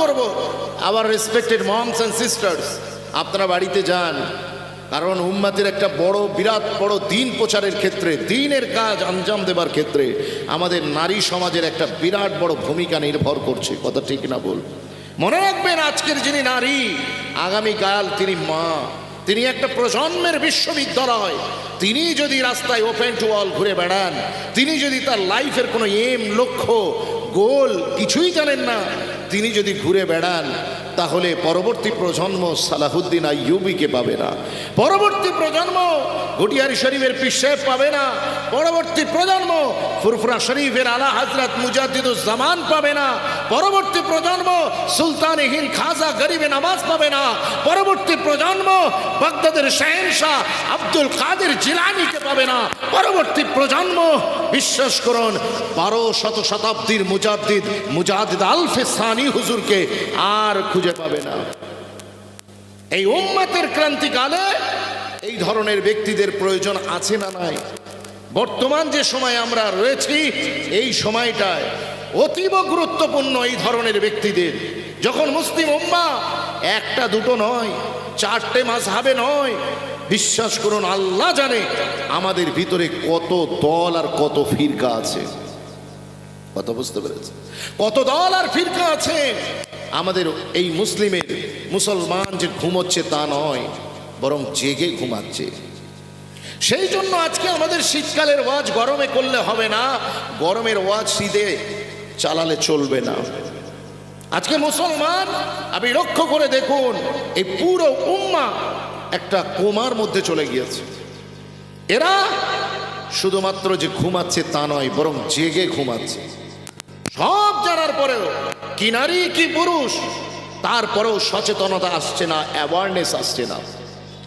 করব, আবার respected moms and sisters, আপনারা বাড়িতে যান, কারণ উম্মতের একটা বড় বিরাট বড় দিন প্রচারের ক্ষেত্রে, দিনের কাজ আঞ্জাম দেবার ক্ষেত্রে আমাদের নারী সমাজের একটা বিরাট বড় ভূমিকা নির্ভর করছে। কথা ঠিক না বল? মনে রাখবেন, আজকের যিনি নারী, আগামীকাল তিনি মা, তিনি একটা প্রজন্মের বিশ্ববিদ্যালয়। তিনি যদি রাস্তায় ওপেন টু অল ঘুরে বেড়ান, তিনি যদি তার লাইফের কোনো লক্ষ্য গোল কিছুই জানেন না, তিনি যদি ঘুরে বেড়ান, তাহলে পরবর্তী প্রজন্ম সালাহুদ্দিন আইয়ুবীকে পাবে না, পরবর্তী প্রজন্ম ঘটিয়ারি শরীফের পীর সাহেব পাবে না, পরবর্তী প্রজন্ম ফুরফুরা শরীফের আলা হযরত মুজাদ্দিদুজ্জামান পাবে না, পরবর্তী প্রজন্ম সুলতানে হিন্দ খাজা গরিবে নওয়াজ পাবে না, পরবর্তী প্রজন্ম বাগদাদের শাহেনশাহ আব্দুল কাদের জিলানীকে পাবে না, পরবর্তী প্রজন্ম বিশ্বাস করুন 12শত শতাব্দীর মুজাদ্দিদ আলফে সানি হুজুরকে আর খুঁজে পাবে না। এই উম্মতের ক্রান্তিকালে এই ধরনের ব্যক্তিদের প্রয়োজন আছে না নাই? বর্তমান যে সময় আমরা রয়েছি, এই সময়টায় অতীব গুরুত্বপূর্ণ এই ধরনের ব্যক্তিদের। যখন মুসলিম উম্মাহ একটা দুটো নয়, 4টে মাযহাবে নয়, বিশ্বাস করুন আল্লাহ জানে আমাদের ভিতরে কত দল আর কত ফিরকা আছে। কথা বুঝতে পেরেছে? কত দল আর ফিরকা আছে। আমাদের এই মুসলমান যে ঘুমোচ্ছে তা নয়, বরং জেগে ঘুমাচ্ছে। সেই জন্য আজকে আমাদের শীতকালের ওয়াজ গরমে করলে হবে না, গরমের ওয়াজ শীতে চালালে চলবে না। আজকে মুসলমান, আপনি লক্ষ্য করে দেখুন, এই পুরো উম্মাহ একটা কোমার মধ্যে চলে গিয়েছে। এরা শুধুমাত্র যে ঘুমাচ্ছে তা নয়, বরং জেগে ঘুমাচ্ছে। সব জানার পরেও, কি নারী কি পুরুষ, তারপরেও সচেতনতা আসছে না, অ্যাওয়ারনেস আসছে না।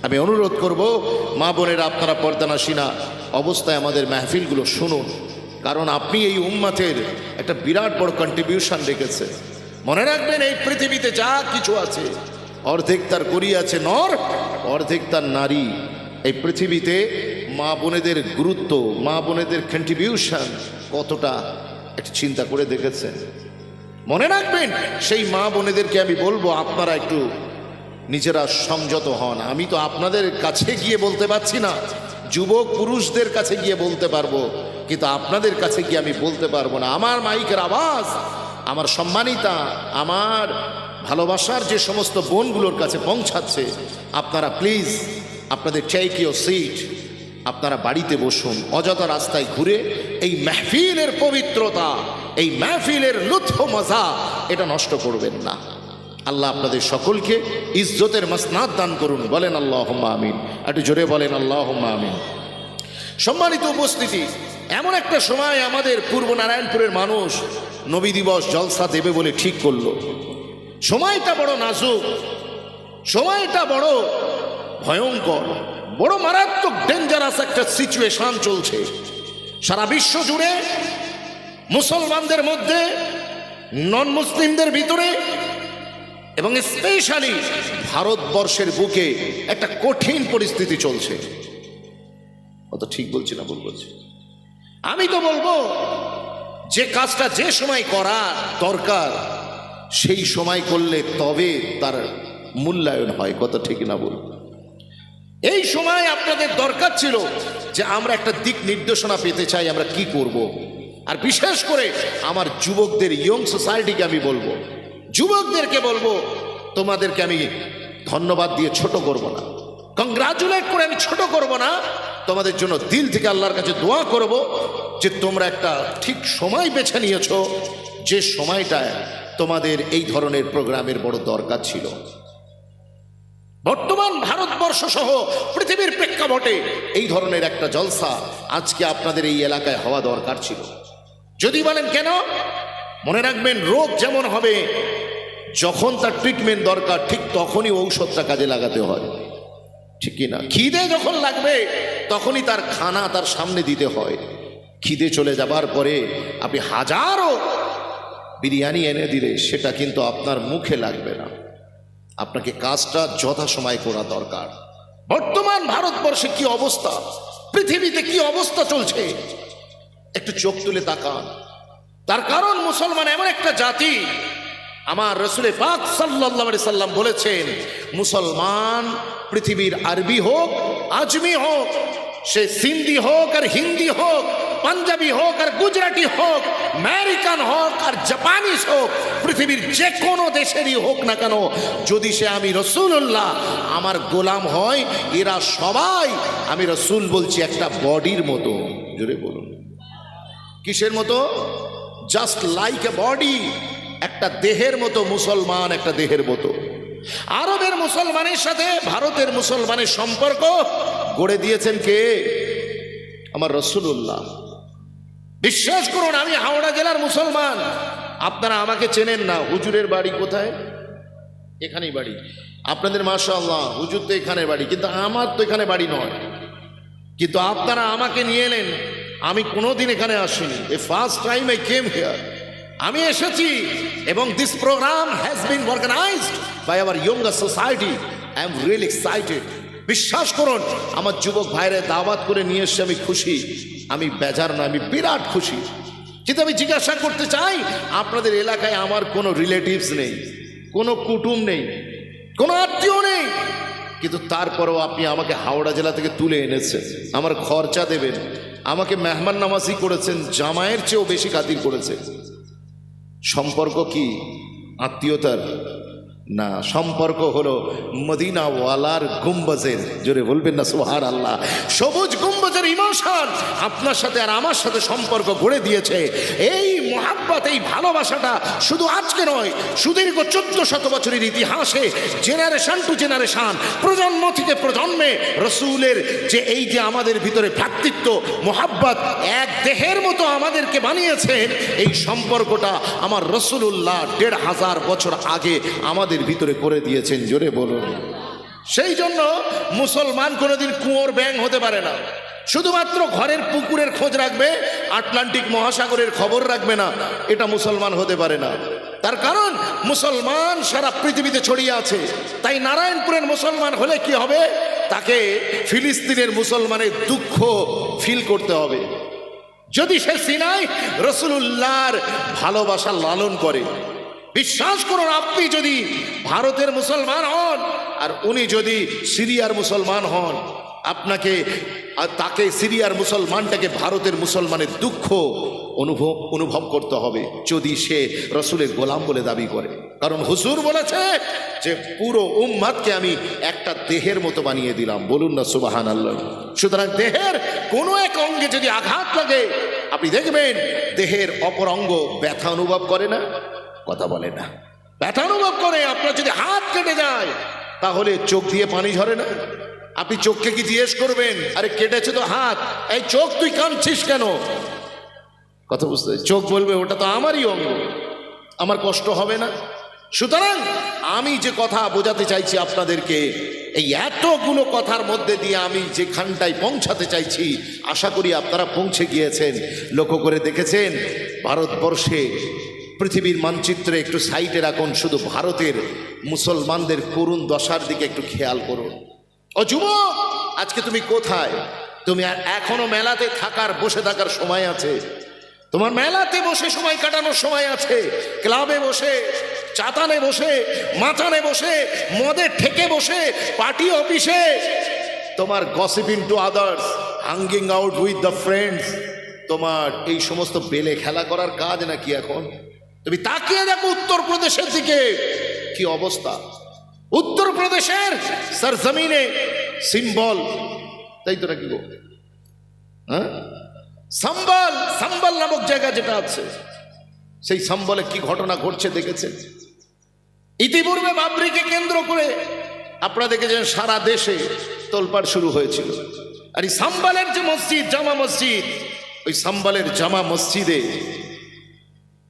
আমি অনুরোধ করব, মা বোনেরা, আপনারা পর্দানাসীনা অবস্থায় আমাদের মাহফিলগুলো শুনুন, কারণ আপনি এই উম্মতের একটা বিরাট বড় কন্ট্রিবিউশন রেখেছে। মনে রাখবেন, এই পৃথিবীতে যা কিছু আছে, অর্ধেক তার করি আছে নর, অর্ধেক তার নারী। এই পৃথিবীতে মা বোনেদের গুরুত্ব, মা বোনেদের কন্ট্রিবিউশন কতটা একটু চিন্তা করে দেখেছেন? মনে রাখবেন, সেই মা বোনেদেরকে আমি বলবো, আপনারা একটু নিজেরা সংযত হন। আমি তো আপনাদের কাছে গিয়ে বলতে পারছি না, যুবক পুরুষদের কাছে গিয়ে বলতে পারবো, কিন্তু আপনাদের কাছে গিয়ে আমি বলতে পারবো না। আমার মাইকের আওয়াজ আমার সম্মানিতা, আমার ভালোবাসার যে সমস্ত বোনগুলোর কাছে পৌঁছাচ্ছে, আপনারা প্লিজ আপনাদের টেক ইউর সিট, আপনারা বাড়িতে বসুন। অযথা রাস্তায় ঘুরে এই মাহফিলের পবিত্রতা, এই মাহফিলের লুৎফ মজা এটা নষ্ট করবেন না। আল্লাহ আপনাদের সকলকে ইজ্জতের মাসনাদ দান করুন। বলেন আল্লাহুম্মা আমিন। একটু জোরে বলেন আল্লাহুম্মা আমিন। সম্মানিত উপস্থিতি, এমন একটা সময় আমাদের পূর্ব নারায়ণপুরের মানুষ নবী দিবস জলসা দেবে বলে ঠিক করলো। সময়টা বড় নাজুক, সময়টা বড় ভয়ঙ্কর, বড় মারাত্মক ডেঞ্জারাস একটা সিচুয়েশন চলছে সারা বিশ্ব জুড়ে, মুসলমানদের মধ্যে, নন মুসলিমদের ভিতরে, এবং স্পেশালি ভারতবর্ষের বুকে একটা কঠিন পরিস্থিতি চলছে। অত ঠিক বলছি না ভুল বলছি? আমি তো বলবো, যে কাজটা যে সময় করা দরকার সেই সময় করলে তবে তার মূল্যায়ন হয়। কথা ঠিক না বল? এই সময় আপনাদের দরকার ছিল যে আমরা একটা দিক নির্দেশনা পেতে চাই, আমরা কি করব। আর বিশেষ করে আমার যুবকদের, ইয়ং সোসাইটিকে আমি বলবো, যুবকদেরকে বলবো, তোমাদেরকে আমি ধন্যবাদ দিয়ে ছোট করব না, কংগ্রাচুলেট করে আমি ছোট করব না, তোমাদের জন্য দিল থেকে আল্লাহর কাছে দোয়া করব যে তোমরা একটা ঠিক সময় বেছে নিয়েছো, যে সময়টায় তোমাদের এই ধরনের প্রোগ্রামের বড় দরকার ছিল। বর্তমান ভারতবর্ষ সহ পৃথিবীর প্রেক্ষাপটে এই ধরনের একটা জলসা আজকে আপনাদের এই এলাকায় হওয়া দরকার ছিল। যদি বলেন কেন, মনে রাখবেন, রোগ যেমন হবে যখন তার ট্রিটমেন্ট দরকার, ঠিক তখনই ঔষধটা কাজে লাগাতে হয়, ঠিক কিনা? খিদে যখন লাগবে তখনই তার খানা তার সামনে দিতে হয়। খিদে চলে যাবার পরে আপনি হাজারো বিরিয়ানি এনে দিলে সেটা কিন্তু আপনার মুখে লাগবে না। আপনাকে কাজটা যথাসময় করা দরকার। বর্তমান ভারতবর্ষে কি অবস্থা, পৃথিবীতে কি অবস্থা চলছে, একটু চোখ তুলে তাকান। তার কারণ মুসলমান এমন একটা জাতি আমার রসুল পাক সাল্লাল্লাহু আলাইহি সাল্লাম বলেছেন, মুসলমান পৃথিবীর আরবি হোক, আজমি হোক, সে সিন্ধি হোক আর হিন্দি হোক, পাঞ্জাবি হোক আর গুজরাটি হোক, আমেরিকান হোক আর জাপানিজ হোক, পৃথিবীর যে কোনো দেশেরই হোক না কেন, যদি সে আমি রাসূলুল্লাহ আমার গোলাম হয়, এরা সবাই আমি রাসূল বলছি একটা বডির মতো। জোরে বলুন, কিসের মতো? জাস্ট লাইক এ বডি, একটা দেহের মতো মুসলমান, একটা দেহের মতো। আরবের মুসলমানের সাথে ভারতের মুসলমানের সম্পর্ক গড়ে দিয়েছেন কে? আমার রাসূলুল্লাহ। বিশ্বাস করুন, আমি হাওড়া জেলার মুসলমান, আপনারা আমাকে চেনেন না। হুজুরের বাড়ি কোথায়? এখানেই বাড়ি। আপনাদের মাশাআল্লাহ হুজুর তো এখানে বাড়ি, কিন্তু আমার তো এখানে বাড়ি নয়। কিন্তু আপনারা আমাকে নিয়ে এলেন, আমি কোনোদিন এখানে আসিনি। A first time I came here. আমি এসেছি, এবং this program has been organized by our younger society. I am really excited. বিশ্বাস করুন, আমার যুবক ভাইরে দাওয়াত করে নিয়ে এসে আমি খুশি, আমি বেজার না, আমি বিরাট খুশি। কিন্তু আমি জিজ্ঞাসা করতে চাই, আপনাদের এলাকায় আমার কোনো রিলেটিভস নেই, কোনো কুটুম নেই, কোনো আত্মীয় নেই, কিন্তু তারপরেও আপনি আমাকে হাওড়া জেলা থেকে তুলে এনেছেন, আমার খরচা দেবেন, আমাকে মেহমান নামাজি করেছেন, জামাইয়ের চেয়েও বেশি খাতির করেছেন। সম্পর্ক কি আত্মীয়তার? না, সম্পর্ক হলো মদিনাওয়ালার গুম্বাজের। জোরে বলবেন না সুবহানাল্লাহ। সবুজ গুম্বাজের ইমোশন আপনার সাথে আর আমার সাথে সম্পর্ক গড়ে দিয়েছে। এই মোহাব্বত, এই ভালোবাসাটা শুধু আজকে নয়, সুদীর্ঘ 1400 বছরের ইতিহাসে জেনারেশন টু জেনারেশন, প্রজন্ম থেকে প্রজন্মে রসুলের যে এই যে আমাদের ভিতরে ভ্রাতৃত্ব, মোহাব্বত, এক দেহের মতো আমাদেরকে বানিয়েছেন, এই সম্পর্কটা আমার রসুলুল্লাহ 1500 বছর আগে আমাদের ভিতরে করে দিয়েছেন। জোরে বলুন। সেই জন্য মুসলমান কোনোদিন কুয়োর ব্যাঙ হতে পারে না। শুধুমাত্র ঘরের পুকুরের খোঁজ রাখবে, আটলান্টিক মহাসাগরের খবর রাখবে না, এটা মুসলমান হতে পারে না। তার কারণ মুসলমান সারা পৃথিবীতে ছড়িয়ে আছে। তাই নারায়ণপুরের মুসলমান হলে কি হবে? তাকে ফিলিস্তিনের মুসলমানের দুঃখ ফিল করতে হবে। যদি সে সিনাই রাসূলুল্লাহর ভালোবাসা লালন করে। বিশ্বাস করুন, আপনি যদি ভারতের মুসলমান হন আর উনি যদি সিরিয়ার মুসলমান হন, আপনাকে আর তাকে, সিরিয়ার মুসলমানটাকে ভারতের মুসলমানের দুঃখ অনুভব করতে হবে, যদি সে রসুলের গোলাম বলে দাবি করে। কারণ হুজুর বলেছে যে পুরো উম্মাদকে আমি একটা দেহের মতো বানিয়ে দিলাম। বলুন না সুবহানাল্লাহ। সুতরাং দেহের কোনো এক অঙ্গে যদি আঘাত লাগে, আপনি দেখবেন দেহের অপর অঙ্গ ব্যথা অনুভব করে না, কথা বলে না, ব্যথা অনুভব করে। আপনার যদি হাত কেটে যায়, তাহলে চোখ দিয়ে পানি ঝরে না? আপনি চোখকে কি জিজ্ঞেস করবেন, আরে কেটেছে তো হাত, এই চোখ তুই কাঁদছিস কেন? কথা বুঝতে? চোখ বলবে ওটা তো আমারই অঙ্গ, আমার কষ্ট হবে না? সুতরাং আমি যে কথা বোঝাতে চাইছি আপনাদেরকে, এই এতগুলো কথার মধ্যে দিয়ে আমি যেখানটায় পৌঁছাতে চাইছি, আশা করি আপনারা পৌঁছে গিয়েছেন। লক্ষ্য করে দেখেছেন, ভারতবর্ষে পৃথিবীর মানচিত্রে একটু সাইডে রাখুন, শুধু ভারতের মুসলমানদের করুণ দশার দিকে একটু খেয়াল করুন। ও যুবক, আজকে তুমি কোথায়? তুমি আর এখনো মেলাতে থাকার, বসে থাকার সময় আছে? তোমার মেলাতে বসে সময় কাটানোর সময় আছে? ক্লাবে বসে, চাতানে বসে, মাচানে বসে, মদের ঠেকে বসে, পার্টি অফিসে, তোমার gossiping to others, hanging out with the friends, তোমার এই সমস্ত বেলে খেলা করার কাজ নাকি এখন? তুমি তাকিয়ে দেখো উত্তরপ্রদেশের দিকে, কি অবস্থা। উত্তরপ্রদেশের সরজমিনে সিম্বল, তাই তো নাকি গো? হ্যাঁ, সম্বল, সম্বল নামক জায়গা যেটা আছে, সেই সম্বলে কি ঘটনা ঘটছে দেখেছেন? ইতিপূর্বে বাবরিকে কেন্দ্র করে আপনারা দেখেছেন সারা দেশে তোলপাড় শুরু হয়েছিল। আর এই সম্বলের যে মসজিদ, জামা মসজিদ, ওই সম্বলের জামা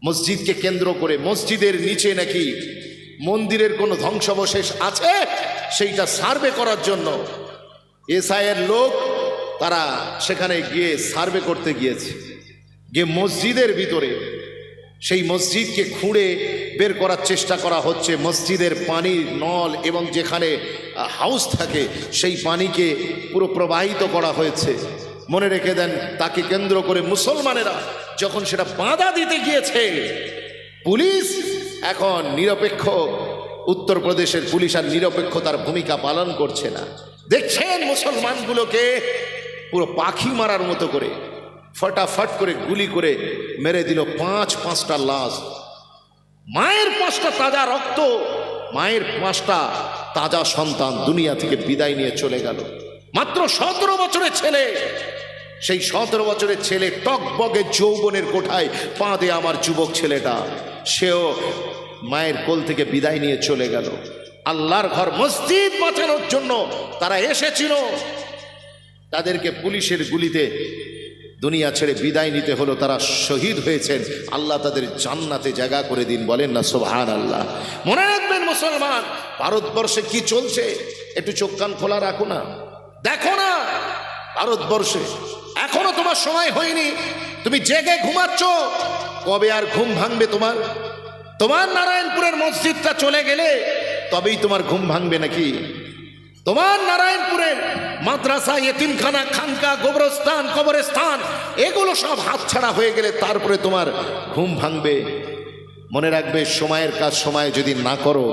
মসজিদকে কেন্দ্র করে, মসজিদের নিচে নাকি মন্দিরের কোনো ধ্বংসাবশেষ আছে, সেইটা সার্ভে করার জন্য এসআইয়ের লোক তারা সেখানে গিয়ে সার্ভে করতে গিয়েছে। গিয়ে মসজিদের ভিতরে সেই মসজিদকে খুঁড়ে বের করার চেষ্টা করা হচ্ছে। মসজিদের পানির নল এবং যেখানে হাউস থাকে, সেই পানিকে পুরো প্রবাহিত করা হয়েছে। মনে রেখে দেন, তাকে কেন্দ্র করে মুসলমানেরা যখন সেটা বাধা দিতে গিয়েছে, পুলিশ এখন নিরপেক্ষ উত্তরপ্রদেশের পুলিশ আর নিরপেক্ষতার ভূমিকা পালন করছে না। দেখছেন মুসলমানগুলোকে পুরো পাখি মারার মতো করে ফটাফট করে গুলি করে মেরে দিল পাঁচটা লাশ। মায়ের 5টা তাজা রক্ত, মায়ের 5টা তাজা সন্তান দুনিয়া থেকে বিদায় নিয়ে চলে গেল। মাত্র 17 বছরের ছেলে, সেই 17 বছরের ছেলে টকবগে যৌবনের কোঠায় পা দিয়ে আমার যুবক ছেলেটা, সেও মায়ের কোল থেকে বিদায় নিয়ে চলে গেল। আল্লাহর ঘর মসজিদ বাঁচানোর জন্য তারা এসেছিল, তাদেরকে পুলিশের গুলিতে দুনিয়া ছেড়ে বিদায় নিতে হলো। তারা শহীদ হয়েছেন, আল্লাহ তাদের জান্নাতে জায়গা করে দিন, বলেন না সুবহানাল্লাহ। মনে রাখবেন মুসলমান, ভারতবর্ষে কি চলছে একটু চোখ কান খোলা রাখো না, দেখো না ভারতবর্ষে। এখনো তোমার সময় হয়নি, তুমি জেগে ঘুমাচ্ছ, কবে আর ঘুম ভাঙবে তোমার? তোমার নারায়ণপুরের মসজিদটা চলে গেলে তবেই তোমার ঘুম ভাঙবে নাকি? তোমার নারায়ণপুরের মাদ্রাসা, এতিমখানা, খানকা, কবরস্থান এগুলো সব হাতছাড়া হয়ে গেলে তারপরে তোমার ঘুম ভাঙবে। মনে রাখবে, সময়ের কাজ সময়ে যদি না করো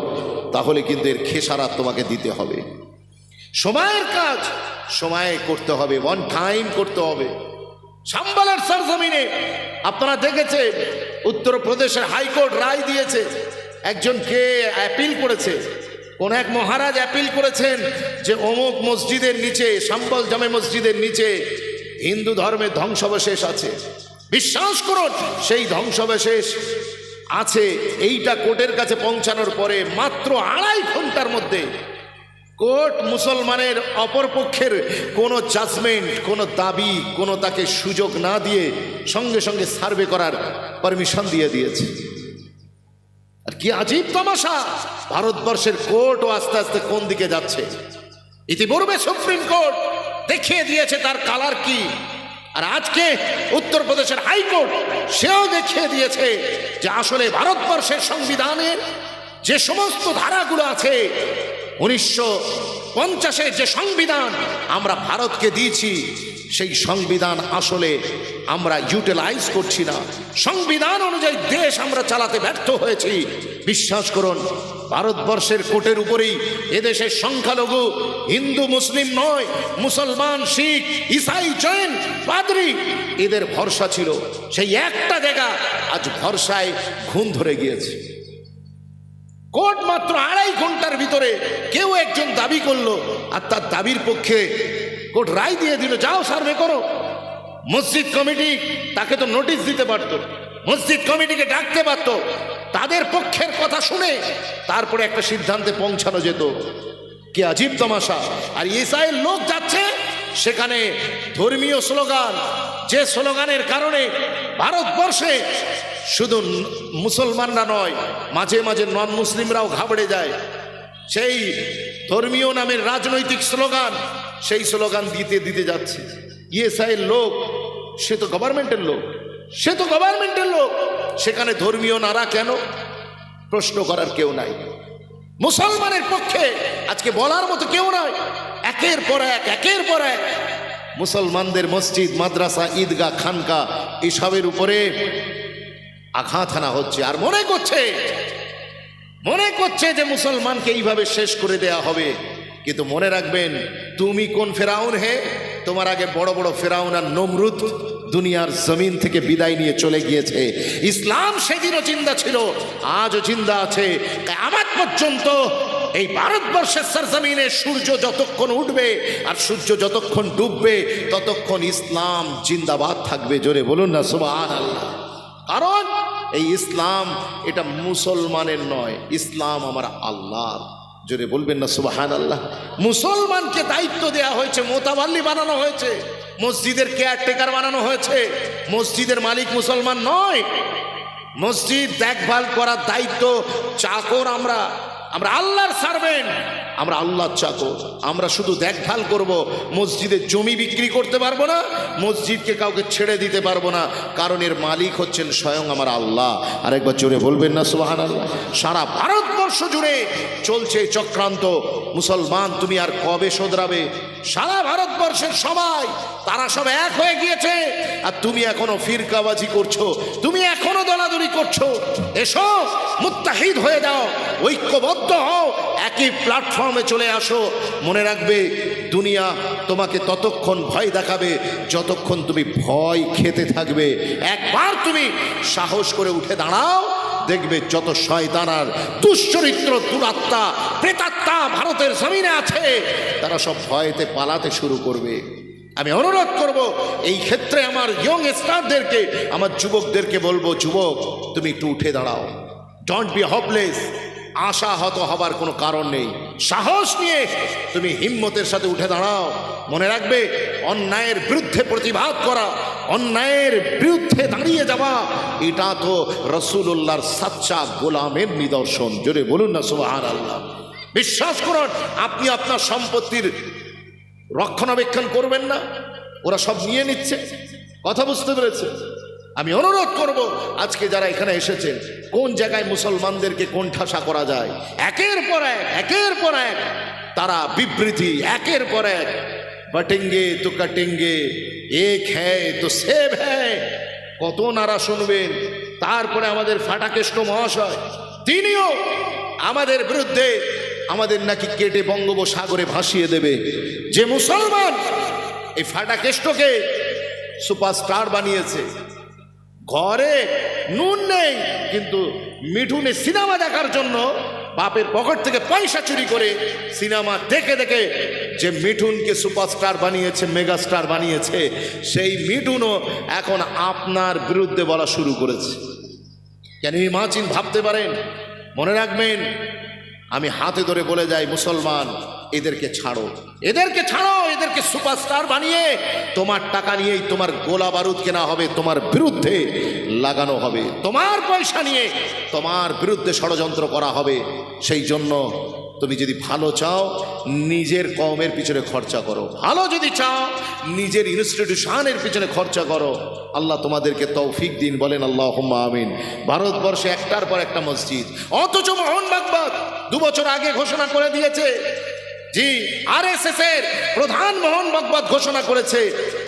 তাহলে কিন্তু এর খেসারাত তোমাকে দিতে হবে। সময়ের কাজ সময়ে করতে হবে, অন টাইম করতে হবে। সাম্বালের সরজমিনে আপনারা দেখেছে, উত্তরপ্রদেশের হাইকোর্ট রায় দিয়েছে, একজনকে অ্যাপিল করেছে, কোন এক মহারাজ অ্যাপিল করেছেন যে অমুক মসজিদের নিচে, সাম্বল জামে মসজিদের নিচে হিন্দু ধর্মের ধ্বংসাবশেষ আছে। বিশ্বাস করুন, সেই ধ্বংসাবশেষ আছে, এইটা কোর্টের কাছে পৌঁছানোর পরে মাত্র 2.5 ঘন্টার মধ্যে কোর্ট মুসলমানের অপরপক্ষের কোনো জাজমেন্ট, কোনো দাবি, কোনো তাকে সুযোগ না দিয়ে সঙ্গে সঙ্গে সার্ভে করার পারমিশন দিয়ে দিয়েছে। আর কি আজীব তামাশা, ভারতবর্ষের কোর্টও আস্তে আস্তে কোন দিকে যাচ্ছে। ইতিপূর্বে সুপ্রিম কোর্ট দেখিয়ে দিয়েছে তার কালার কি, আর আজকে উত্তরপ্রদেশের হাইকোর্ট সেও দেখিয়ে দিয়েছে যে আসলে ভারতবর্ষের সংবিধানের যে সমস্ত ধারাগুলো আছে, 1950-এর যে সংবিধান আমরা ভারতকে দিয়েছি, সেই সংবিধান আসলে আমরা ইউটিলাইজ করছি না। সংবিধান অনুযায়ী দেশ আমরা চালাতে ব্যর্থ হয়েছি। বিশ্বাস করুন, ভারতবর্ষের কোর্টের উপরেই এদেশের সংখ্যালঘু হিন্দু মুসলিম নয়, মুসলমান, শিখ, ইসাই, জৈন, পাদ্রী এদের ভরসা ছিল। সেই একটা জায়গা আজ ভরসায় ঘুম ধরে গিয়েছে। কোর্ট মাত্র 2.5 ঘন্টার ভিতরে কেউ একজন দাবি করলো, আর তার দাবির পক্ষে কোর্ট রায় দিয়ে দিল, যাও সার্ভে করো। মসজিদ কমিটি তাকে তো নোটিশ দিতে পারতো, মসজিদ কমিটিকে ডাকতে পারত, তাদের পক্ষের কথা শুনে তারপরে একটা সিদ্ধান্তে পৌঁছানো যেত। কি আজীব তামাশা। আর ইসরায়েল লোক যাচ্ছে সেখানে ধর্মীয় স্লোগান, যে স্লোগানের কারণে ভারতবর্ষে শুধু মুসলমানরা নয়, মাঝে মাঝে নন মুসলিমরাও ঘাবড়ে যায়। সেই ধর্মীয় নামের রাজনৈতিক স্লোগান, সেই স্লোগান দিতে দিতে যাচ্ছে। ইসরায়েল লোক, সে তো গভর্নমেন্টের লোক, সেখানে ধর্মীয় নারা কেন? প্রশ্ন করার কেউ নাই। মুসলমানের পক্ষে আজকে বলার মতো কেউ নাই। একের পর এক মুসলমানদের মসজিদ, মাদ্রাসা, ঈদগাহ, খানকা এসবের উপরে আঘাত হানা হচ্ছে। আর মনে করছে যে মুসলমানকে এইভাবে শেষ করে দেয়া হবে। কিন্তু মনে রাখবেন, তুমি কোন ফেরাউন হে? তোমার আগে বড় বড় ফেরাউন আর নমরুদ দুনিয়ার জমিন থেকে বিদায় নিয়ে চলে গিয়েছে। ইসলাম সেদিনও জিন্দা ছিল, আজও জিন্দা আছে। কিয়ামত পর্যন্ত এই ভারতবর্ষের সরজমিনে সূর্য যতক্ষণ উঠবে আর সূর্য যতক্ষণ ডুববে ততক্ষণ ইসলাম জিন্দাবাদ থাকবে। জোরে বলুন না সুবহানাল্লাহ। কারণ এই ইসলাম এটা মুসলমানের নয়, ইসলাম আমার আল্লাহর। জোরে বলবেন না সুবহানাল্লাহ। মুসলমানকে দায়িত্ব দেওয়া হয়েছে, মোতাবাল্লি বানানো হয়েছে, মসজিদের কেয়ারটেকার বানানো হয়েছে। মসজিদের মালিক মুসলমান নয়। মসজিদ দেখভাল করার দায়িত্ব চাকর আমরা আল্লাহর সার্ভেন্ট, আমরা আল্লাহর চাকর। আমরা শুধু দেখভাল করব, মসজিদের জমি বিক্রি করতে পারবো না, মসজিদকে কাউকে ছেড়ে দিতে পারবো না, কারণ এর মালিক হচ্ছেন স্বয়ং আমার আল্লাহ। আরেকবার জোরে বলবেন না সুবহানাল্লাহ। সারা ভারত ভারতবর্ষ জুড়ে চলছে চক্রান্ত। মুসলমান তুমি আর কবে শোধরাবে? সারা ভারতবর্ষের সবাই তারা সব এক হয়ে গিয়েছে, আর তুমি এখনো ফিরকাবাজি করছো, তুমি এখনো দলাদলি করছো। এসো, মুত্তাহিদ হয়ে যাও, ঐক্যবদ্ধ হও, একই প্ল্যাটফর্মে চলে আসো। মনে রাখবে, দুনিয়া তোমাকে ততক্ষণ ভয় দেখাবে যতক্ষণ তুমি ভয় খেতে থাকবে। একবার তুমি সাহস করে উঠে দাঁড়াও, দেখবে যত শয়তান আর দুশ্চরিত্র, দুরাত্মা, প্রেতাত্মা ভারতের জমিনে আছে, তারা সব ভয়েতে পালাতে শুরু করবে। আমি অনুরোধ করব, এই ক্ষেত্রে আমার ইয়ং স্টারদেরকে, আমার যুবকদেরকে বলবো, যুবক তুমি একটু উঠে দাঁড়াও। Don't be hopeless. আশাহত হবার কোনো কারণ নেই। সাহস নিয়ে তুমি হিম্মতের সাথে উঠে দাঁড়াও। মনে রাখবে, অন্যায়ের বিরুদ্ধে প্রতিবাদ করা, অন্যায়ের বিরুদ্ধে দাঁড়িয়ে যাওয়া, এটা তো রাসূলুল্লাহর সাচ্চা গোলামের নিদর্শন। জোরে বলুন না সুবহানাল্লাহ। বিশ্বাস করুন, আপনি আপনার সম্পত্তির রক্ষণাবেক্ষণ করবেন না, ওরা সব নিয়ে নিচ্ছে। কথা বুঝতে পেরেছে? আমি অনুরোধ করব, আজকে যারা এখানে এসেছেন, কোন জায়গায় মুসলমানদেরকে কোণঠাসা করা যায়, একের পর এক তারা বিবৃতি, একের পর এক, বটেঙ্গে তো কাটেঙ্গে, এক হ্যায় তো সেব হ্যায়, কত নারা শুনবেন। তারপরে আমাদের ফাটাকেষ্ট মহাশয়, তিনিও আমাদের বিরুদ্ধে, আমাদের নাকি কেটে বঙ্গোপসাগরে ভাসিয়ে দেবে। যে মুসলমান এই ফাটাকেষ্টকে সুপারস্টার বানিয়েছে, ঘরে নুন নেই কিন্তু মিঠুনে সিনেমা দেখার জন্য বাপের পকেট থেকে পয়সা চুরি করে সিনেমা দেখে দেখে যে মিঠুনকে সুপারস্টার বানিয়েছে, মেগাস্টার বানিয়েছে, সেই মিঠুনও এখন আপনার বিরুদ্ধে বলা শুরু করেছে। কেন ইমাজিন, ভাবতে পারেন? মনে রাখবেন, আমি হাতে ধরে বলে যাই, মুসলমান এদেরকে ছাড়ো, এদেরকে ছাড়ো, এদেরকে সুপারস্টার বানিয়ে তোমার টাকা নিয়েই তোমার গোলা বারুদ কেনা হবে, তোমার বিরুদ্ধে লাগানো হবে, তোমার পয়সা নিয়ে তোমার বিরুদ্ধে ষড়যন্ত্র করা হবে। সেই জন্য তুমি যদি ভালো চাও, নিজের কওমের পিছনে খরচা করো। ভালো যদি চাও, নিজের ইনস্টিটিউশনের পিছনে খরচা করো। আল্লাহ তোমাদেরকে তৌফিক দিন, বলেন আল্লাহুম্মা আমিন। ভারতবর্ষে একটার পর একটা মসজিদ, অথচ মোহন ভাগবত 2 বছর আগে ঘোষণা করে দিয়েছে, জি আরএসএস এর প্রধান মোহন ভাগবত ঘোষণা করেছে,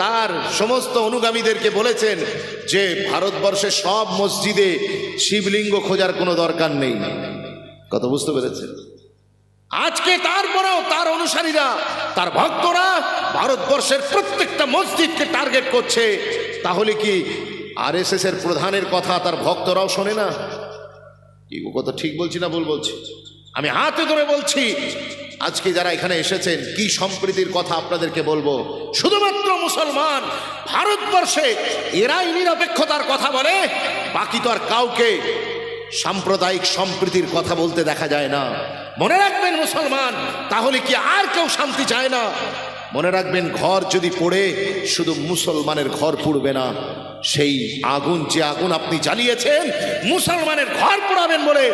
তার সমস্ত অনুগামীদেরকে বলেছেন যে ভারতবর্ষের সব মসজিদে শিবলিঙ্গ খোঁজার কোনো দরকার নেই। কথা বুঝতে পেরেছেন? আজকে তারপরেও তার অনুসারীরা, তার ভক্তরা ভারতবর্ষের প্রত্যেকটা মসজিদকে টার্গেট করছে। তাহলে কি আরএসএস এর প্রধানের কথা তার ভক্তরাও শোনে না? কি কথা ঠিক বলছি না ভুল বলছি? আমি হাতে ধরে বলছি, আজকে যারা এখানে এসেছেন, কি সম্প্রীতির কথা আপনাদেরকে বলবো। শুধুমাত্র মুসলমান ভারতবর্ষে এরাই নিরপেক্ষতার কথা বলে, বাকি তো আর কাউকে সাম্প্রদায়িক সম্প্রীতির কথা বলতে দেখা যায় না। মনে রাখবেন মুসলমান, তাহলে কি আর কেউ শান্তি চায় না? মনে রাখবেন, ঘর যদি পড়ে, শুধু মুসলমানের ঘর পুড়বে না, সেই আগুন, যে আগুন আপনি জ্বালিয়েছেন মুসলমানের ঘর পোড়াবেন বলে,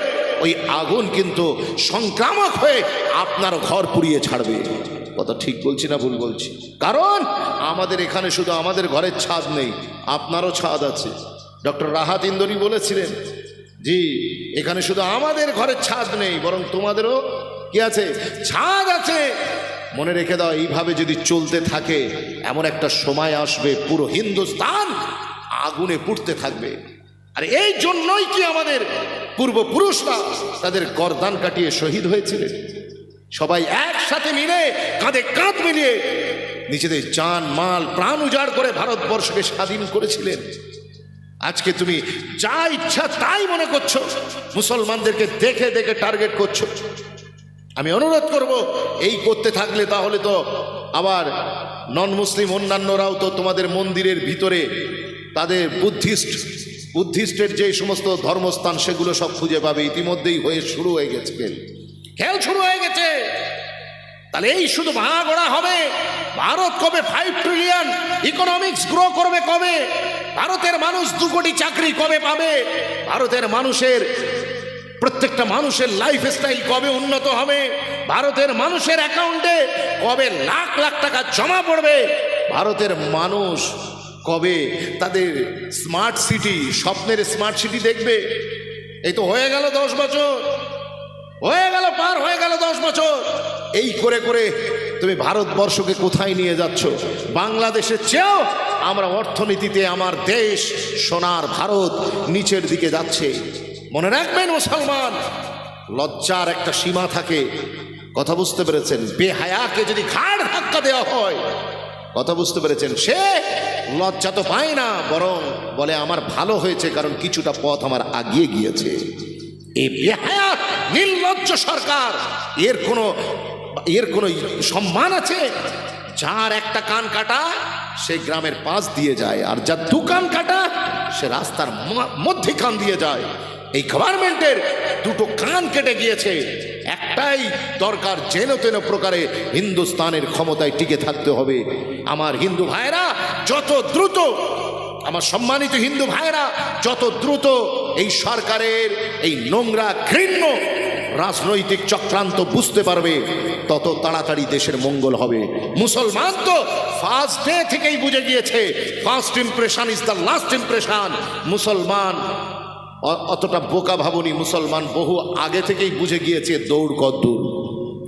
ওই আগুন কিন্তু সংক্রামক হয়ে আপনার ঘর পুড়িয়ে ছাড়বে। কথা ঠিক বলছি না ভুল বলছি? কারণ আমাদের এখানে শুধু আমাদের ঘরের ছাদ নেই, আপনারও ছাদ আছে। ডক্টর রাহাত ইন্দোরি বলেছিলেন, জি এখানে শুধু আমাদের ঘরের ছাদ নেই, বরং তোমাদেরও কি আছে? ছাদ আছে। মনে রেখে দাও, এইভাবে যদি চলতে থাকে, এমন একটা সময় আসবে পুরো হিন্দুস্তান আগুনে পুড়তে থাকবে। আর এই জন্যই কি আমাদের পূর্বপুরুষরা তাদের গর্দান কাটিয়ে শহীদ হয়েছিলেন। সবাই একসাথে মিলে, কাঁধে কাঁধ মিলিয়ে নিজেদের জান মাল প্রাণ উজাড় করে ভারতবর্ষকে স্বাধীন করেছিলেন। আজকে তুমি যা ইচ্ছা তাই মনে করছো, মুসলমানদেরকে দেখে দেখে টার্গেট করছো। আমি অনুরোধ করব, এই করতে থাকলে তাহলে তো আবার নন মুসলিম অন্যান্যরাও তো তোমাদের মন্দিরের ভিতরে তাদের বুদ্ধিস্টের যে সমস্ত ধর্মস্থান সেগুলো সব খুঁজে পাবে। ইতিমধ্যেই শুরু হয়ে গেছে, খেল শুরু হয়ে গেছে। তাহলে এই শুধু ভাঙাগড়া হবে। ভারত কবে 5 ট্রিলিয়ন ইকোনমিক্স গ্রো করবে? কবে? ভারতের মানুষ 2 কোটি চাকরি কবে পাবে? ভারতের মানুষের প্রত্যেকটা মানুষের লাইফস্টাইল কবে উন্নত হবে? ভারতের মানুষের অ্যাকাউন্টে কবে লাখ লাখ টাকা জমা পড়বে? ভারতের মানুষ কবে তাদের স্মার্ট সিটি, স্বপ্নের স্মার্ট সিটি দেখবে? এই তো হয়ে গেল 10 বছর। হয়ে গেল, পার হয়ে গেল 10 বছর। এই করে করে তুমি ভারতবর্ষকে কোথায় নিয়ে যাচ্ছ? বাংলাদেশের চেয়েও আমরা অর্থনীতিতে আমার দেশ সোনার ভারত নিচের দিকে যাচ্ছে। মনে রাখবেন মুসলমান, লজ্জার একটা সীমা থাকে। কথা বুঝতে পেরেছেন? বেহায়াকে যদি ঘাড় ধাক্কা দেওয়া হয়, কথা বুঝতে পেরেছেন, সে লজ্জা তো পায় না, বরং বলে আমার ভালো হয়েছে, কারণ কিছুটা পথ আমার আগিয়ে গিয়েছে। এই বেহায়া নির্লজ্জ সরকার, এর কোনো সম্মান আছে? যার একটা কান কাটা সে গ্রামের পাশ দিয়ে যায়, আর যার দুকান কাটা সে রাস্তার মধ্যে কান দিয়ে যায়। এই গভর্নমেন্টের দুটো কান কেটে গিয়েছে, একটাই দরকার, যেন তেন প্রকারে হিন্দুস্তানের ক্ষমতায় টিকে থাকতে হবে। আমার হিন্দু ভাইরা যত দ্রুত, আমার সম্মানিত হিন্দু ভাইরা যত দ্রুত এই সরকারের এই নোংরা ঘৃণ্য রাজনৈতিক চক্রান্ত বুঝতে পারবে, তত তাড়াতাড়ি দেশের মঙ্গল হবে। মুসলমান তো ফার্স্ট ডে থেকেই বুঝে গিয়েছে, first impression is the last impression. মুসলমান অতটা বোকা ভাবুনি, মুসলমান বহু আগে থেকেই বুঝে গিয়েছে দৌড় কদ্দূর।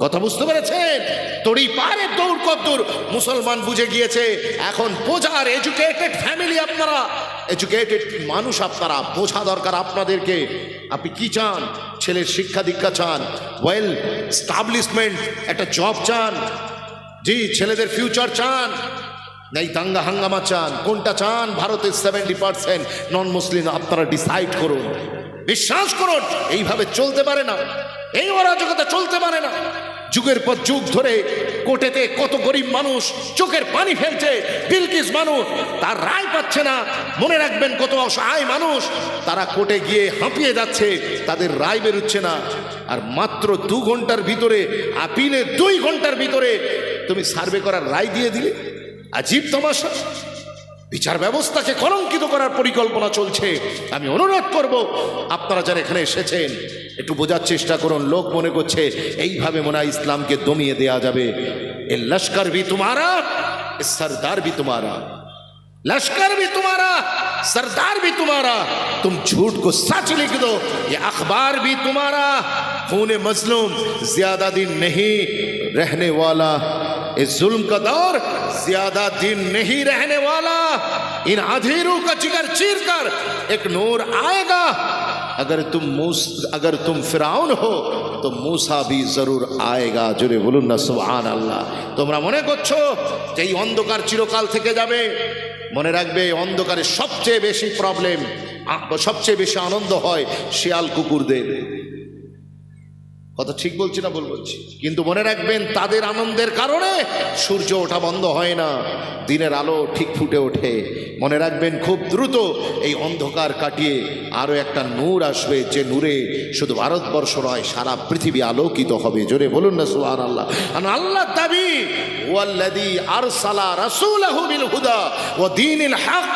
কথা বুঝতে পেরেছেন? তড়ি পারে দৌড় কদ্দূর মুসলমান বুঝে গিয়েছে। এখন বোঝার এডুকেটেড ফ্যামিলি আপনারা, এডুকেটেড মানুষ আপনারা, বোঝা দরকার আপনাদেরকে। আপনি কি চান? ছেলের শিক্ষা দীক্ষা চান, ওয়েল স্টাবলিশমেন্ট, একটা জব চান, জি ছেলেদের ফিউচার চান, নাই দাঙ্গা হাঙ্গামা চান? কোনটা চান? ভারতের 70% নন মুসলিম, আপনারা ডিসাইড করুন। বিশ্বাস করুন, এইভাবে চলতে পারে না, এই অরাজকতা চলতে পারে না। যুগের পর যুগ ধরে কোর্টেতে কত গরিব মানুষ চোখের পানি ফেলছে, বিলকিস মানুষ তার রায় পাচ্ছে না। মনে রাখবেন, কত অসহায় মানুষ তারা কোর্টে গিয়ে হাঁপিয়ে যাচ্ছে, তাদের রায় বেরোচ্ছে না। আর মাত্র 2 ঘন্টার ভিতরে, আপিলে 2 ঘন্টার ভিতরে তুমি সার্ভে করার রায় দিয়ে দিলে। আজীব তামাশা, বিচার ব্যবস্থাকে কলঙ্কিত করার পরিকল্পনা চলছে। আমি অনুরোধ করব, আপনারা যারা এখানে এসেছেন একটু বোঝার চেষ্টা করুন। লোক মনে করছে এইভাবে মনে হয় ইসলামকে দমিয়ে দেয়া যাবে। এ লস্কর ভি তুমারা, এ সরদার ভি তুমারা, लश्कर भी तुम्हारा, सरदार भी तुम्हारा, तुम झूठ को सच लिख दो। ये अखबार भी तुम्हारा, खून मजलूम ज्यादा दिन नहीं रहने वाला, इस जुल्म का दौर ज्यादा दिन नहीं रहने वाला। इन अंधेरों का जिगर चीर कर एक नूर आएगा। अगर तुम फिराउन हो तो मूसा भी जरूर आएगा। জোরে বলুন না সুবহানাল্লাহ। তোমরা মনে করছো যে এই অন্ধকার চিরকাল থেকে যাবে? মনে রাখবে, অন্ধকারে সবচেয়ে বেশি প্রবলেম, সবচেয়ে বেশি আনন্দ হয় শিয়াল কুকুরদের। কথা ঠিক বলছি না ভুল বলছি? কিন্তু মনে রাখবেন, তাদের আনন্দের কারণে সূর্য ওঠা বন্ধ হয় না, দিনের আলো ঠিক ফুটে ওঠে। মনে রাখবেন, খুব দ্রুত এই অন্ধকার কাটিয়ে আরও একটা নূর আসবে, যে নূরে শুধু ভারতবর্ষ নয় সারা পৃথিবী আলোকিত হবে। জোরে বলুন না সুবহানাল্লাহ। আর আল্লাহ দাবি, ওয়াল্লাযী আরসালা রাসূলাহু বিল হুদা ওয়া দীনিল হক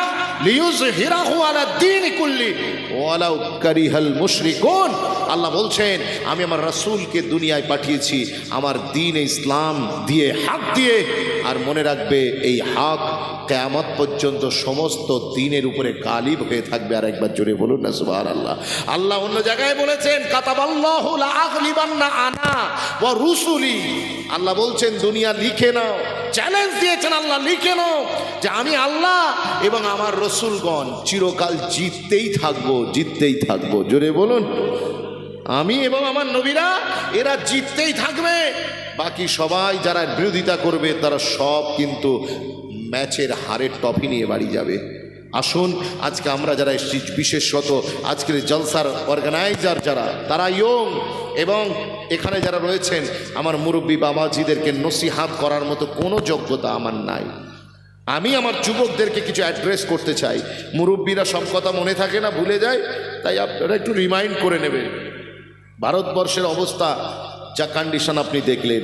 লিইয়ুযহিরাহু আলা দ্বীনি কুল্লি ওয়ালাউ কারিহাল মুশরিকুন। আল্লাহ বলছেন, আমি আমার রাসূলকে দুনিয়ায় পাঠিয়েছি আমার দ্বীন ইসলাম দিয়ে, হক দিয়ে। আর মনে রাখবে, এই হক কিয়ামত পর্যন্ত সমস্ত দ্বীনের উপরে গালিব হয়ে থাকবে। আর একবার জোরে বলুন না সুবহানাল্লাহ। আল্লাহ অন্য জায়গায় বলেছেন, কাতাবাল্লাহু লা আগলিবান্না আনা ওয়া রুসুলি। আল্লাহ বলছেন, দুনিয়া লিখে নাও, চ্যালেঞ্জ দিয়েছেন আল্লাহ, লিখে নাও যে আমি আল্লাহ এবং আমার রসুলগণ চিরকাল জিততেই থাকবো, জিততেই থাকবো। জোরে বলুন, আমি এবং আমার নবীরা এরা জিততেই থাকবে। বাকি সবাই যারা বিরোধিতা করবে তারা সব কিন্তু ম্যাচের হারের ট্রফি নিয়ে বাড়ি যাবে। আসুন, আজকে আমরা যারা এসেছি, বিশেষত আজকের জলসার অর্গানাইজার যারা, তারা ইয়ং এবং এখানে যারা রয়েছেন, আমার মুরব্বী বাবাজিদেরকে নসিহাত করার মতো কোনো যোগ্যতা আমার নাই। আমি আমার যুবকদেরকে কিছু অ্যাড্রেস করতে চাই। মুরব্বীরা সব কথা মনে থাকে না, ভুলে যায়, তাই আপনারা একটু রিমাইন্ড করে নেবেন। ভারতবর্ষের অবস্থা যা কন্ডিশন আপনি দেখলেন,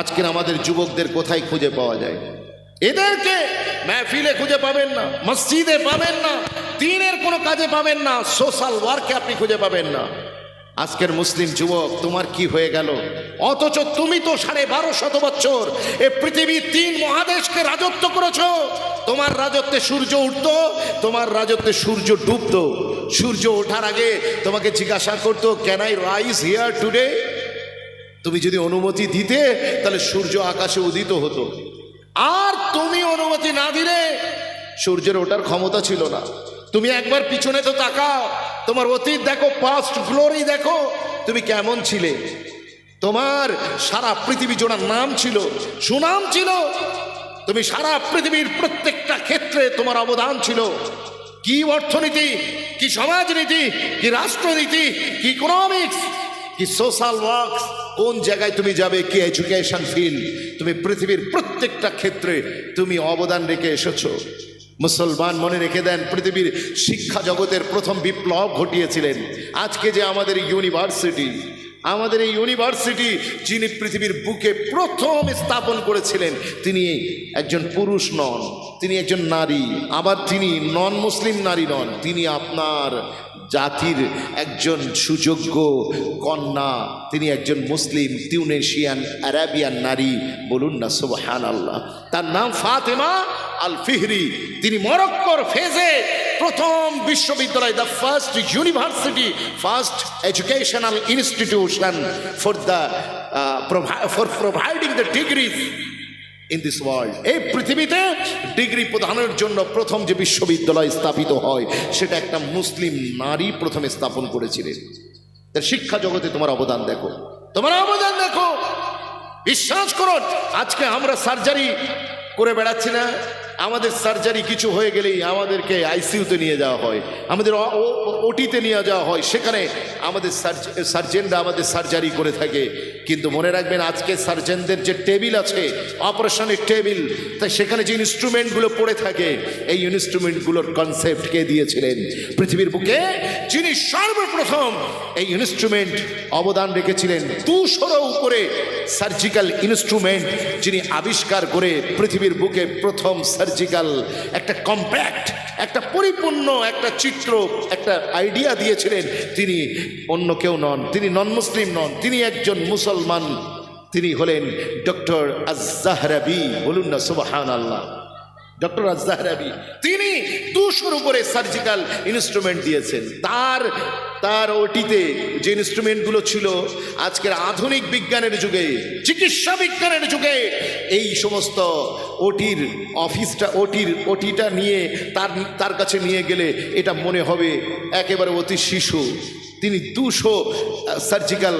আজকের আমাদের যুবকদের কোথায় খুঁজে পাওয়া যায়? এদেরকে মেহফিলে খুঁজে পাবেন না, মসজিদে পাবেন না, দ্বীনের কোনো কাজে পাবেন না, সোশ্যাল ওয়ার্কে আপনি খুঁজে পাবেন না। আজকের মুসলিম যুবক, তোমার কি হয়ে গেল? অথচ তুমি তো 1250 বছর এ পৃথিবীর 3 মহাদেশকে রাজত্ব করেছো। তোমার রাজত্বে সূর্য উঠতো, তোমার রাজত্বে সূর্য ডুবতো। সূর্য ওঠার আগে তোমাকে জিজ্ঞাসা করতো, can I rise here today? তুমি যদি অনুমতি দিতে তাহলে সূর্য আকাশে উদিত হতো, আর তুমি অনুমতি না দিলে সূর্যের ওঠার ক্ষমতা ছিল না। তুমি একবার পিছনে তো তাকাও, তোমার অতীত দেখো, পাস্ট গ্লোরি দেখো, তুমি কেমন ছিলে। তোমার সারা পৃথিবী জোড়া নাম ছিল, সুনাম ছিল, তুমি সারা পৃথিবীর প্রত্যেকটা ক্ষেত্রে তোমার অবদান ছিল। কি অর্থনীতি, কি সমাজনীতি, কি রাষ্ট্রনীতি, কি ইকোনমিক্স, কি সোশ্যাল ওয়ার্ক, কোন জায়গায় তুমি যাবে, কি এডুকেশন ফিল্ড, তুমি পৃথিবীর প্রত্যেকটা ক্ষেত্রে তুমি অবদান রেখে এসেছো। মুসলমান মনে রেখে দেন, পৃথিবীর শিক্ষা জগতের প্রথম বিপ্লব ঘটিয়েছিলেন। আজকে যে আমাদের ইউনিভার্সিটি যিনি পৃথিবীর বুকে প্রথম স্থাপন করেছিলেন, তিনি একজন পুরুষ নন, তিনি একজন নারী, আবার তিনি নন মুসলিম নারী নন, তিনি আপনার জাতির একজন সুযোগ্য কন্যা, তিনি একজন মুসলিম তিউনেশিয়ান আরাবিয়ান নারী। বলুন না সুবহানাল্লাহ। তার নাম ফাতেমা আল ফিহরি। তিনি মরক্কোর ফেজে প্রথম বিশ্ববিদ্যালয়, the first university, first educational institution for providing the degrees in this world. এই পৃথিবীতে ডিগ্রি প্রদানের জন্য প্রথম যে বিশ্ববিদ্যালয় স্থাপিত হয়, সেটা একটা মুসলিম নারী প্রথমে স্থাপন করেছিলেন। তার শিক্ষা জগতে তোমার অবদান দেখো, তোমার অবদান দেখো। বিশ্বাস করুন, আজকে আমরা সার্জারি করে বেড়াচ্ছি না, আমাদের সার্জারি কিছু হয়ে গেলেই আমাদেরকে আইসিইউতে নিয়ে যাওয়া হয়, আমাদের ওটিতে নিয়ে যাওয়া হয়, সেখানে আমাদের সার্জেনরা আমাদের সার্জারি করে থাকে। কিন্তু মনে রাখবেন, আজকে সার্জেনদের যে টেবিল আছে, অপারেশনের টেবিল, তাই সেখানে যে ইনস্ট্রুমেন্টগুলো পড়ে থাকে, এই ইনস্ট্রুমেন্টগুলোর কনসেপ্ট কে দিয়েছিলেন? পৃথিবীর বুকে যিনি সর্বপ্রথম এই ইনস্ট্রুমেন্ট অবদান রেখেছিলেন, 200 উপরে সার্জিক্যাল ইনস্ট্রুমেন্ট যিনি আবিষ্কার করে পৃথিবীর বুকে প্রথম সার্জিক্যাল একটা কম্প্যাক্ট, একটা পরিপূর্ণ একটা চিত্র, একটা আইডিয়া দিয়েছিলেন, তিনি অন্য কেউ নন, তিনি নন মুসলিম নন, তিনি একজন মুসলমান, তিনি হলেন ডক্টর আজ-জাহরাবি। বলুন না সুবহানাল্লাহ। ডক্টর আজ-জাহরাবি, তিনি 200 উপরে সার্জিক্যাল ইনস্ট্রুমেন্ট দিয়েছেন। তার ওটিতে যে ইনস্ট্রুমেন্টগুলো ছিল, আজকের আধুনিক বিজ্ঞানের যুগে, চিকিৎসা বিজ্ঞানের যুগে, এই সমস্ত ওটিটা নিয়ে তার কাছে নিয়ে গেলে এটা মনে হবে একেবারে অতি শিশু। তিনি 200 সার্জিক্যাল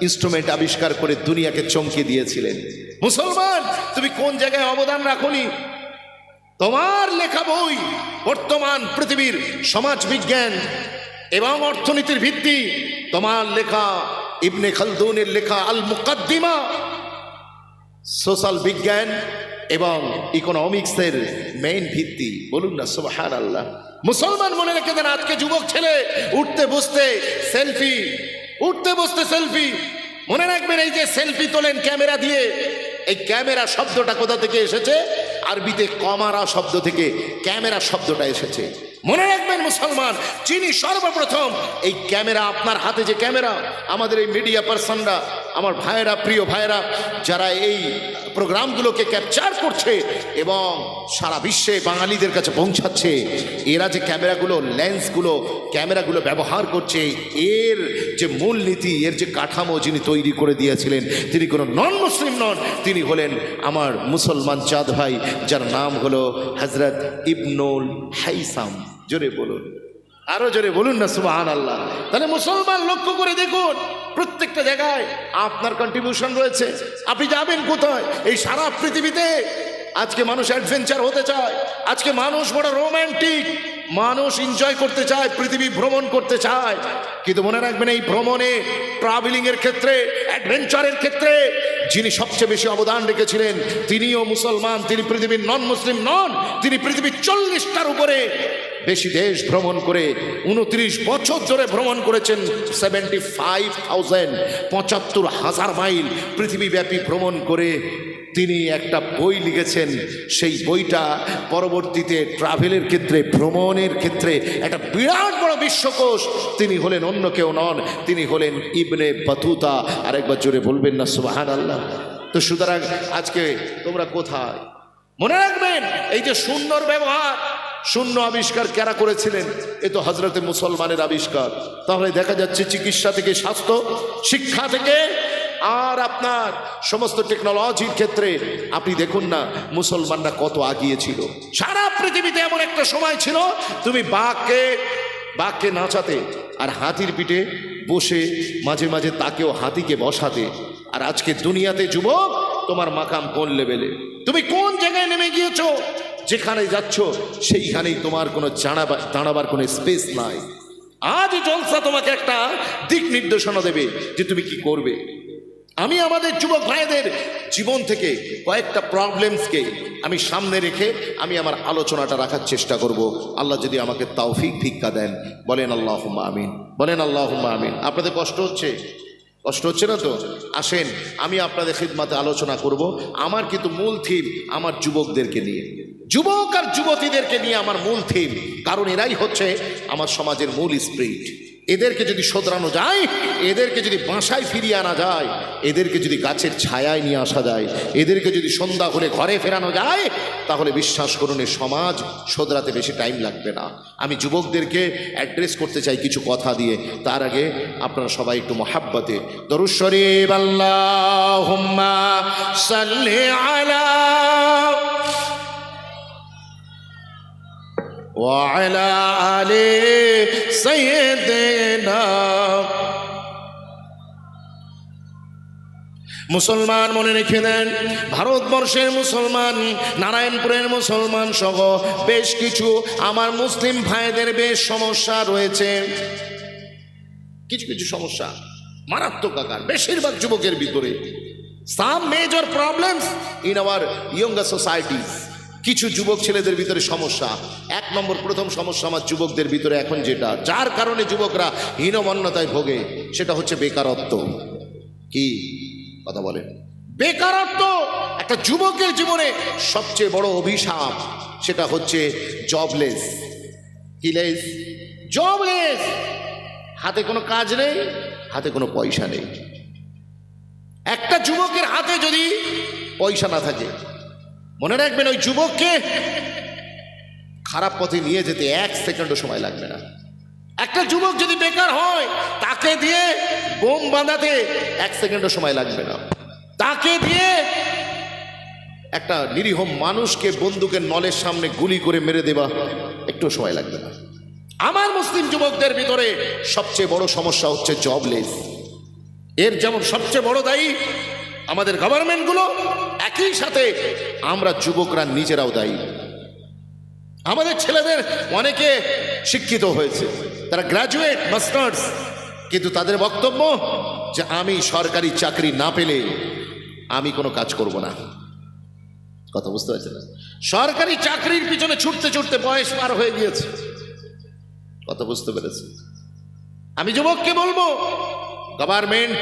ইনস্ট্রুমেন্ট আবিষ্কার করে দুনিয়াকে চমকে দিয়েছিলেন। মুসলমান, তুমি কোন জায়গায় অবদান রাখোনি? তোমার লেখা বই বর্তমান পৃথিবীর সমাজ বিজ্ঞান এবং অর্থনীতির ভিত্তি, তোমার লেখা ইবনে খালদুনের লেখা আল মুকাদ্দিমা, সোশ্যাল বিজ্ঞান এবং ইকোনমিক্সের মেইন ভিত্তি। বলুন না সুবহানাল্লাহ। মুসলমান মনে রেখে দেন, আজকে যুবক ছেলে উঠতে বসতে সেলফি, মনে রাখবেন, এই যে সেলফি তোলেন ক্যামেরা দিয়ে, এই ক্যামেরা শব্দটা কোথা থেকে এসেছে? আরবিতে কমারা শব্দ থেকে ক্যামেরা শব্দটা এসেছে। মনে রাখবেন মুসলমান, যিনি সর্বপ্রথম এই ক্যামেরা, আপনার হাতে যে ক্যামেরা, আমাদের এই মিডিয়া পার্সনরা, আমার ভাইয়েরা, প্রিয় ভাইয়েরা, যারা এই প্রোগ্রামগুলোকে ক্যাপচার করছে এবং সারা বিশ্বে বাঙালিদের কাছে পৌঁছাচ্ছে, এরা যে ক্যামেরাগুলো ব্যবহার করছে, এর যে মূলনীতি, এর যে কাঠামো যিনি তৈরি করে দিয়েছিলেন, তিনি কোনো নন মুসলিম নন, তিনি হলেন আমার মুসলমান চাঁদ ভাই, যার নাম হলো হযরত ইবনুল হাইসাম। জোরে বলুন, আরো জোরে বলুন না সুবহানাল্লাহ। তাহলে মুসলমান লক্ষ্য করে দেখুন, প্রত্যেকটা জায়গায় আপনার কন্ট্রিবিউশন রয়েছে। আপনি যাবেন কোথায়? এই সারা পৃথিবীতে আজকে মানুষ অ্যাডভেঞ্চার হতে চায়, আজকে মানুষ বড় রোম্যান্টিক, মানুষ এনজয় করতে চায়, পৃথিবী ভ্রমণ করতে চায়। কিন্তু মনে রাখবেন, এই ভ্রমণে, ট্রাভেলিং এর ক্ষেত্রে, অ্যাডভেঞ্চারের ক্ষেত্রে যিনি সবচেয়ে বেশি অবদান রেখেছিলেন, তিনিও মুসলমান, তিনি পৃথিবীর নন মুসলিম নন, তিনি পৃথিবীর 40টার উপরে বেশি দেশ ভ্রমণ করে 29 বছর ধরে ভ্রমণ করেছেন। 75,000 মাইল পৃথিবীব্যাপী ভ্রমণ করে তিনি একটা বই লিখেছেন। সেই বইটা পরবর্তীতে ট্রাভেলের ক্ষেত্রে, ভ্রমণের ক্ষেত্রে একটা বিরাট বড় বিশ্বকোষ। তিনি হলেন অন্য কেউ নন, তিনি হলেন ইবনে বতুতা। আরেকবার জোরে বলবেন না সুবহানাল্লাহ। তো সুতরাং আজকে তোমরা কোথায়? মনে রাখবেন, এই যে শূন্যর ব্যবহার, শূন্য আবিষ্কার কারা করেছিলেন? এ তো হযরতে মুসলমানের আবিষ্কার। তাহলে দেখা যাচ্ছে চিকিৎসা থেকে স্বাস্থ্য, শিক্ষা থেকে আর আপনার সমস্ত টেকনোলজির ক্ষেত্রে আপনি দেখুন না মুসলমানরা কত আগিয়েছিল। সারা পৃথিবীতে এমন একটা সময় ছিল তুমি বাঘকে নাচাতে আর হাতির পিঠে বসে মাঝে মাঝে তাকেও হাতিকে বসাতে। আর আজকে দুনিয়াতে যুবক তোমার মাকাম কোন লেভেলে, তুমি কোন জায়গায় নেমে গিয়েছো, যেখানে যাচ্ছ সেইখানেই তোমার কোনো দাঁড়াবার কোনো স্পেস নাই। আজ জলসা তোমাকে একটা দিক নির্দেশনা দেবে যে তুমি কি করবে। আমি আমাদের যুবক ভাইদের জীবন থেকে কয়েকটা প্রবলেমসকে আমি সামনে রেখে আমি আমার আলোচনাটা রাখার চেষ্টা করব। আল্লাহ যদি আমাকে তৌফিক ভিক্ষা দেন, বলেন আল্লাহুম্মা আমিন, বলেন আল্লাহুম্মা আমিন। আপনাদের কষ্ট হচ্ছে না তো? আসেন আমি আপনাদের খিদমতে আলোচনা করব। আমার কিন্তু মূল থিম আমার যুবকদেরকে নিয়ে, যুবক আর যুবতীদেরকে নিয়ে আমার মূল থিম। কারণ এরাই হচ্ছে আমার সমাজের মূল স্পিরিট। এদেরকে যদি শোধরানো যায়, এদেরকে যদি বাসায় ফিরিয়ে আনা যায়, এদেরকে যদি গাছের ছায়ায় নিয়ে আসা যায়, এদেরকে যদি সন্ধ্যা হলে ঘরে ফেরানো যায়, তাহলে বিশ্বাস করুন এই সমাজ শোধরাতে বেশি টাইম লাগবে না। আমি যুবকদেরকে অ্যাড্রেস করতে চাই কিছু কথা দিয়ে। তার আগে আপনারা সবাই একটু মহাব্বতে দরুদ শরীফ আল্লাহুম্মা সাল্লি আলা ওয়ালা আলে সাইয়্যিদিনা। মুসলমান মনে রেখে দেন, ভারতবর্ষের মুসলমান, নারায়ণপুরের মুসলমান সহ বেশ কিছু আমার মুসলিম ভাইদের বেশ সমস্যা রয়েছে। কিছু সমস্যা মারাত্মক আকার, বেশিরভাগ যুবকের ভিতরে। Some major problems in our younger societies. কিছু যুবক ছেলেদের ভিতরে সমস্যা। এক নম্বর প্রথম সমস্যা আমার যুবকদের ভিতরে এখন যেটা, যার কারণে যুবকরা হীনমন্যতায় ভোগে, সেটা হচ্ছে বেকারত্ব। কি কথা বলেন? বেকারত্ব একটা যুবকের জীবনে সবচেয়ে বড় অভিশাপ। সেটা হচ্ছে জবলেস। জবলেস, হাতে কোনো কাজ নেই, হাতে কোনো পয়সা নেই। একটা যুবকের হাতে যদি পয়সা না থাকে, মনে রাখবেন ওই যুবককে খারাপ পথে নিয়ে যেতে 1 সেকেন্ডও সময় লাগবে না। একটা যুবক যদি বেকার হয়, তাকে দিয়ে বোম বাঁধাতে 1 সেকেন্ডও সময় লাগবে না। তাকে দিয়ে একটা নিরীহ মানুষকে বন্দুকের নলের সামনে গুলি করে মেরে দেওয়া একটু সময় লাগবে না। আমার মুসলিম যুবকদের ভিতরে সবচেয়ে বড় সমস্যা হচ্ছে জবলেস। এর যেমন সবচেয়ে বড় দায়ী আমাদের গভর্নমেন্টগুলো, একই সাথে আমরা যুবকরা নিজেরাও দায়ী। আমাদের ছেলেদের অনেকে শিক্ষিত হয়েছে, তারা গ্রাজুয়েট, মাস্টার্স, কিন্তু তাদের বক্তব্য যে আমি সরকারি চাকরি না পেলে আমি কোনো কাজ করব না। কথা বুঝতে পারছেন? সরকারি চাকরির পিছনে ছুটতে ছুটতে বয়স পার হয়ে গিয়েছে। কথা বুঝতে পেরেছে? আমি যুবককে বলবো, গভর্নমেন্ট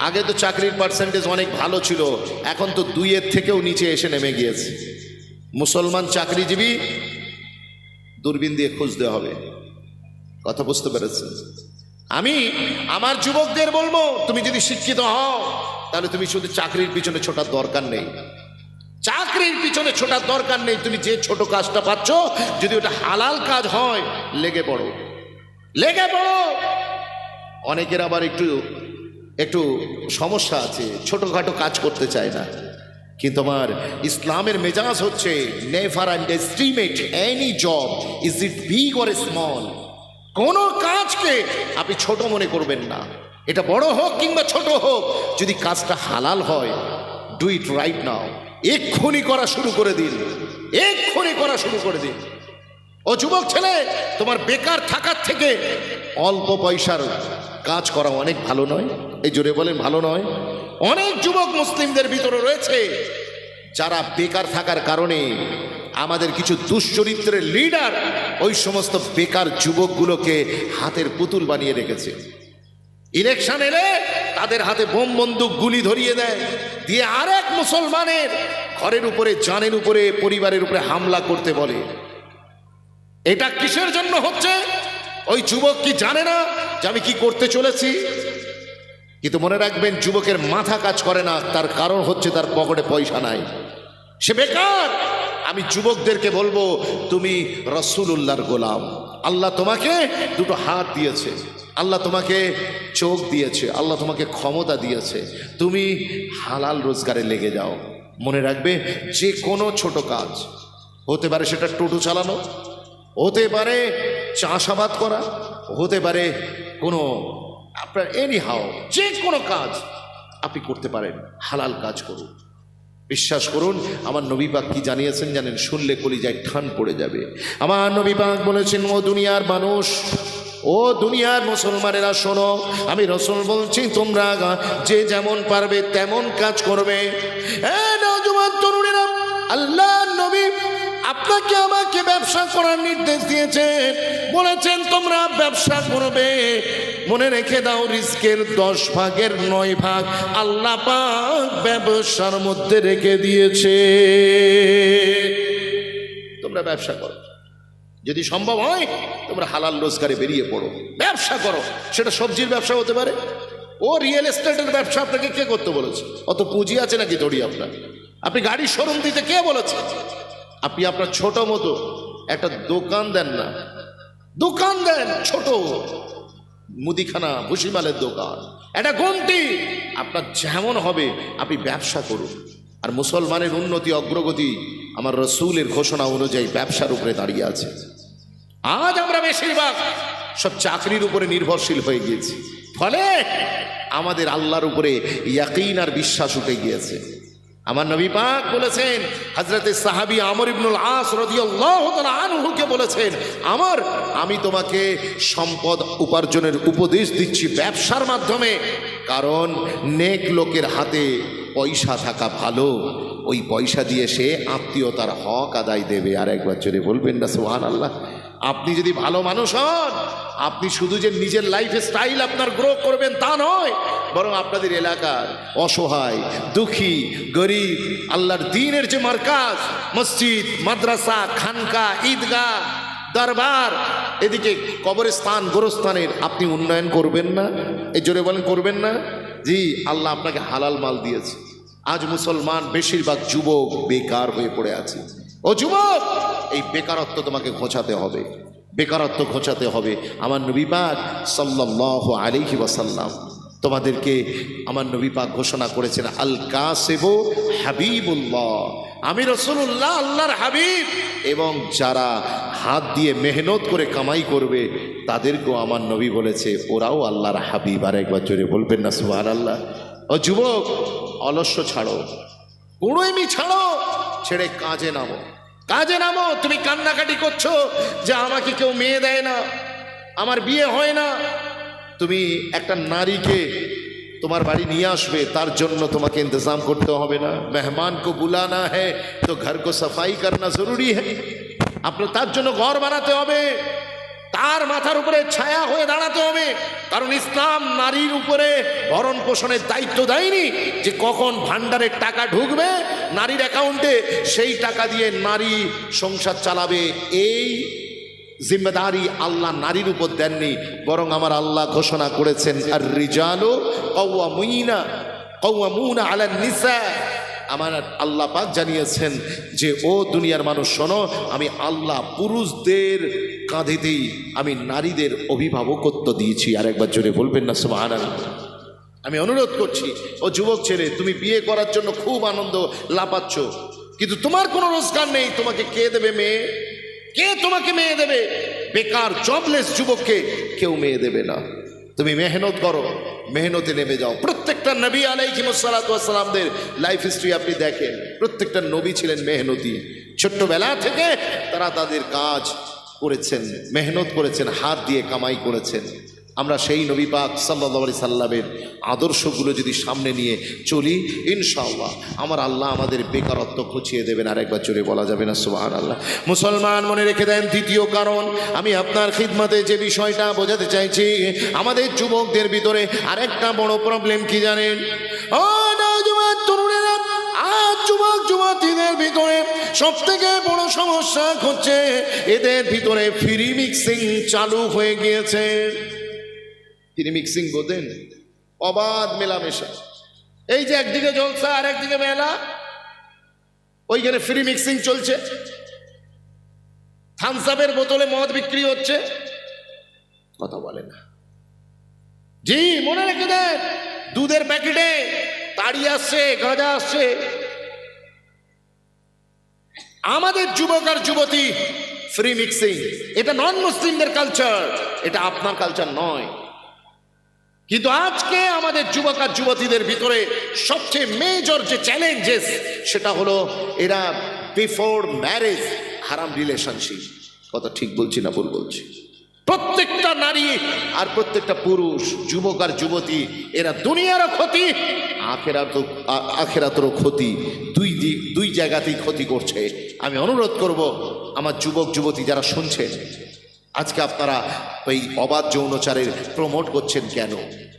আগে তো চাকরির পার্সেন্টেজ অনেক ভালো ছিল, এখন তো 2-এর থেকেও নিচে এসে নেমে গিয়েছে। মুসলমান চাকরিজীবী দূরবীন দিয়ে খুঁজতে হবে। কথা বুঝতে পেরেছে? আমি আমার যুবকদের বলবো, তুমি যদি শিক্ষিত হও তাহলে তুমি শুধু চাকরির পিছনে ছোটার দরকার নেই। চাকরির পিছনে ছোটার দরকার নেই। তুমি যে ছোট কাজটা পাচ্ছ, যদি ওটা হালাল কাজ হয়, লেগে পড়ো। অনেকের আবার একটু সমস্যা আছে, ছোটখাটো কাজ করতে চায় না। কিন্তু আমার ইসলামের মেজাজ হচ্ছে never underestimate any job, is it big or small. কোনো কাজকে আপনি ছোট মনে করবেন না, এটা বড় হোক কিংবা ছোট হোক, যদি কাজটা হালাল হয়, ডু ইট রাইট নাও। এক্ষুনি করা শুরু করে দিন, এক্ষুনি করা শুরু করে দিন। ও যুবক ছেলে, তোমার বেকার থাকার থেকে অল্প পয়সার কাজ করা অনেক ভালো নয়? এই জোরে বলেন, ভালো নয়? অনেক যুবক মুসলিমদের ভিতরে রয়েছে যারা বেকার থাকার কারণে, আমাদের কিছু দুশ্চরিত্রের লিডার ওই সমস্ত বেকার যুবকগুলোকে হাতের পুতুল বানিয়ে রেখেছে। ইলেকশন এলে তাদের হাতে বোম বন্দুক গুলি ধরিয়ে দেয়, দিয়ে আরেক মুসলমানের ঘরের উপরে, জানের উপরে, পরিবারের উপরে হামলা করতে বলে। এটা কিসের জন্য হচ্ছে? ওই যুবক কি জানে না যে আমি কি করতে চলেছি? কিন্তু মনে রাখবেন, যুবকের মাথা কাজ করে না, তার কারণ হচ্ছে তার পকেটে পয়সা নাই, সে বেকার। আমি যুবকদেরকে বলবো, তুমি রাসূলুল্লাহর গোলাম, আল্লাহ তোমাকে দুটো হাত দিয়েছে, আল্লাহ তোমাকে চোখ দিয়েছে, আল্লাহ তোমাকে ক্ষমতা দিয়েছে, তুমি হালাল রোজগারে লেগে যাও। মনে রাখবে যে কোনো ছোট কাজ হতে পারে, সেটা টোটো চালানো হতে পারে, চাষাবাদ করা হতে পারে, কোনো আপনার এনি হাও যে কোনো কাজ আপনি করতে পারেন, হালাল কাজ করুন। বিশ্বাস করুন আমার নবী পাক কি জানিয়েছেন জানেন? শুনলে কলিজায় ঠান পড়ে যাবে। আমার নবী পাক বলেছেন, ও দুনিয়ার মানুষ, ও দুনিয়ার মুসলমানেরা শোনো, আমি রাসূল বলছি তোমরা যে যেমন পারবে তেমন কাজ করবে। নওজোয়ান তরুণেরা, আল্লাহ নবী আপনাকে আমাকে ব্যবসা করার নির্দেশ দিয়েছেন, বলেছেন তোমরা ব্যবসা করবে। মনে রেখে দাও, রিস্কের 10 ভাগের 9 ভাগ আল্লাহ পাক ব্যবসার মধ্যে রেখে দিয়েছে। তোমরা ব্যবসা করো, যদি সম্ভব হয় তোমরা হালাল রোজগারে বেরিয়ে পড়ো, ব্যবসা করো। সেটা সবজির ব্যবসা হতে পারে, ও রিয়েল এস্টেটের ব্যবসা আপনাকে কে করতে বলেছে? অত পুঁজি আছে নাকি দড়ি আপনার? আপনি গাড়ির শোরুম দিতে কে বলেছে? আপনি আপনার ছোট মতো একটা দোকান দেন না, দোকান দেন ছোট, মুদিখানা ভুসিমালের দোকান, একটা গন্টি, আপনার যেমন হবে আপনি ব্যবসা করুন। আর মুসলমানের উন্নতি অগ্রগতি আমার রসুলের ঘোষণা অনুযায়ী ব্যবসার উপরে দাঁড়িয়ে আছে। আজ আমরা বেশিরভাগ সব চাকরির উপরে নির্ভরশীল হয়ে গিয়েছি, ফলে আমাদের আল্লাহর উপরে ইয়াকিন আর বিশ্বাস উঠে গিয়েছে। আমার নবী পাক বলেছেন, হযরতে সাহাবী আমর ইবনুল আস রাদিয়াল্লাহু তাআলা আনহুকে বলেছেন, আমি তোমাকে সম্পদ উপার্জনের উপদেশ দিচ্ছি ব্যবসার মাধ্যমে, কারণ নেক লোকের হাতে পয়সা থাকা ভালো, ওই পয়সা দিয়ে সে আত্মীয়তার হক আদায় দেবে। আর একবার জোরে বলবেন না সুবহানাল্লাহ? আপনি যদি ভালো মানুষ হন, আপনি শুধু যে নিজের লাইফ স্টাইল আপনার গ্রো করবেন তা নয়, বরং আপনাদের এলাকার অসহায়, দুঃখী, গরিব, আল্লাহর দ্বীনের যে মার্কাজ, মসজিদ, মাদ্রাসা, খানকা, ঈদগাহ, দরবার, এদিকে কবরস্থান, গোরস্থানের আপনি উন্নয়ন করবেন না? এই জোরে বলেন করবেন না? জি, আল্লাহ আপনাকে হালাল মাল দিয়েছে। আজ মুসলমান বেশিরভাগ যুবক বেকার হয়ে পড়ে আছে। ও যুবক, এই বেকারত্ব তোমাকে ঘোচাতে হবে, বেকারত্ব ঘোচাতে হবে। আমার নবী পাক সাল্লাল্লাহু আলাইহি ওয়াসাল্লাম তোমাদেরকে, আমার নবী পাক ঘোষণা করেছেন, আল কাসিবু হাবিবুল্লাহ, আমি রাসূলুল্লাহ আল্লাহর হাবিব। এবং যারা হাত দিয়ে মেহনত করে কামাই করবে তাদেরকেও আমার নবী বলেছে ওরাও আল্লাহর হাবিব। আর একবার জোরে বলবেন না সুবহানাল্লাহ? ও যুবক, অলস্য ছাড়ো, কুড়েমি ছাড়ো, ছেড়ে কাজে নামো, কাজে নামো। তুমি কান্নাকাটি করছো যে আমাকে কেউ মেয়ে দেয় না, আমার বিয়ে হয় না। তুমি একটা নারীকে তোমার বাড়ি নিয়ে আসবে, তার জন্য তোমাকে ইন্তজাম করতে হবে না? মেহমান কো বুলানা হ্যায় তো ঘর কো সাফাই করনা জরুরি হ্যায়। আপনার তার জন্য ঘর বানাতে হবে, তার মাথার উপরে ছায়া হয়ে দাঁড়াতে হবে। কারণ ইসলাম নারীর উপরে ভরণ পোষণের দায়িত্ব দেয়নি যে কখন ভান্ডারের টাকা ঢুকবে নারীর অ্যাকাউন্টে, সেই টাকা দিয়ে নারী সংসার চালাবে। এই জিম্মেদারি আল্লাহ নারীর উপর দেননি, বরং আমার আল্লাহ ঘোষণা করেছেন, আর রিজালু কাওয়ামুনা আলান নিসা। আমার আল্লাহ পাক জানিয়েছেন যে ও দুনিয়ার মানুষ শোনো, আমি আল্লাহ পুরুষদের কাঁধেতেই আমি নারীদের অভিভাবকত্ব দিয়েছি। আর একবার জোরে বলবেন না সুবহানাল্লাহ? আমি অনুরোধ করছি, ও যুবক ছেলে, তুমি বিয়ে করার জন্য খুব আনন্দ লাপাচ্ছ, কিন্তু তোমার কোনো রোজগার নেই, তোমাকে কে দেবে মেয়ে? কে তোমাকে মেয়ে দেবে? বেকার জবলেস যুবককে কেউ মেয়ে দেবে না। তুমি মেহনত করো, মেহনতে নেমে যাও। প্রত্যেকটা নবী আলাইহিসসালাতু ওয়াসসালামদের লাইফ হিস্ট্রি আপনি দেখেন, প্রত্যেকটা নবী ছিলেন মেহনতি। ছোট্টবেলা থেকে তারা তাদের কাজ করেছেন, মেহনত করেছেন, হাত দিয়ে কামাই করেছেন। আমরা সেই নবী পাক সাল্লাল্লাহু আলাইহি সাল্লামের আদর্শগুলো যদি সামনে নিয়ে চলি, ইনশাআল্লাহ আমার আল্লাহ আমাদের বেকারত্ব ঘুচিয়ে দেবেন। আর একবার জোরে বলা যাবে না সুবহানাল্লাহ? মুসলমান মনে রেখে দেন, দ্বিতীয় কারণ আমি আপনার খিদমতে যে বিষয়টা বোঝাতে চাইছি, আমাদের যুবকদের ভিতরে আরেকটা বড় প্রবলেম কি জানেন? ও নওজোয়ান তরুণেরা, আজ যুবক যুবতীদের ভিতরে সব থেকে বড় সমস্যা হচ্ছে এদের ভিতরে ফ্রি মিক্সিং চালু হয়ে গিয়েছে। ফ্রি মিক্সিং বোঝেন? অবাধ মেলামেশা। এই যে একদিকে জলসা আর একদিকে মেলা, ওইখানে ফ্রি মিক্সিং চলছে। থামস আপের বোতলে মদ বিক্রি হচ্ছে, কথা বলে না। জি, মনে রেখে দেন, দুধের প্যাকেটে তাড়ি আসছে, গাঁজা আসছে। আমাদের যুবক আর যুবতী ফ্রি মিক্সিং, এটা নন মুসলিমদের কালচার, এটা আপনার কালচার নয়। কিন্তু আজকে আমাদের যুবক আর যুবতীদের ভিতরে সবচেয়ে মেজর যে চ্যালেঞ্জেস, সেটা হলো এরা বিফোর ম্যারেজ হারাম রিলেশনশিপ। কথা ঠিক বলছি না ভুল বলছি? প্রত্যেকটা নারী আর প্রত্যেকটা পুরুষ, যুবক আর যুবতী, এরা দুনিয়ারও ক্ষতি, আখেরাতেরও ক্ষতি, দুই জায়গাতেই ক্ষতি করছে। আমি অনুরোধ করব আমার যুবক যুবতী যারা শুনছেন, আজকে আপনারা ওই অবাধ যৌনচারের প্রমোট করছেন কেন?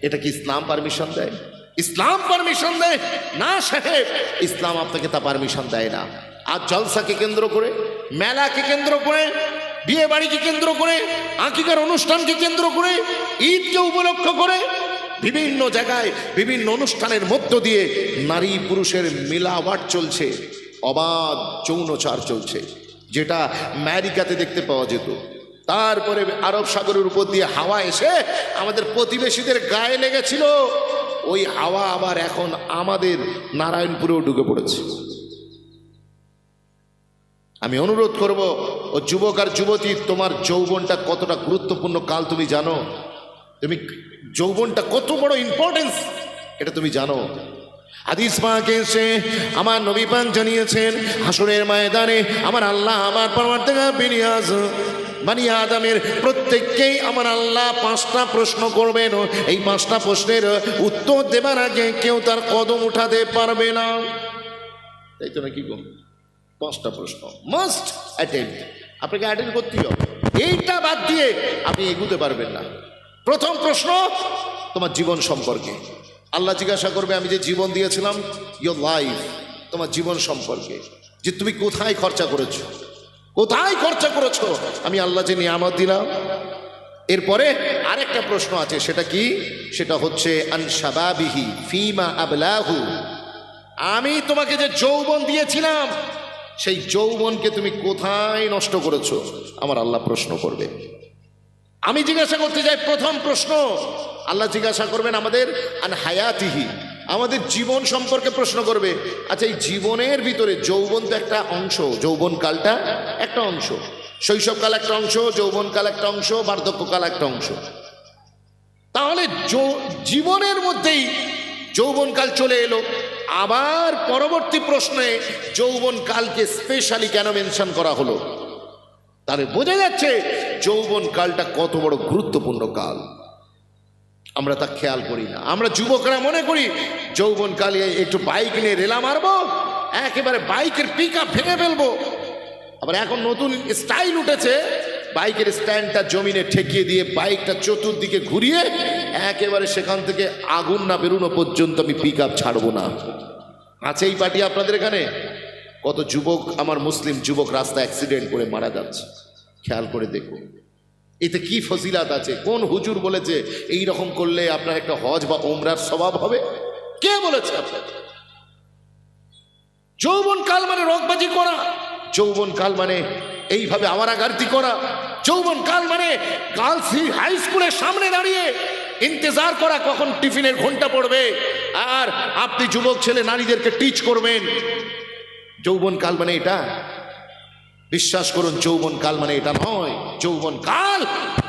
এটা কি ইসলাম পারমিশন দেয়? ইসলাম পারমিশন দেয় না সাহেব, ইসলাম আপনাকে তা পারমিশন দেয় না। আর জলসাকে কেন্দ্র করে, মেলাকে কেন্দ্র করে, বিয়ে বাড়িকে কেন্দ্র করে, আকিকার অনুষ্ঠানকে কেন্দ্র করে, ঈদকে উপলক্ষ করে বিভিন্ন জায়গায় বিভিন্ন অনুষ্ঠানের মধ্য দিয়ে নারী পুরুষের মিলাওয়াট চলছে, অবাধ যৌনচার চলছে, যেটা আমেরিকাতে দেখতে পাওয়া যেত। তারপরে আরব সাগরের উপর দিয়ে হাওয়া এসে আমাদের প্রতিবেশীদের গায়ে লেগেছিল, ওই হাওয়া আবার এখন আমাদের নারায়ণপুরেও ঢুকে পড়েছে। আমি অনুরোধ করব, ও যুবক আর যুবতী, তোমার যৌবনটা কতটা গুরুত্বপূর্ণ কাল তুমি জানো? তুমি যৌবনটা কত বড় ইম্পর্টেন্স এটা তুমি জানো? হাদিস পাকে এসে আমার নবী পাক জানিয়েছেন, হাসরের ময়দানে আমার আল্লাহ আমার পরওয়ারদিগার বনি আদমের প্রত্যেককেই আমার আল্লাহ 5টা প্রশ্ন করবেন। এই 5টা প্রশ্নের উত্তর দেবার আগে কেউ তার কদম উঠাতে পারবে না। তাই তো নাকি গো? 5টা প্রশ্ন মাস্ট অ্যাটেন্ড, আপনাকে অ্যাটেন্ড করতেই হবে। এইটা বাদ দিয়ে আপনি এগুতে পারবেন না। প্রথম প্রশ্ন তোমার জীবন সম্পর্কে। আল্লাহ জিজ্ঞাসা করবে, আমি যে জীবন দিয়েছিলাম, ইয়োর লাইফ, তোমার জীবন সম্পর্কে, যে তুমি কোথায় খরচা করেছো, কোথায় খরচা করেছো আমি আল্লাহ যে নিয়ামত দিলাম। এরপরে আরেকটা প্রশ্ন আছে, সেটা কি? সেটা হচ্ছে আন শাবাবিহি ফিমা আবলাহু, আমি তোমাকে যে যৌবন দিয়েছিলাম সেই যৌবনকে তুমি কোথায় নষ্ট করেছো, আমার আল্লাহ প্রশ্ন করবে। আমি জিজ্ঞাসা করতে যাই, প্রথম প্রশ্ন আল্লাহ জিজ্ঞাসা করবেন আমাদের আন হায়াতিহি, আমাদের জীবন সম্পর্কে প্রশ্ন করবে। আচ্ছা, এই জীবনের ভিতরে যৌবন তো একটা অংশ, যৌবনকালটা একটা অংশ, শৈশবকাল একটা অংশ, যৌবনকাল একটা অংশ, বার্ধক্যকাল একটা অংশ। তাহলে জীবনের মধ্যেই যৌবনকাল চলে এলো, আবার পরবর্তী প্রশ্নে যৌবনকালকে স্পেশালি কেন মেনশন করা হলো? তাহলে বোঝা যাচ্ছে যৌবনকালটা কত বড় গুরুত্বপূর্ণ কাল। আমরা তা খেয়াল করি না। আমরা যুবকরা মনে করি যৌবনকালে একটু বাইক নিয়ে রেলা মারবো, একেবারে বাইকের পিক আপ ভেঙে ফেলবো। আবার এখন নতুন স্টাইল উঠেছে, বাইকের স্ট্যান্ডটা জমিনে ঠেকিয়ে দিয়ে বাইকটা চতুর্দিকে ঘুরিয়ে একেবারে সেখান থেকে আগুন না বেরোনো পর্যন্ত আমি পিক আপ ছাড়বো না। আছে এই পার্টি আপনাদের এখানে? কত যুবক, আমার মুসলিম যুবক রাস্তা অ্যাক্সিডেন্ট করে মারা যাচ্ছে, খেয়াল করে দেখুন। এতে কি ফজিলাত আছে? কোন হুজুর বলেছে এই রকম করলে আপনার একটা হজ বা ওমরার স্বভাব হবে? কে বলেছে আপনার? যৌবনকাল মানে রকবাজি করা, যৌবনকাল মানে এইভাবে আওয়ারাগার্দি করা, যৌবনকাল মানে গার্লস হাই স্কুলের সামনে দাঁড়িয়ে ইন্তজার করা কখন টিফিনের ঘন্টা পড়বে, আর আপনি যুবক ছেলে নারীদেরকে টিচ করবেন। যৌবনকাল মানে এটা? বিশ্বাস করুন, যৌবনকাল মানে এটা নয়। যৌবনকাল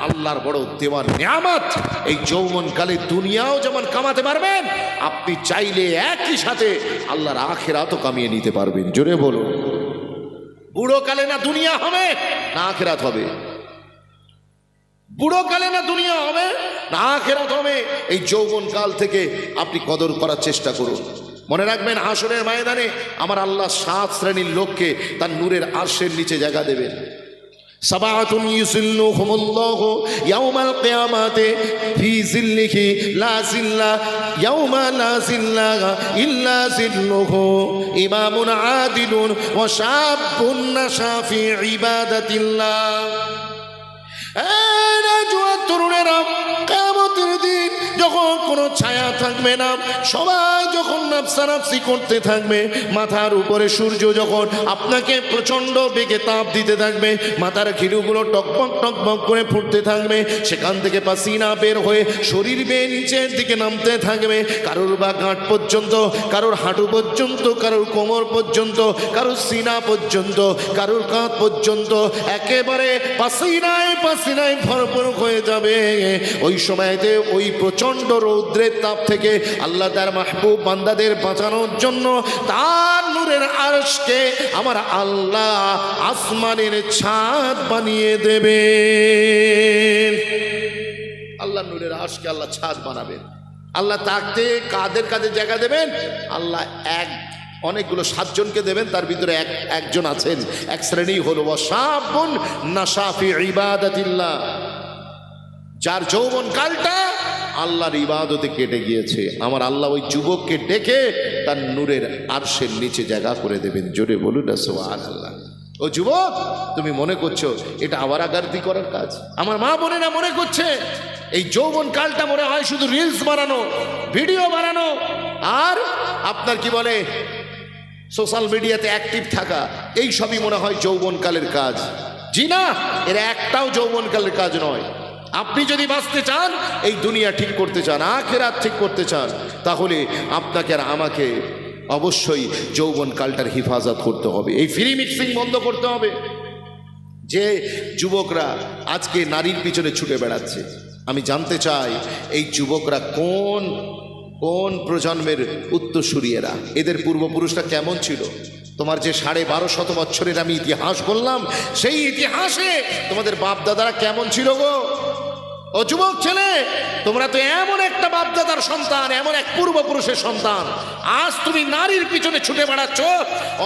আল্লাহর বড় দেওয়ার নিয়ামত। এই যৌবনকালে দুনিয়াও যেমন কামাতে পারবেন, আপনি চাইলে একই সাথে আল্লাহর আখিরাতও কামিয়ে নিতে পারবেন। জোরে বলুন। বুড়োকালে না দুনিয়া হবে না আখিরাত হবে, বুড়োকালে না দুনিয়া হবে না আখিরাত হবে। এই যৌবনকাল থেকে আপনি কদর করার চেষ্টা করুন। মনে রাখবেন, হাসরের ময়দানে আমার আল্লাহ 7 শ্রেণীর লোককে তার নূরের আরশের নিচে জায়গা দেবেন। সাবাতুন ইউসিল্লুহুমুল্লাহু ইয়াউমাল কিয়ামাতি ফি জিল্লিহি লা জিল্লা ইয়াউমা লা জিল্লা ইল্লা জিল্লুহু ইমামুন আদিলুন ওয়া শাবুন নাশা ফি ইবাদাতিল্লাহ। তরুণেরা, কিয়ামতের দিন যখন কোনো ছায়া থাকবে না, সবাই যখন নাফসানাফসি করতে থাকবে, মাথার উপরে সূর্য যখন আপনাকে প্রচণ্ড বেগে তাপ দিতে থাকবে, মাথার খিলুগুলো টকবক টকবক করে ফুটতে থাকবে, সেখান থেকে পাসিনা বের হয়ে শরীর বেয়ে নিচের দিকে নামতে থাকবে, কারোর বা গাঁট পর্যন্ত, কারোর হাঁটু পর্যন্ত, কারোর কোমর পর্যন্ত, কারোর সিনা পর্যন্ত, কারোর কাঁধ পর্যন্ত, একেবারে পাসিনায় পাসিনায় ভরপুর হয়ে যাবে। ওই সময়তে ওই প্রচণ্ড রৌদ্রের তাপ থেকে আল্লাহ তার মাহবুব বান্দাদের বাঁচানোর জন্য তার নূরের আরশকে আমার আল্লাহ আসমানের ছাদ বানিয়ে দেবে। আল্লাহ নূরের আরশকে আল্লাহ ছাদ বানাবেন। আল্লাহ তাকে কাদের কাদের জায়গা দেবেন? আল্লাহ অনেকগুলো 7 জনকে দেবেন, তার ভিতরে একজন আছেন, এক শ্রেণী হলো ওয়াশাবুন নাশা ফি ইবাদাতিল্লাহ, যার যৌবন কালটা আল্লাহর ইবাদতে কেটে গিয়েছে। আমার আল্লাহ ওই যুবককে ডেকে তার নূরের আরশের নিচে জায়গা করে দেবেন। জোরে বলুন না সুবহানাল্লাহ। ও যুবক, তুমি মনে করছো এটা আওয়ারাগার্দি করার কাজ? আমার মা বোনেরা মনে করছে এই যৌবন কালটা মনে হয় শুধু রিলস বানানো, ভিডিও বানানো, আর আপনার কি বলে সোশ্যাল মিডিয়াতে অ্যাক্টিভ থাকা, এই সবই মনে হয় যৌবনকালের কাজ। জি না, এর একটাও যৌবনকালের কাজ নয়। আপনি যদি বাঁচতে চান, এই দুনিয়া ঠিক করতে চান, আখিরাত ঠিক করতে চান, তাহলে আপনাকে আর আমাকে অবশ্যই যৌবনকালটার হিফাজত করতে হবে। এই ফ্রি মিক্সিং বন্ধ করতে হবে। যে যুবকরা আজকে নারীর পিছনে ছুটে বেড়াচ্ছে, আমি জানতে চাই এই যুবকরা কোন কোন প্রজন্মের উত্তরসূরিয়েরা, এদের পূর্বপুরুষরা কেমন ছিল? তোমার যে 1250 বছরের আমি ইতিহাস বললাম, সেই ইতিহাসে তোমাদের বাপ দাদারা কেমন ছিল গো? ও যুবক ছেলে, তোমরা তো এমন একটা বাপদাদার সন্তান, এমন এক পূর্বপুরুষের সন্তান, আজ তুমি নারীর পিছনে ছুটে বেড়াচ্ছ,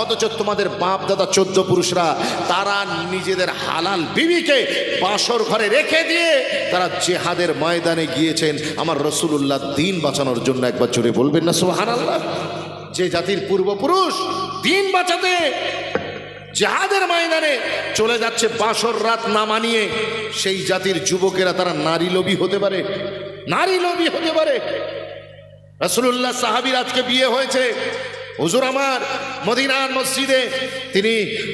অথচ তোমাদের বাপ দাদা 14 পুরুষরা তারা নিজেদের হালাল বিবিকে বাসর ঘরে রেখে দিয়ে তারা জিহাদের ময়দানে গিয়েছেন আমার রাসূলুল্লাহ দ্বীন বাঁচানোর জন্য। একবার জোরে বলবেন না সুবহানাল্লাহ। যে জাতির পূর্বপুরুষ দ্বীন বাঁচাতে জিহাদের ময়দানে চলে যাচ্ছে বাসর রাত না মানিয়ে, সেই জাতির যুবকেরা তারা নারী লোভী হতে পারে? নারী লোভী হতে পারে? রাসূলুল্লাহ সাহাবীর আজকে বিয়ে হয়েছে, হুজুর আমার মদিনার মসজিদে তিনি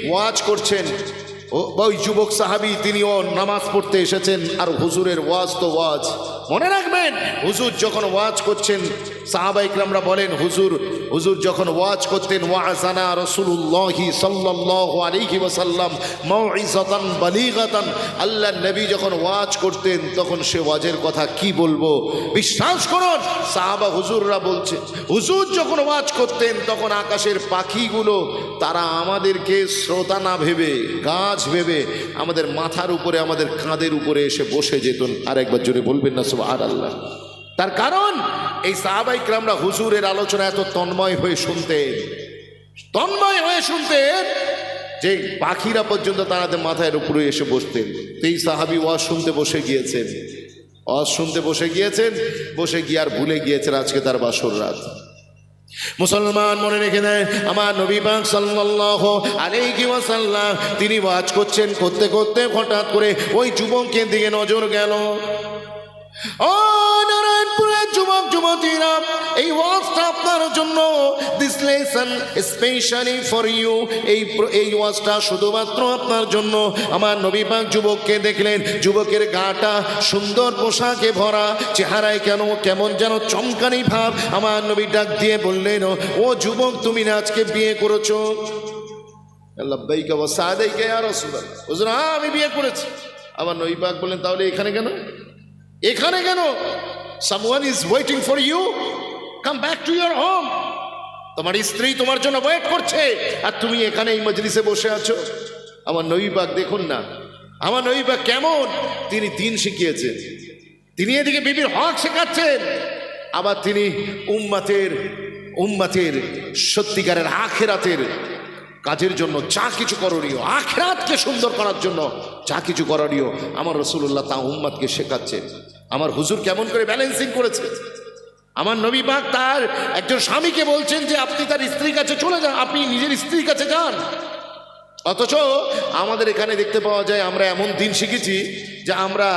ওয়াজ করছেন, ওই যুবক সাহাবী তিনিও নামাজ পড়তে এসেছেন, আর হুজুরের ওয়াজ তো ওয়াজ। মনে রাখবেন, হুজুর যখন ওয়াজ করছেন, সাহাবা ইকরামরা বলেন হুজুর যখন ওয়াজ করতেন, ওয়াজানা রাসূলুল্লাহি সাল্লাল্লাহু আলাইহি ওয়াসাল্লাম মাউইজাতান বালিগাতান, আল্লাহর নবী যখন ওয়াজ করতেন তখন সে ওয়াজের কথা কি বলবো, বিশ্বাস করুন সাহাবা হুজুররা বলছে, হুজুর যখন ওয়াজ করতেন তখন আকাশের পাখিগুলো তারা আমাদেরকে শ্রোতা না ভেবে, গাছ ভেবে আমাদের মাথার উপরে, আমাদের কাঁধের উপরে এসে বসে যেত। আর একবার জোরে বলবেন না সুবহানাল্লাহ। তার কারণ এই সাহাবা ইকরামরা হুজুরের আলোচনা এত তন্ময় হয়ে শুনতেন যে পাখিরা পর্যন্ত তাদের মাথার উপরে এসে বসতেন। এই সাহাবী ওয়াজ শুনতে বসে গিয়েছেন, বসে গিয়ে আর ভুলে গিয়েছেন আজকে তার বাসর রাত। মুসলমান মনে রেখে দেয়, আমার নবী পাক সাল্লাল্লাহু আলাইহি ওয়াসাল্লাম তিনি ওয়াজ করছেন, করতে করতে হঠাৎ করে ওই যুবকের দিকে নজর গেল। ও নারায়ণপুরের যুবক যুবতীরা, এই ওয়াজটা আপনার জন্য, this lesson specially for you, এই ওয়াজটা শুধুমাত্র আপনার জন্য। আমার নবী পাক যুবককে দেখলেন, যুবকের গাটা সুন্দর পোশাকে ভরা, চেহারায় কেমন যেন চমকানি ভাব। আমার নবী ডাক দিয়ে বললেন, ও যুবক, তুমি না আজকে বিয়ে করেছো? লাব্বাইকা ওয়া সাদাইকা ইয়া রাসূলুল্লাহ। হুজুর, আমি বিয়ে করেছি। আমার নবী পাক বললেন, তাহলে এখানে কেন? someone is waiting for you, come back to your home। তোমার স্ত্রী তোমার জন্য ওয়েট করছে, আর তুমি এখানে এই মজলিসে বসে আছো। আমার নবী পাক দেখুন না, আমার নবী পাক কেমন, তিনি দ্বীন শিখিয়েছেন, তিনি এদিকে বিবির হক শেখাচ্ছেন, আবার তিনি উম্মতের সত্যিকারের আখিরাতের কাজের জন্য যা কিছু করণীয়, আখিরাতকে সুন্দর করার জন্য যা কিছু করণীয় আমার রাসূলুল্লাহ তা উম্মতকে শেখাচ্ছেন। আমার হুজুর কেমন করে ব্যালেন্সিং করেছে। আমার নবী পাক তার একজন স্বামীকে বলছেন যে আপনি তার স্ত্রীর কাছে চলে যান, আপনি নিজের স্ত্রীর কাছে যান। অথচ আমাদের এখানে দেখতে পাওয়া যায় আমরা এমন দিন শিখেছি যে আমরা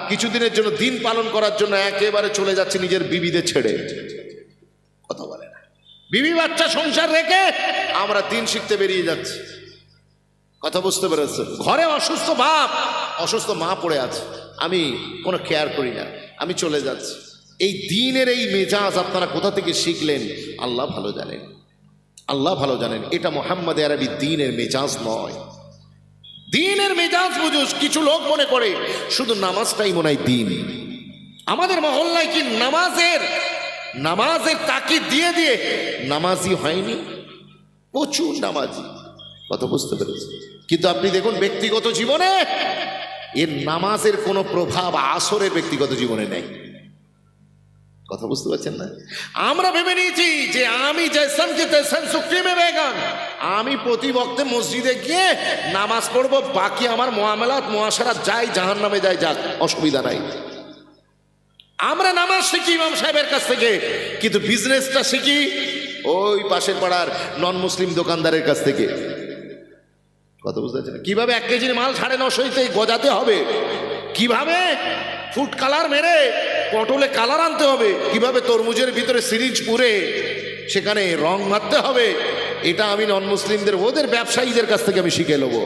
কিছুদিনের জন্য দিন পালন করার জন্য একেবারে চলে যাচ্ছি নিজের বিবিদের ছেড়ে। কথা বলে না, বিবি বাচ্চা সংসার রেখে আমরা দিন শিখতে বেরিয়ে যাচ্ছি। কথা বুঝতে পেরেছে? ঘরে অসুস্থ বাপ অসুস্থ মা পড়ে আছে, আমি কোনো কেয়ার করি না, আমি চলে যাচ্ছি। এই দিনের এই মেজাজ আপনারা কোথা থেকে শিখলেন আল্লাহ ভালো জানেন, আল্লাহ ভালো জানেন। এটা মোহাম্মদ আরবি দিনের মেজাজ নয়। দিনের মেজাজ বুঝুস। কিছু লোক মনে করে শুধু নামাজটাই মনে হয় দিন। আমাদের মহল্লায় কি নামাজের তাকিদ দিয়ে দিয়ে নামাজি হয়নি? প্রচুর নামাজি, কথা বুঝতে পেরেছি। কিন্তু আপনি দেখুন ব্যক্তিগত জীবনে এর নামাজের কোনো প্রভাব আসরের ব্যক্তিগত জীবনে নেই। কথা বুঝতে পারছেন না? আমরা ভেবে নিয়েছি যে আমি জৈসন কে তৈসন সুপ্রিমে বেগম, আমি প্রতি বক্তে মসজিদে গিয়ে নামাজ পড়বো, বাকি আমার মুআমালাত মুআশারাত যাই জাহান্নামে যাই যাক, অসুবিধা নাই। আমরা নামাজ শিখি ইমাম সাহেবের কাছ থেকে, কিন্তু বিজনেসটা শিখি ওই পাশের পাড়ার নন মুসলিম দোকানদারের কাছ থেকে। কথা বুঝতে পারছেন? কিভাবে 1 কেজির মাল 950 গজাতে হবে, কিভাবে ফুড কালার মেরে পটলে কালার আনতে হবে, কিভাবে তরমুজের ভিতরে সিরিঞ্জ পুরে সেখানে রং মারতে হবে, এটা আমি নন মুসলিমদের ওদের ব্যবসায়ীদের কাছ থেকে আমি শিখে নেবো।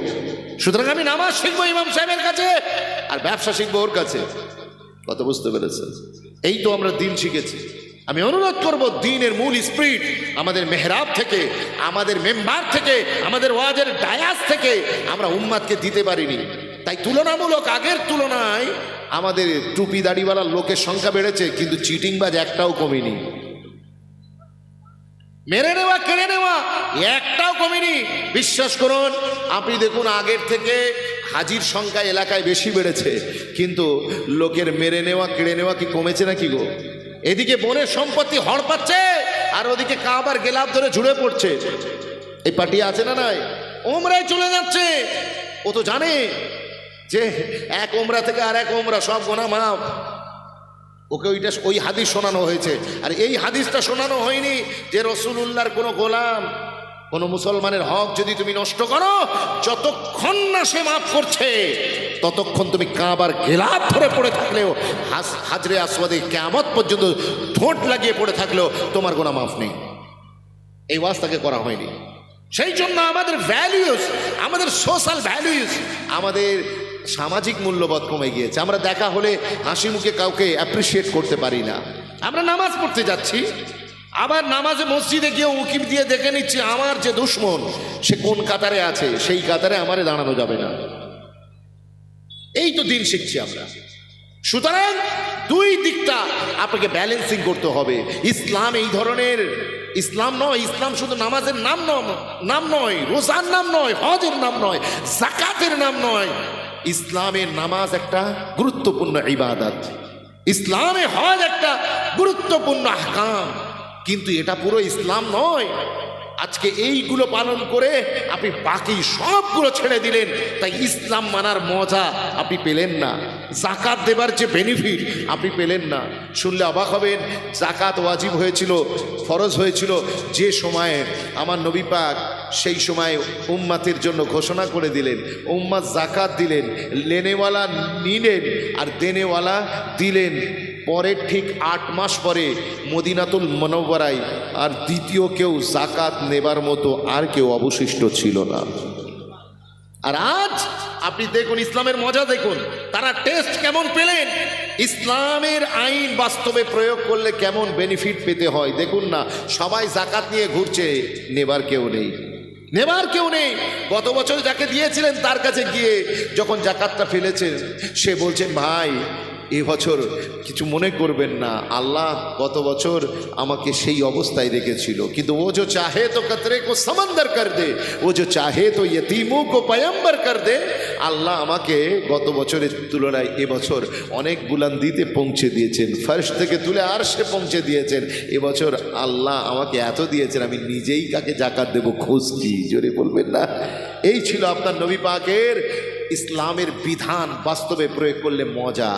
সুতরাং আমি নামাজ শিখবো ইমাম সাহেবের কাছে আর ব্যবসা শিখবো ওর কাছে। কথা বুঝতে পেরেছেন? এই তো আমরা দিন শিখেছি। আমি অনুরোধ করব দিনের মূল স্পিরিট আমাদের মেহরাব থেকে, আমাদের মেম্বার থেকে, আমাদের ওয়াজের ডায়াস থেকে আমরা উম্মাদকে দিতে পারিনি। তাই তুলনামূলক আগের তুলনায় আমাদের টুপি দাড়িওয়ালা লোকের সংখ্যা বেড়েছে, কিন্তু চিটিংবাজ একটাও কমেনি। মেরে নেওয়া কেড়ে নেওয়া একটাও কমেনি। বিশ্বাস করুন, আপনি দেখুন আগের থেকে হাজির সংখ্যা এলাকায় বেশি বেড়েছে, কিন্তু লোকের মেরে নেওয়া কেড়ে নেওয়া কি কমেছে নাকি গো? এদিকে বনের সম্পত্তি হড় পাচ্ছে আর ওদিকে কাবার গেলাপ ধরে ঝুড়ে পড়ছে। এই পার্টি আছে না নাই? ওমরায় চলে যাচ্ছে। ও তো জানে যে এক ওমরা থেকে আর এক ওমরা সব গোনা মাফ। ওকে ওই হাদিস শোনানো হয়েছে, আর এই হাদিসটা শোনানো হয়নি যে রাসূলুল্লাহর কোনো গোলাম কোনো মুসলমানের হক যদি তুমি নষ্ট করো, যতক্ষণ না সে মাফ করছে ততক্ষণ তুমি কাবার গেলাপ ধরে পড়ে থাকলেও, হাজরে আসওয়াদে কিয়ামত পর্যন্ত ঠোঁট লাগিয়ে পড়ে থাকলেও তোমার গোনা মাফ নেই। এই ওয়াজ তাকে করা হয়নি। সেই জন্য আমাদের ভ্যালুস, আমাদের সোশ্যাল ভ্যালুস, আমাদের সামাজিক মূল্যবোধ কমে গিয়েছে। আমরা দেখা হলে হাসি মুখে কাউকে অ্যাপ্রিসিয়েট করতে পারি না। আমরা নামাজ পড়তে যাচ্ছি, আবার নামাজে মসজিদে গিয়ে উকি দিয়ে দেখে নিচ্ছি আমার যে দুশমন সে কোন কাতারে আছে, সেই কাতারে আমারে দাঁড়ানো যাবে না। এই তো দিন শিখছি আমরা। সুতরাং দুই দিকটা আপনাকে ব্যালেন্সিং করতে হবে। ইসলাম এই ধরনের ইসলাম নয়। ইসলাম শুধু নামাজের নাম নয়, রোজার নাম নয়, হজের নাম নয়, যাকাতের নাম নয়। ইসলামের নামাজ একটা গুরুত্বপূর্ণ ইবাদত, ইসলামে হজ একটা গুরুত্বপূর্ণ আহকাম, কিন্তু এটা পুরো ইসলাম নয়। আজকে এইগুলো পালন করে আপনি বাকি সবগুলো ছেড়ে দিলেন, তাই ইসলাম মানার মজা আপনি পেলেন না, যাকাত দেবার যে বেনিফিট আপনি পেলেন না। শুনলে অবাক হবেন, যাকাত ওয়াজিব হয়েছিল, ফরজ হয়েছিল যে সময়ে আমার নবী পাক সেই সময় উম্মাতের জন্য ঘোষণা করে দিলেন, উম্মাত যাকাত দিলেন, লেনেওয়ালা নিলেন আর দেনেওয়ালা দিলেন। পরের ঠিক 8 মাস পরে মদিনাতুল মুনাওয়ারায় আর দ্বিতীয় কেউ যাকাত নেবার মতো আর কেউ অবশিষ্ট ছিল না। আর আজ আপনি দেখুন ইসলামের মজা দেখুন, তারা টেস্ট কেমন পেলেন, ইসলামের আইন বাস্তবে প্রয়োগ করলে কেমন বেনিফিট পেতে হয় দেখুন না। সবাই যাকাত নিয়ে ঘুরছে, নেবার কেউ নেই, নেবার কেউ নেই। গত বছর যাকে দিয়েছিলেন তার কাছে গিয়ে যখন যাকাতটা ফেলেছেন, সে বলছেন ভাই এবছর কিছু মনে করবেন না, আল্লাহ গত বছর আমাকে সেই অবস্থায় রেখেছিল, কিন্তু ও যে চাহে তো কতরে কো সমন্দর কর দে, ও যে চাহে তো ইয়তীমো কো পয়ম্বর কর দে। আল্লাহ আমাকে গত বছরের তুলনায় এবছর অনেক বুলন্দিতে পৌঁছে দিয়েছেন, ফার্স্ট থেকে তুলে আরশে পৌঁছে দিয়েছেন। এবছর আল্লাহ আমাকে এত দিয়েছেন, আমি নিজেই কাকে যাকাত দেব খোঁজ কি, জোরে বলবেন না। এই ছিল আপনার নবী পাকের ইসলামের বিধান বাস্তবে প্রয়োগ করলে মজা।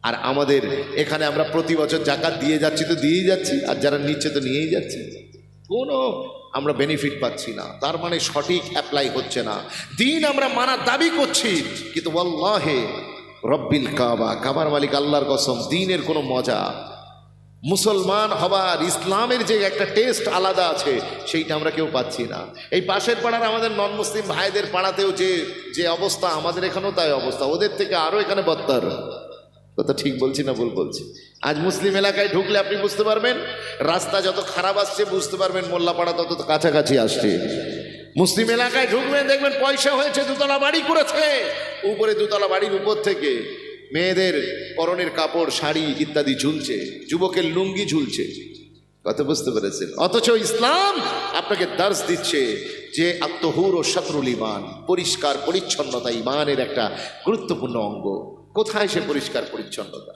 আর আমাদের এখানে আমরা প্রতি বছর যাকাত দিয়ে যাচ্ছি তো দিয়েই যাচ্ছি, আর যারা নিচ্ছে তো নিয়েই যাচ্ছে। কোনো আমরা বেনিফিট পাচ্ছি না, তার মানে সঠিক অ্যাপ্লাই হচ্ছে না। দিন আমরা মানার দাবি করছি, কিন্তু ওয়াল্লাহে রব্বিল কাবা, কাবার মালিক আল্লাহর কসম, দিনের কোনো মজা, মুসলমান হবার ইসলামের যে একটা টেস্ট আলাদা আছে, সেইটা আমরা কেউ পাচ্ছি না। এই পাশের পাড়ার আমাদের নন মুসলিম ভাইদের পাড়াতেও যে অবস্থা, আমাদের এখানেও তাই অবস্থা, ওদের থেকে আরও এখানে বদতর। কথা ঠিক বলছি না ভুল বলছি? আজ মুসলিম এলাকায় ঢুকলে আপনি বুঝতে পারবেন, রাস্তা যত খারাপ আসছে বুঝতে পারবেন মোল্লাপাড়া তত কাছাকাছি আসছে। মুসলিম এলাকায় ঢুকবেন দেখবেন পয়সা হয়েছে, দুতলা বাড়ি করেছে, উপরে দুতলা বাড়ির উপর থেকে মেয়েদের পরনের কাপড়, শাড়ি ইত্যাদি ঝুলছে, যুবকের লুঙ্গি ঝুলছে। কত বুঝতে পেরেছেন? অথচ ইসলাম আপনাকে দার্স দিচ্ছে যে আত্মহুর ও শাতরুল ইমান, পরিষ্কার পরিচ্ছন্নতা ইমানের একটা গুরুত্বপূর্ণ অঙ্গ। কোথায় সে পরিষ্কার পরিচ্ছন্নতা?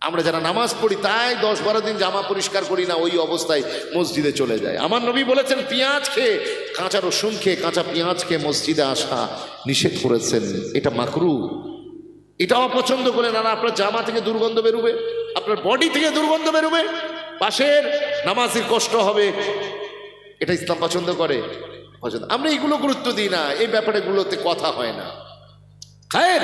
আমরা যারা নামাজ পড়ি তাই 10-12 দিন জামা পরিষ্কার করি না, ওই অবস্থায় মসজিদে চলে যায়। আমার নবী বলেছেন পেঁয়াজ খেয়ে, কাঁচা রসুন খেয়ে, কাঁচা পেঁয়াজ খেয়ে মসজিদে আসা নিষেধ করেছেন, এটা মাকরু। এটা অপছন্দ করে না, আপনার জামা থেকে দুর্গন্ধ বেরোবে, আপনার বডি থেকে দুর্গন্ধ বেরোবে, পাশের নামাজের কষ্ট হবে, এটা ইসলাম পছন্দ করে? পছন্দ। আমরা এগুলো গুরুত্ব দিই না, এই ব্যাপারগুলোতে কথা হয় না। খায়ের,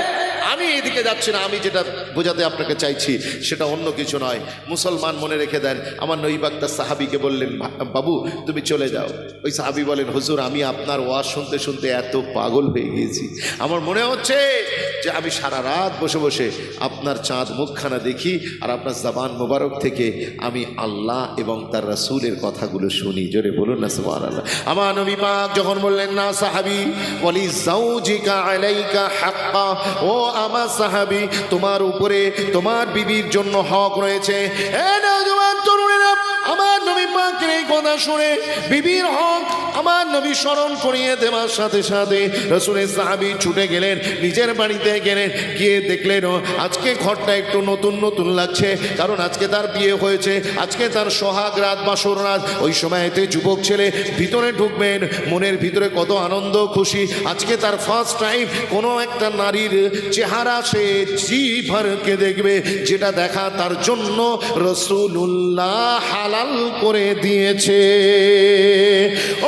আমি এদিকে যাচ্ছি না, আমি যেটা বোঝাতে আপনাকে চাইছি সেটা অন্য কিছু নয়। মুসলমান মনে রেখে দেন, আমার নবী পাক তার সাহাবীকে বললেন, বাবু তুমি চলে যাও। ওই সাহাবী বলেন, হুজুর আমি আপনার ওয়াজ শুনতে শুনতে এত পাগল হয়ে গিয়েছি, আমার মনে হচ্ছে যে আমি সারা রাত বসে বসে আপনার চাঁদ মুখখানা দেখি আর আপনার জবান মোবারক থেকে আমি আল্লাহ এবং তার রাসূলের কথাগুলো শুনি। জোরে বলুন না সুবহানাল্লাহ। আমার নবী পাক যখন বললেন, না সাহাবী, ওয়ালি যাওজিকা আলাইকা হাক্কা, ও আমার সাহাবী, তোমার উপরে তোমার বিবির জন্য হক রয়েছে। আমার নবী পাকের এই কথা শুনে বিবির হক আমার নবী স্মরণ করিয়ে দেওয়ার সাথে সাথে রাসূলের সাহাবী ছুটে গেলেন, নিজের বাড়িতে গেলেন, গিয়ে দেখলেন আজকে ঘরটা একটু নতুন নতুন লাগছে, কারণ আজকে তার বিয়ে হয়েছে, আজকে তার সোহাগ রাত, বাসর রাত। ওই সময়তে যুবক ছেলে ভিতরে ঢুকবেন, মনের ভিতরে কত আনন্দ খুশি, আজকে তার ফার্স্ট টাইম কোনো একটা নারীর চেহারা সে জি ভরকে দেখবে, যেটা দেখা তার জন্য রাসূলুল্লাহ হালাল করে দিয়েছে।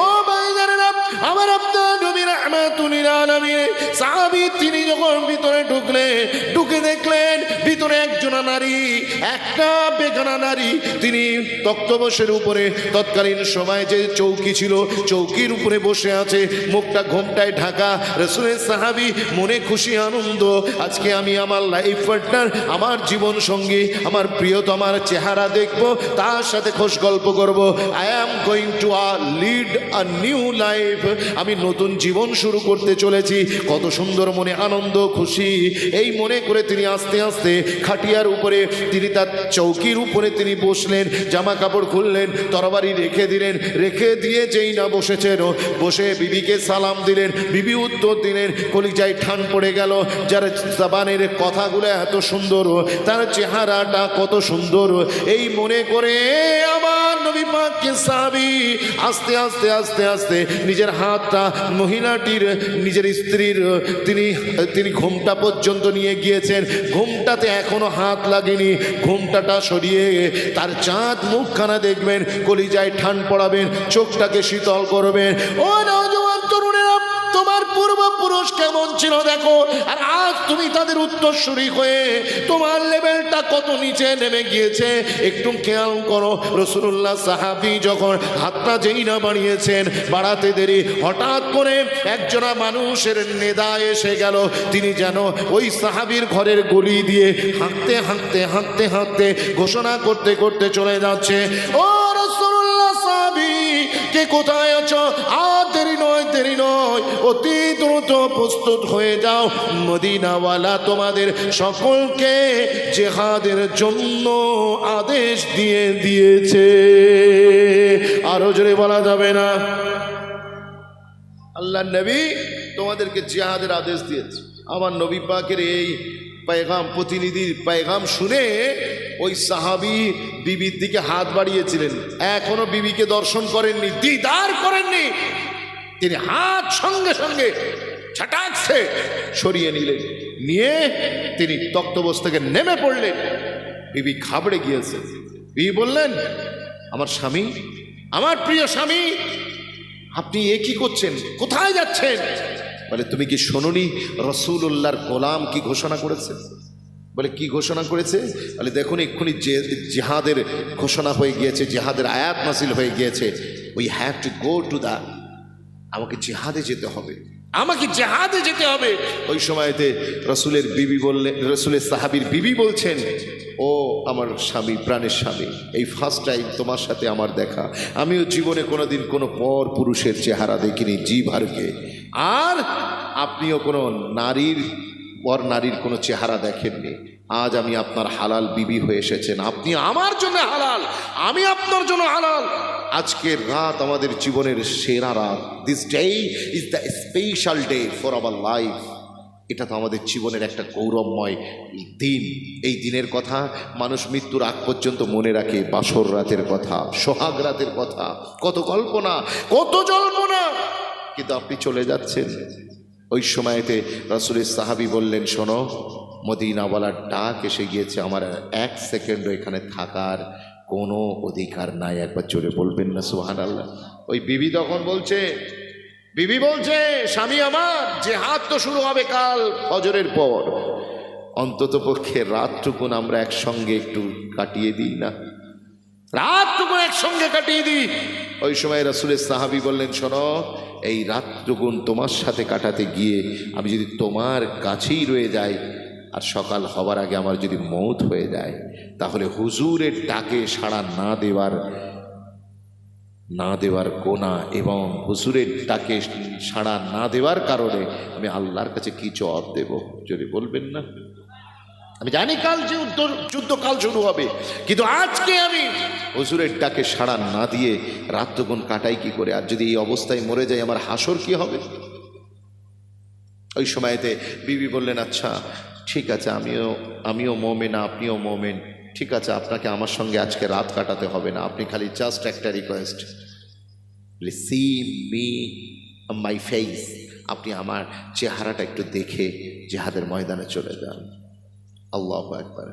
ও ভাইজানেরা, আমার আপনার নবী রাহমাতুল লিল আলামিন সাহাবী, তিনি যখন ভিতরে ঢুকে দেখলেন ভিতরে একজনা নারী, একটা বেগানা নারী, তিনি তক্তপোশের উপরে তৎকালীন সময় যে চৌকি ছিল, চৌকির উপরে বসে আছে, মুখটা ঘোমটায় ঢাকা। রাসূলের সাহাবী মনে খুশি আনন্দ, আজকে আমি আমার লাইফ পার্টনার, আমার জীবন সঙ্গী, আমার প্রিয়তমার চেহারা দেখব, তার সাথে খোশ গল্প করব। I am going to lead a new life, আমি নতুন জীবন শুরু করতে চলেছি। কত সুন্দর মনে আনন্দ খুশি, এই মনে করে তিনি আস্তে আস্তে খাটিয়ার উপরে, তিনি তার চৌকির উপরে তিনি বসলেন, জামা কাপড় খুললেন, তরবারি রেখে দিলেন, রেখে দিয়ে যেই না বসেছেন, বসে বিবিকে সালাম দিলেন, বিবি উত্তর দিলেন। কলিজায় ঠান পড়ে গেল, যার জবানের কথাগুলো এত সুন্দর, তার চেহারাটা কত সুন্দর, এই মনে করে আমার নবী পাককে সাহাবী আস্তে আস্তে আস্তে আস্তে নিজের হাতটা মহিলাটির, নিজের স্ত্রীর, তিনি ঘোমটা পর্যন্ত নিয়ে গিয়েছেন, ঘোমটাতে এখনো হাত লাগেনি, ঘোমটাটা সরিয়ে তার চাঁদ মুখখানা দেখবেন, কলিজায় ঠান পড়াবেন, চোখটাকে শীতল করবেন। ও নওজোয়ান তরুণেরা, তোমার পূর্বপুরুষ কেমন ছিল দেখো, আর আজ তুমি তাদের উত্তরসূরি হয়ে তোমার লেভেলটা কত নিচে নেমে গিয়েছে, একটু খেয়াল করো। রাসূলুল্লাহ সাহাবী যখন হাতটা যেই না বাড়িয়েছেন, বাড়াতে দেরি, হঠাৎ করে একজনা মানুষের নেদা এসে গেল, তিনি যেন ওই সাহাবীর ঘরের গলি দিয়ে হাঁটতে হাঁটতে হাঁটতে হাঁটতে ঘোষণা করতে করতে চলে যাচ্ছে, ও রাসূলুল্লাহ সাহাবী, কে কোথায় আছো? আর দেরি নয়, দেরি নয়, অতি দ্রুত প্রস্তুত হয়ে যাও, মদিনাওয়ালা তোমাদের সকলকে জিহাদের জন্য আদেশ দিয়ে দিয়েছে। আরো জোরে বলা যাবে না? আল্লাহ নবী তোমাদেরকে জিহাদের আদেশ দিয়েছে। আমার নবী পাকের এই পেগাম, প্রতিনিধির পেগাম শুনে ওই সাহাবী বিবির দিকে হাত বাড়িয়েছিলেন, এখনো বিবিকে দর্শন করেননি, দিদার করেননি, তিনি হাত সঙ্গে সঙ্গে ছাটাকছে সরিয়ে নিলেন, নিয়ে তিনি তক্তপোশ থেকে নেমে পড়লেন। বিবি ঘাবড়ে গিয়েছে। বিবি বললেন, আমার স্বামী, আমার প্রিয় স্বামী, আপনি এ কি করছেন, কোথায় যাচ্ছেন? বলে তুমি কি শোনোনি রাসূলুল্লাহর গোলাম কি ঘোষণা করেছে? বলে কি ঘোষণা করেছে? বলে দেখুন এক্ষুনি জিহাদের ঘোষণা হয়ে গিয়েছে, জিহাদের আয়াত নাযিল হয়ে গিয়েছে। We have to go to the, আমাকে জিহাদে যেতে হবে, আমাকে জিহাদে যেতে হবে। ওই সময়তে রসুলের বিবি বললেন, রসুলের সাহাবীর বিবি বলছেন, ও আমার স্বামী, প্রাণের স্বামী, এই ফার্স্ট টাইম তোমার সাথে আমার দেখা। আমিও জীবনে কোনোদিন কোনো পর পুরুষের চেহারা দেখিনি, জীব হারকে, আর আপনিও কোনো নারীর পর নারীর কোনো চেহারা দেখেননি। আজ আমি আপনার হালাল বিবি হয়ে এসেছেন, আপনি আমার জন্য হালাল, আমি আপনার জন্য হালাল। আজকের রাত আমাদের জীবনের সেরা রাত। This day is the special day for our life. এটা তো আমাদের জীবনের একটা গৌরবময় দিন। এই দিনের কথা মানুষ মৃত্যুর আগ পর্যন্ত মনে রাখে। বাসর রাতের কথা, সোহাগ রাতের কথা, কত কল্পনা, কত জল্পনা, কিন্তু আপনি চলে যাচ্ছেন। ওই সময়তে রাসূলের সাহাবী বললেন, শোনো, মদিনাওয়ালার ডাক এসে গিয়েছে, আমার এক সেকেন্ডও এখানে থাকার কোনো অধিকার নাই। একবার জোরে বলবেন না সুবহানাল্লাহ। ওই বিবি তখন বলছে, বিবি বলছে, স্বামী আমার, জিহাদ তো শুরু হবে কাল ফজরের পর, অন্তত পক্ষে রাতটুকুন আমরা একসঙ্গে একটু কাটিয়ে দিই না, রাতটুকুন একসঙ্গে কাটিয়ে দিই। ওই সময় রাসূলের সাহাবী বললেন, শোনো, এই রাতটুকুন তোমার সাথে কাটাতে গিয়ে আমি যদি তোমার কাছেই রয়ে যাই আর সকাল হবার আগে আমার যদি মৌত হয়ে যায়, তাহলে হুজুরের ডাকে সাড়া না দেওয়ার গোনা এবং হুজুরের ডাকে সাড়া না দেওয়ার কারণে আমি আল্লাহর কাছে কি জবাব দেব? যদি বলবেন না। আমি জানি কাল যে যুদ্ধকাল শুরু হবে, কিন্তু আজকে আমি হুজুরের ডাকে সাড়া না দিয়ে রাতটুকুন কাটাই কি করে? আর যদি এই অবস্থায় মরে যাই, আমার হাসর কি হবে? ওই সময়তে বিবি বললেন, আচ্ছা ঠিক আছে, আমিও মোমেন, আপনিও মোমেন, ঠিক আছে, আপনাকে আমার সঙ্গে আজকে রাত কাটাতে হবে না, আপনি খালি জাস্ট একটা request, please see me my face, আপনি আমার চেহারাটা একটু দেখে জিহাদের ময়দানে চলে যান। আল্লাহু আকবার।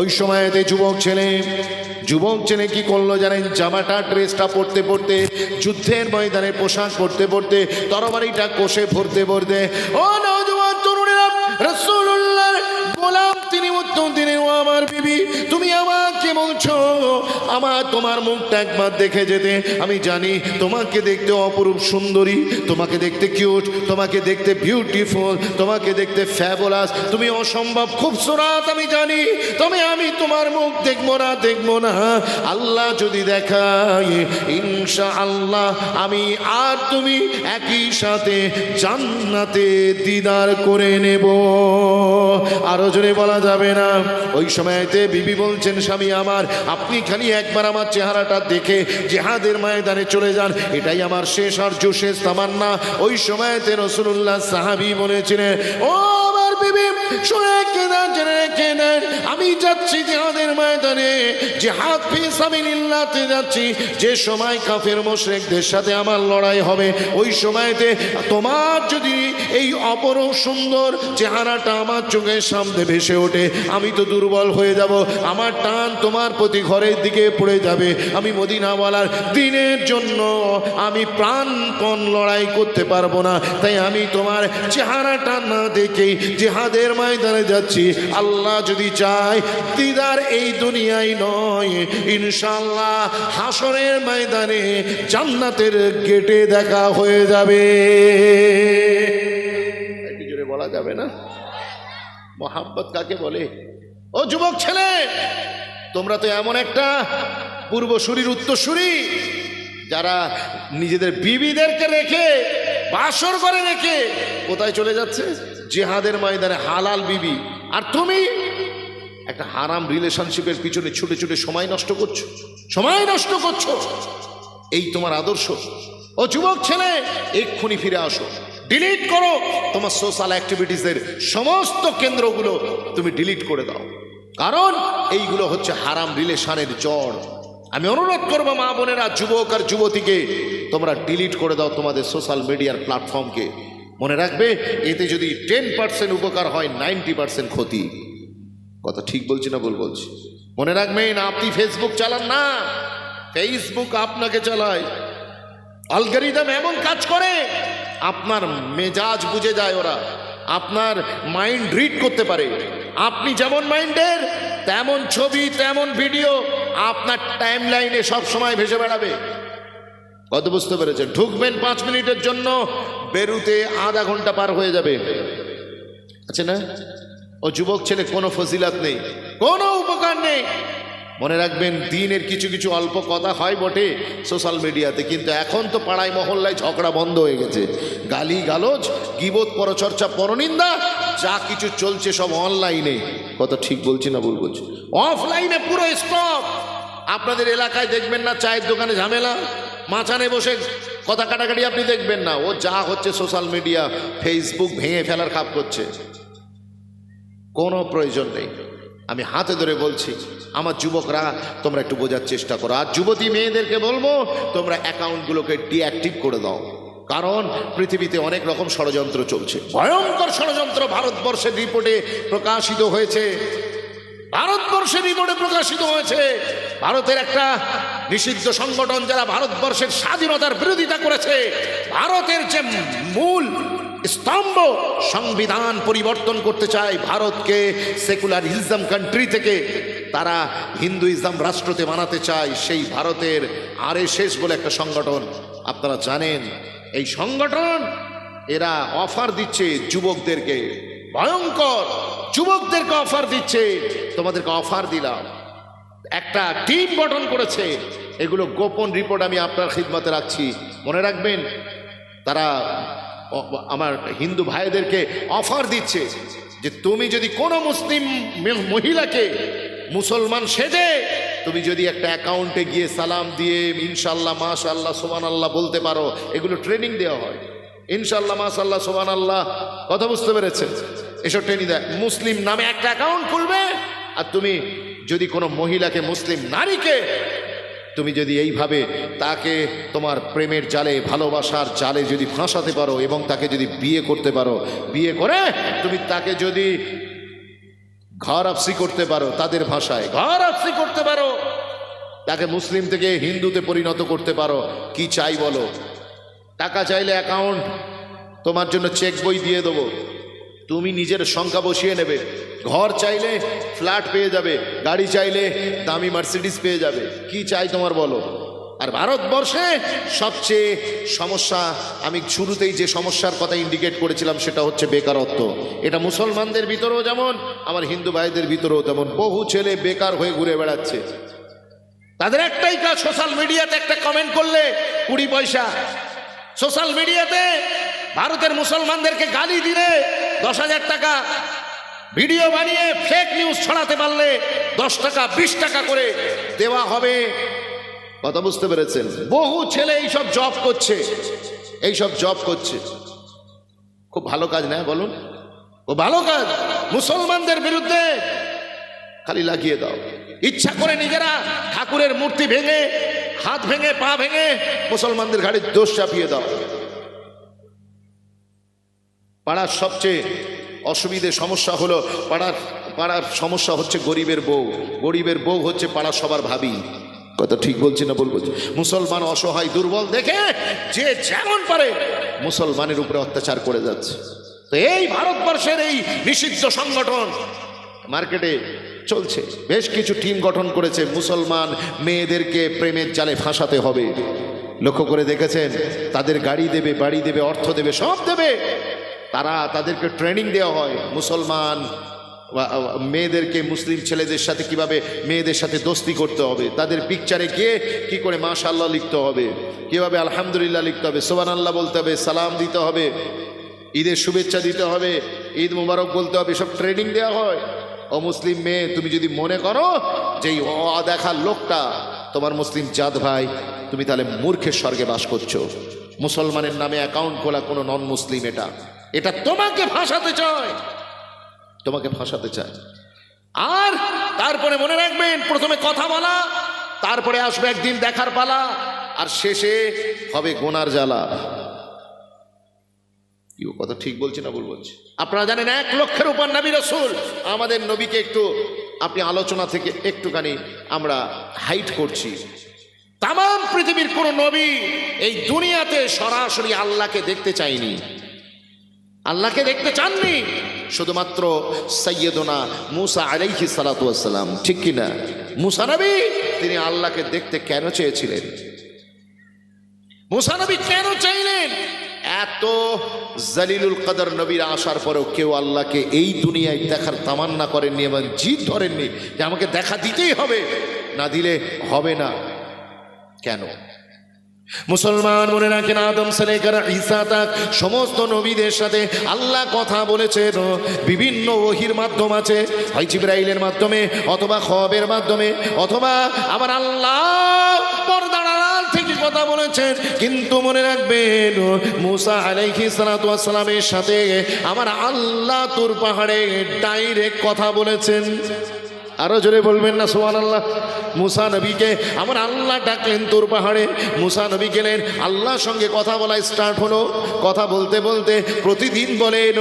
ওই সময়তে যুবক ছেলে কি করলো জানেন? জামাটা, ড্রেসটা পরতে পরতে, যুদ্ধের ময়দানে পোশাক পরতে পরতে, তরবারিটা কোষে ভরতে ভরতে, ও নওজোয়ান তরুণেরা, রাসূলুল্লাহর গোলাম তিনি উত্তর দিলেন, ও আমার বিবি, তুমি আমাকে বলছো তোমার মুখটা একবার দেখে যেতে? আমি জানি তোমাকে দেখতে অপরূপ সুন্দরী, তোমাকে দেখতে কিউট, তোমাকে দেখতে বিউটিফুল, তোমাকে দেখতে ফ্যাবুলাস, তুমি অসম্ভব খুবসুরত, আমি জানি, তবে আমি তোমার মুখ দেখবো না। আল্লাহ যদি দেখায়, ইনশাআল্লাহ আমি আর তুমি একই সাথে জান্নাতে দিদার করে নেব। আরো জোরে বলা যাবে না। ওই সময়তে বিবি বলছেন, স্বামী আমার, আপনি খালি একবার আমার চেহারাটা দেখে জিহাদের ময়দানে চলে যান, এটাই আমার শেষ আরজু, শেষ তামান্না। ওই সময়তে রাসূলুল্লাহ সাহাবী বলেছিলেন, ও আমার বিবি, শুনে কেনা জেনে রেখে নেন, আমি যাচ্ছি জিহাদের ময়দানে, জিহাদ ফি সাবিলিল্লাহতে যাচ্ছি। যে সময় কাফের মুশরিকদের সাথে আমার লড়াই হবে, ওই সময়তে তোমার যদি এই অপরূপ সুন্দর চেহারাটা আমার চোখের সামনে ভেসে ওঠে, আমি তো দুর্বল হয়ে যাব, আমার টান তোমার প্রতি ঘরের দিকে পড়ে যাবে। আমি মদিনাওয়ালার দিনের জন্য আমি প্রাণপণ লড়াই করতে পারবো না, তাই আমি তোমার চেহারাটা না দেখেই জিহাদের ময়দানে যাচ্ছি। আল্লাহ যদি চায়, দিদার এই দুনিয়ায় নয়, ইনশাআল্লাহ হাসরের ময়দানে জান্নাতের গেটে দেখা হয়ে যাবে। একটু জোরে বলা যাবে না? মোহাব্বত কাকে বলে? ও যুবক ছেলে, তোমরা তো এমন একটা পূর্বসূরির উত্তরসূরি, যারা নিজেদের বিবিদেরকে রেখে, বাসর করে রেখে কোথায় চলে যাচ্ছে? জিহাদের ময়দানে। হালাল বিবি, আর তুমি একটা হারাম রিলেশনশিপের পিছনে ছুটে ছুটে সময় নষ্ট করছো। এই তোমার আদর্শ? ও যুবক ছেলে, এক্ষুনি ফিরে আসো, ডিলিট করো তোমার সোশ্যাল অ্যাক্টিভিটিসের সমস্ত কেন্দ্রগুলো, তুমি ডিলিট করে দাও, কারণ এইগুলো হচ্ছে হারাম রিলেশনের জড়। আমি অনুরোধ করবো মা বোনেরা, যুবক আর যুবতীকে, তোমরা ডিলিট করে দাও তোমাদের সোশ্যাল মিডিয়ার প্ল্যাটফর্মকে। মনে রাখবে, এতে যদি 10% উপকার হয়, 90% ক্ষতি। কথা ঠিক বলছি না ভুল বলছি? মনে রাখবেন, আপনি ফেসবুক চালান না, ফেসবুক আপনাকে চালায়, অ্যালগরিদম এমন কাজ করে আপনার মেজাজ বুঝে যায় ওরা, আপনার মাইন্ড রিড করতে পারে। আপনি যেমন মাইন্ডের তেমন ছবি তেমন ভিডিও আপনার টাইম লাইনে সব সময় ভেসে বেড়াবে। কত বুঝতে পেরেছেন? ঢুকবেন 5 মিনিটের জন্য, বেরুতে আধা ঘন্টা পার হয়ে যাবে। আছে না? ও যুবক ছেলে কোনো ফজিলাত নেই, কোনো উপকার নেই। মনে রাখবেন, দিনের কিছু কিছু অল্প কথা হয় বটে সোশ্যাল মিডিয়াতে, কিন্তু এখন তো পাড়ায় মহল্লায় ঝগড়া বন্ধ হয়ে গেছে। গালি গালজ, গীবত, পরচর্চা, পরনিন্দা যা কিছু চলছে সব অনলাইনে। কত ঠিক বলছি না ভুল বলছি? অফলাইনে পুরো স্টপ। আপনাদের এলাকায় দেখবেন না চায়ের দোকানে ঝামেলা, মাচানে বসে কথা কাটাকাটি আপনি দেখবেন না। ও যা হচ্ছে সোশ্যাল মিডিয়া, ফেসবুক ভেঙে ফেলার খাপ করছে। কোনো প্রয়োজন নেই। আমি হাতে ধরে বলছি, আমার যুবকরা তোমরা একটু বোঝার চেষ্টা করো। আর যুবতী মেয়েদেরকে বলবো, তোমরা অ্যাকাউন্টগুলোকে ডিঅ্যাক্টিভ করে দাও, কারণ পৃথিবীতে অনেক রকম ষড়যন্ত্র চলছে। ভয়ঙ্কর ষড়যন্ত্র ভারতবর্ষের রিপোর্টে প্রকাশিত হয়েছে। ভারতবর্ষের রিপোর্টে প্রকাশিত হয়েছে ভারতের একটা নিষিদ্ধ সংগঠন যারা ভারতবর্ষের স্বাধীনতার বিরোধিতা করেছে, ভারতের যে মূল স্তম্ভ সংবিধান পরিবর্তন করতে চায়, ভারতকে সেকুলারিজম কান্ট্রি থেকে তারা হিন্দুইজম রাষ্ট্রতে বানাতে চায়। সেই ভারতের আরএসএস বলে একটা সংগঠন, আপনারা জানেন এই সংগঠন, এরা অফার দিচ্ছে যুবকদেরকে, ভয়ঙ্কর যুবকদেরকে অফার দিচ্ছে। তোমাদেরকে অফার দিলাম, একটা টিম গঠন করেছে। এগুলো গোপন রিপোর্ট, আমি আপনার খিদমতে রাখছি। মনে রাখবেন, তারা আমার হিন্দু ভাইদেরকে অফার দিচ্ছে যে তুমি যদি কোনো মুসলিম মহিলাকে মুসলমান সেজে তুমি যদি একটা অ্যাকাউন্টে গিয়ে সালাম দিয়ে ইনশাল্লাহ মাশাল্লাহ সুবহানাল্লাহ বলতে পারো, এগুলো ট্রেনিং দেওয়া হয়। ইনশাল্লাহ মাশাল্লাহ সুবহানাল্লাহ, কথা বুঝতে পেরেছেন? এসব ট্রেনিং দেয়। মুসলিম নামে একটা অ্যাকাউন্ট খুলবে, আর তুমি যদি কোনো মহিলাকে, মুসলিম নারীকে তুমি যদি এইভাবে তাকে তোমার প্রেমের জালে, ভালোবাসার জালে যদি ফাঁসাতে পারো এবং তাকে যদি বিয়ে করতে পারো, বিয়ে করে তুমি তাকে যদি ঘর আপসি করতে পারো, তাদের ভাষায় ঘর আপসি করতে পারো, তাকে মুসলিম থেকে হিন্দুতে পরিণত করতে পারো, কি চাই বলো? টাকা চাইলে অ্যাকাউন্ট, তোমার জন্য চেক বই দিয়ে দেবো, তুমি নিজের সংখ্যা বসিয়ে নেবে। ঘর চাইলে ফ্ল্যাট পেয়ে যাবে, গাড়ি চাইলে দামি মার্সিডিজ পেয়ে যাবে। কি চাই তোমার বলো? আর ভারতবর্ষে সবচেয়ে সমস্যা, আমি শুরুতেই যে সমস্যার কথা ইন্ডিকেট করেছিলাম সেটা হচ্ছে বেকারত্ব। এটা মুসলমানদের ভিতরেও যেমন, আমার হিন্দু ভাইদের ভিতরেও তেমন। বহু ছেলে বেকার হয়ে ঘুরে বেড়াচ্ছে। তাদের একটাই কাজ, সোশ্যাল মিডিয়াতে একটা কমেন্ট করলে 20 পয়সা। সোশ্যাল মিডিয়াতে ভারতের মুসলমানদেরকে গালি দিলে 10,000 টাকা, ভিডিও বানিয়ে ফেক নিউজ ছড়াতে পারলে 10 টাকা 20 টাকা করে দেওয়া হবে। কথা বুঝতে পেরেছেন? বহু ছেলে এইসব জব করছে, এইসব জব করছে। খুব ভালো কাজ না বলুন? ও ভালো কাজ। মুসলমানদের বিরুদ্ধে খালি লাগিয়ে দাও। ইচ্ছা করে নিজেরা ঠাকুরের মূর্তি ভেঙে, হাত ভেঙে, পা ভেঙে মুসলমানদের ঘাড়ে দোষ চাপিয়ে দাও। পাড়ার সবচেয়ে অসুবিধে সমস্যা হলো, পাড়ার সমস্যা হচ্ছে গরিবের বউ। গরিবের বউ হচ্ছে পাড়ার সবার ভাবি। কথা ঠিক বলছি না ভুল বলছি? মুসলমান অসহায় দুর্বল দেখে যে যেমন পারে মুসলমানের উপরে অত্যাচার করে যাচ্ছে। তো এই ভারতবর্ষের এই নিষিদ্ধ সংগঠন মার্কেটে চলছে, বেশ কিছু টিম গঠন করেছে। মুসলমান মেয়েদেরকে প্রেমের জালে ফাঁসাতে হবে। লক্ষ্য করে দেখেছেন? তাদের গাড়ি দেবে, বাড়ি দেবে, অর্থ দেবে, সব দেবে। তাদেরকে ট্রেনিং দেওয়া হয় মুসলমান মেয়েদেরকে মুসলিম ছেলেদের সাথে কিভাবে মেয়েদের সাথে দোস্তি করতে হবে, তাদের পিকচারে গিয়ে কি করে মাশাআল্লাহ লিখতে হবে, কিভাবে আলহামদুলিল্লাহ লিখতে হবে, সুবহানাল্লাহ বলতে হবে, সালাম দিতে হবে, ঈদের শুভেচ্ছা দিতে হবে, ঈদ মুবারক বলতে হবে, সব ট্রেনিং দেওয়া হয়। ও মুসলিম মেয়ে, তুমি যদি মনে করো যে এই অদেখার লোকটা তোমার মুসলিম জাত ভাই, তুমি তাহলে মূর্খের স্বর্গে বাস করছো। মুসলমানের নামে অ্যাকাউন্ট খোলা কোনো নন মুসলিম এটা তোমাকে ফাঁসাতে চায়, তোমাকে ফাঁসাতে চায়। আর তারপরে মনে রাখবেন, প্রথমে কথা বলা, তারপরে আসবে একদিন দেখার পালা, আর শেষে হবে গোনার জ্বালা। কি কথা ঠিক বলছি না ভুল বলছি? আপনারা জানেন 1 লক্ষের উপর নবী রাসূল। আমাদের নবীকে একটু আপনি আলোচনা থেকে একটুখানি আমরা হাইট করছি, তামাম পৃথিবীর কোন নবী এই দুনিয়াতে সরাসরি আল্লাহকে দেখতে চায়নি, আল্লাহকে দেখতে চাননি। শুধুমাত্র সাইয়্যিদুনা মুসা আলাইহিস সালাতু ওয়াস সালাম, ঠিক কি না? মুসা নবী তিনি আল্লাহকে দেখতে কেন চেয়েছিলেন? মুসা নবী কেন চাইলেন? এত জালিলুল কদর নবীর আসার পরেও কেউ আল্লাহকে এই দুনিয়ায় দেখার তামান্না করেননি এবং জিদ ধরেননি যে আমাকে দেখা দিতেই হবে, না দিলে হবে না। কেন? মুসলমান মনে রাখেন, আদম থেকে ঈসা তাক সমস্ত নবীদের সাথে আল্লাহ কথা বলেছেন। বিভিন্ন ওহীর মাধ্যম আছে, হয় জিবরাইলের মাধ্যমে অথবা খবরের মাধ্যমে অথবা আবার আল্লাহ পর্দার আড়াল থেকে কথা বলেছেন। কিন্তু মনে রাখবেন, মুসা আলাইহিস সালাতু ওয়াস সালামের সাথে আমার আল্লাহ তুর পাহাড়ে ডাইরেক্ট কথা বলেছেন। আরো জোরে বলবেন না সুবহানাল্লাহ। মুসা নবীকে আমার আল্লাহ ডাকলেন তুর পাহাড়ে, মুসা নবী গেলেন, আল্লাহর সঙ্গে কথা বলা স্টার্ট হলো। কথা বলতে বলতে প্রতিদিন বলেন,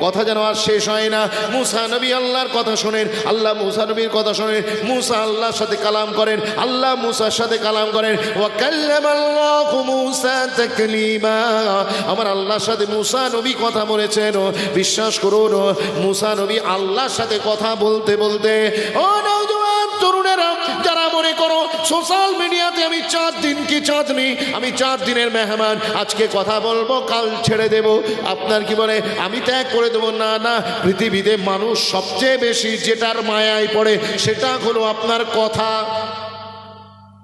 কথা যেন আর শেষ হয় না। মুসা নবী আল্লাহর কথা শোনেন, আল্লাহ মুসা নবীর কথা শোনেন, মুসা আল্লাহর সাথে কালাম করেন, আল্লাহ মুসার সাথে কালাম করেন। ওয়া কাল্লামাল্লাহু মুসা তাকলিমা, আমার আল্লাহর সাথে মুসা নবী কথা বলেছেন। বিশ্বাস করুন, মুসা নবী আল্লাহর সাথে কথা বলতে বলতে, ও নওজোয়ান তরুণেরা যারা মনে করো সোশ্যাল মিডিয়াতে আমি 4 দিন কি চাঁদনি, আমি 4 দিনের মেহমান, আজকে কথা বলবো কাল ছেড়ে দেব, আপনার কি বলে আমি ত্যাগ করে দেবো, না না। পৃথিবীতে মানুষ সবচেয়ে বেশি যেটার মায়ায় পড়ে সেটা হলো আপনার কথা।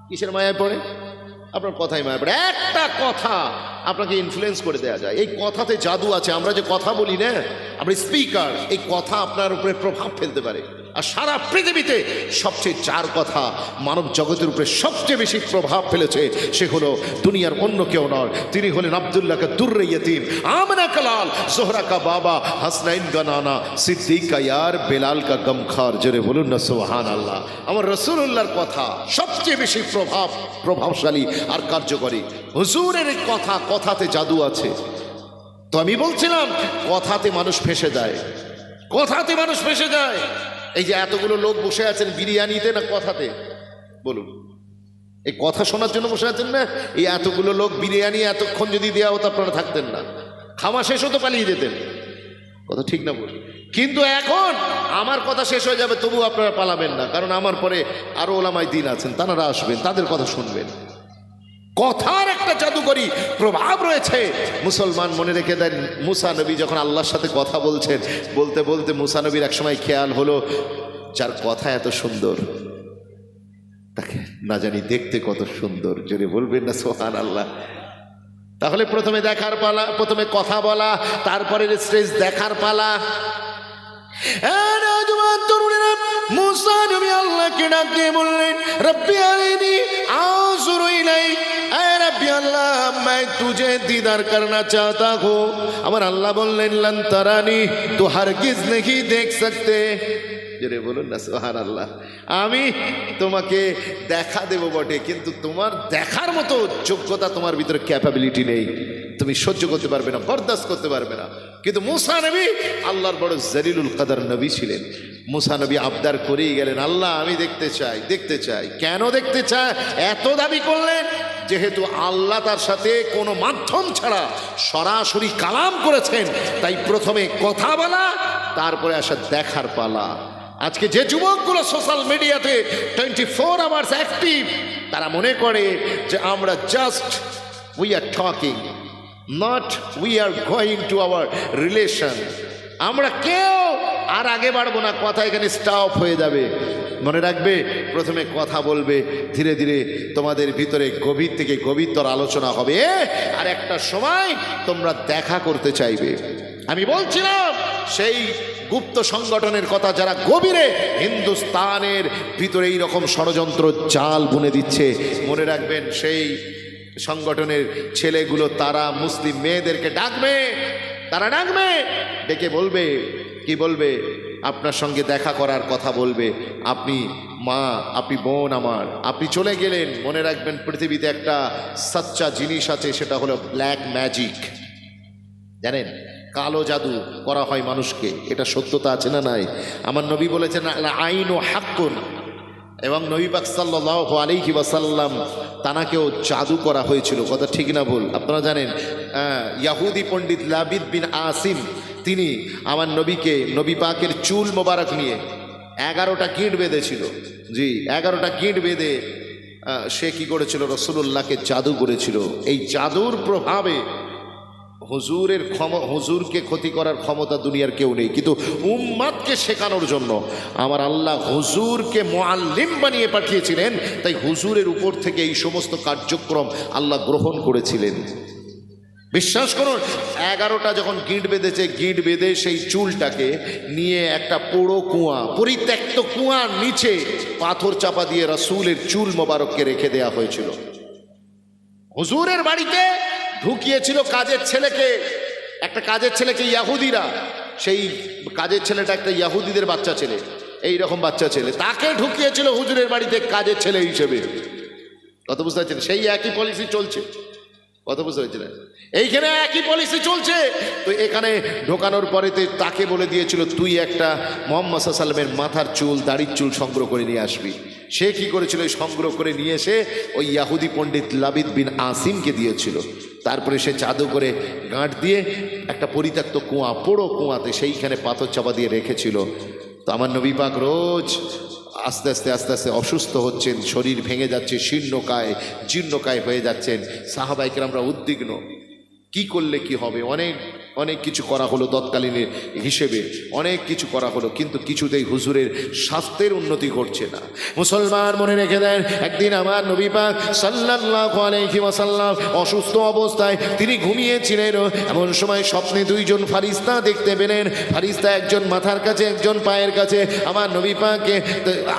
কিসের মায়ায় পড়ে? আপনার কথাই মায়ায় পড়ে। একটা কথা আপনাকে ইনফ্লুয়েন্স করে দেওয়া যায়, এই কথাতে জাদু আছে। আমরা যে কথা বলি না, আমরা স্পিকার, এই কথা আপনার উপরে প্রভাব ফেলতে পারে। আর সারা পৃথিবীতে সবচেয়ে যার কথা মানব জগতের উপরে সবচেয়ে বেশি প্রভাব ফেলেছে সে হলো দুনিয়ার অন্য কেউ নয়, তিনি হলেন আব্দুল্লাহ কা দুর্রে ইয়তীম, আমিনা কা লাল, জোহরা কা বাবা, হাসনাইন কা নানা, সিদ্দিক কা ইয়ার, বেলাল কা গমখার। জোরে বলুন না সুবহানাল্লাহ। আমার রাসূলুল্লাহর কথা সবচেয়ে বেশি প্রভাবশালী আর কার্যকরী। হুজুরের এই কথা, কথাতে জাদু আছে। তো আমি বলছিলাম কথাতে মানুষ ফেঁসে যায়, কথাতে মানুষ ফেঁসে যায়। এই যে এতগুলো লোক বসে আছেন বিরিয়ানিতে না কথাতে, বলুন? এই কথা শোনার জন্য বসে আছেন না? এই এতগুলো লোক বিরিয়ানি এতক্ষণ যদি দেওয়া হতো আপনারা থাকতেন না, খাওয়া শেষ হতো পালিয়ে যেতেন। কথা ঠিক না বলুন? কিন্তু এখন আমার কথা শেষ হয়ে যাবে তবু আপনারা পালাবেন না, কারণ আমার পরে আরো ওলামায়ে দ্বীন আছেন, তারা আসবেন, তাদের কথা শুনবেন। কথার একটা জাদুকরী প্রভাব রয়েছে। মুসলমান মনে রেখে দেন, মুসা নবী যখন আল্লাহর সাথে কথা বলছেন, বলতে বলতে মুসা নবীর একসময় খেয়াল হলো যার কথা এত সুন্দর তাকে না জানি দেখতে কত সুন্দর। জোরে বলবেন না সুবহানাল্লাহ। তাহলে প্রথমে দেখার পালা, প্রথমে কথা বলা, তারপরে স্টেজ দেখার পালা। তরুণেরা মুসা নবী আল্লাহকে ডাক দিয়ে বললেন, রব্বি আরিনি আনজুর ইলাইক, এ রব্বি আল্লাহ मैं तुझे दीदार करना चाहता हूँ। আমার আল্লাহ বললেন, लन तरानी, तो हरगिज नहीं देख सकते। জোরে বলুন না সুবহানাল্লাহ। আমি তোমাকে দেখা দেব বটে, কিন্তু তোমার দেখার মতো যোগ্যতা তোমার ভিতরে ক্যাপাবিলিটি নেই, তুমি সহ্য করতে পারবে না, বরদাস্ত করতে পারবে না। কিন্তু মুসা নবী আল্লাহর বড় জলিলুল কদর নবী ছিলেন। মুসা নবী আবদার করেই গেলেন, আল্লাহ আমি দেখতে চাই, দেখতে চাই। কেন দেখতে চায়? এত দাবি করলেন যেহেতু আল্লাহ তার সাথে কোনো মাধ্যম ছাড়া সরাসরি কালাম করেছেন, তাই প্রথমে কথা বলা, তারপরে আসা দেখার পালা। আজকে যে যুবকগুলো সোশ্যাল মিডিয়াতে 24 আওয়ার্স অ্যাক্টিভ, তারা মনে করে যে আমরা just we are talking, not we are going to our relation. আমরা কেউ আর আগে বাড়বো না, কথা এখানে স্টপ হয়ে যাবে। মনে রাখবে, প্রথমে কথা বলবে, ধীরে ধীরে তোমাদের ভিতরে গভীর থেকে গভীরতর আলোচনা হবে, আর একটা সময় তোমরা দেখা করতে চাইবে। আমি বলছিলাম সেই গুপ্ত সংগঠনের কথা, যারা গভীরে হিন্দুস্তানের ভিতরে এই রকম ষড়যন্ত্র জাল বুনে দিচ্ছে। মনে রাখবেন, সেই সংগঠনের ছেলেগুলো তারা মুসলিম মেয়েদেরকে ডাকবে, তারা ডাকবে, ডেকে বলবে, কি বলবে? আপনার সঙ্গে দেখা করার কথা বলবে। আপনি মা, আপনি বোন আমার, আপনি চলে গেলেন। মনে রাখবেন, পৃথিবীতে একটা সচ্চা জিনিস আছে, সেটা হলো ব্ল্যাক ম্যাজিক। জানেন, কালো জাদু করা হয় মানুষকে, এটা সত্যতা আছে না নাই? আমার নবী বলেছেন আল আইনু হাক্কুন, এবং নবী পাক সাল্লাল্লাহু আলাইহি ওয়াসাল্লাম তানাকেও জাদু করা হয়েছিল, কথা ঠিক না ভুল? আপনারা জানেন ইয়াহুদি পণ্ডিত লাবিদ বিন আসিম তিনি আমার নবীকে, নবী পাকের চুল মোবারক নিয়ে 11টা গিঁট বেঁধেছিল। জি, 11টা গিঁট বেঁধে সে কি করেছিল, রসুল্লাহকে জাদু করেছিল। এই জাদুর প্রভাবে হুজুরকে ক্ষতি করার ক্ষমতা দুনিয়ার কেউ নেই, কিন্তু উম্মাদকে শেখানোর জন্য আমার আল্লাহ হুজুরকে মুআল্লিম বানিয়ে পাঠিয়েছিলেন। তাই হুজুরের উপর থেকে এই সমস্ত কার্যক্রম আল্লাহ গ্রহণ করেছিলেন। বিশ্বাস করুন, 11টা যখন গিঁট বেঁধেছে, গিঁট বেঁধে সেই চুলটাকে নিয়ে একটা পোড়ো কুয়া, পরিত্যক্ত কুয়ার নিচে পাথর চাপা দিয়ে রাসূলের চুল মোবারককে রেখে দেয়া হয়েছিল। হুজুরের বাড়িতে ঢুকিয়েছিল কাজের ছেলেকে, একটা কাজের ছেলেকে ইয়াহুদিরা, সেই কাজের ছেলেটা একটা ইয়াহুদিদের বাচ্চা ছেলে, এই রকম বাচ্চা ছেলে, তাকে ঢুকিয়েছিল হুজুরের বাড়িতে কাজের ছেলে হিসেবে। কত বুঝতে পারছেন? সেই একই পলিসি চলছে। কত বুঝতে পারছেন? এইখানে একই পলিসি চলছে। তো এখানে ঢোকানোর পরে তাকে বলে দিয়েছিল, তুই একটা মুহাম্মদ সাল্লাল্লাহু আলাইহি ওয়াসাল্লামের মাথার চুল, দাড়ির চুল সংগ্রহ করে নিয়ে আসবি। সে কি করেছিল, সংগ্রহ করে নিয়ে এসে ওই ইয়াহুদি পণ্ডিত লাবিদ বিন আসিমকে দিয়েছিল। তারপরে সে জাদু করে গাঁট দিয়ে একটা পরিত্যক্ত কুয়া, পোড়ো কুয়াতে সেইখানে পাথর চাপা দিয়ে রেখেছিল। তো আমার নবী পাক রোজ আস্তে আস্তে আস্তে আস্তে অসুস্থ হচ্ছেন, শরীর ভেঙে যাচ্ছে, শীর্ণকায় জীর্ণকায় হয়ে যাচ্ছেন। সাহাবায়ে কেরামরা উদ্বিগ্ন, কি করলে কি হবে। অনেক অনেক কিছু করা হলো তৎকালীনের হিসেবে, অনেক কিছু করা হলো, কিন্তু কিছুতেই হুজুরের স্বাস্থ্যের উন্নতি ঘটছে না। মুসলমান মনে রেখে দেন, একদিন আমার নবী পাক সাল্লাল্লাহু আলাইহি ওয়াসাল্লাম অসুস্থ অবস্থায় তিনি ঘুমিয়েছিলেন। এমন সময় স্বপ্নে দুইজন ফারিস্তা দেখতে পেলেন। ফারিস্তা একজন মাথার কাছে, একজন পায়ের কাছে আমার নবী পাককে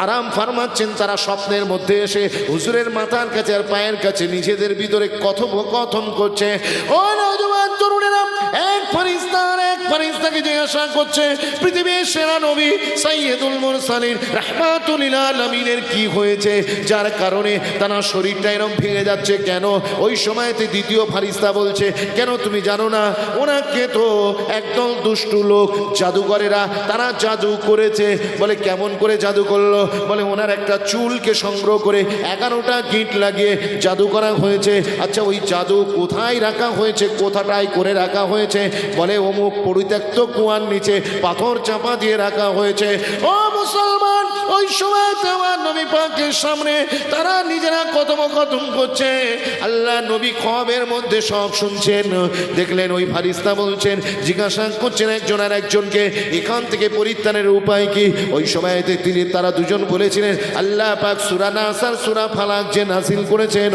আরাম ফরমাচ্ছেন। তারা স্বপ্নের মধ্যে এসে হুজুরের মাথার কাছে আর পায়ের কাছে নিজেদের ভিতরে কথোপকথন করছে। ও নওজোয়ান তরুণেরা, এক ফারিস্তাকে জিজ্ঞাসা করছে, পৃথিবীর সেরা নবী সাইয়্যিদুল মুরসালিন রাহমাতুল লিল আলামিনের কি হয়েছে, যার কারণে তার শরীরটা এরকম ভেঙে যাচ্ছে কেন? ওই সময়তে দ্বিতীয় ফারিস্তা বলছে, কেন তুমি জানো না, ওনাকে তো একদল দুষ্টু লোক জাদুকরেরা তারা জাদু করেছে। বলে কেমন করে জাদু করলো? বলে ওনার একটা চুলকে সংগ্রহ করে 11টা গিঁট লাগিয়ে জাদু করা হয়েছে। আচ্ছা, ওই জাদু কোথায় রাখা হয়েছে, কোথাটায় করে রাখা হয়েছে? বলে অমুক পরিত্যক্ত কুয়ার নিচে পাথর চাপা দিয়ে রাখা হয়েছে। ও মুসলমান, ওই সময় আমার নবী পাকের সামনে তারা নিজেরা কথোপকথন করছে। আল্লাহ নবী খবরের মধ্যে সব শুনছেন। দেখলেন ওই ফারিস্তা বলছেন, জিজ্ঞাসা করছেন একজন আর একজনকে, এখান থেকে পরিত্রাণের উপায় কি? ওই সময়তে তারা দুজন বলেছিলেন, আল্লাহ পাক সূরা নাস আর সূরা ফালাক যে নাযিল করেছেন,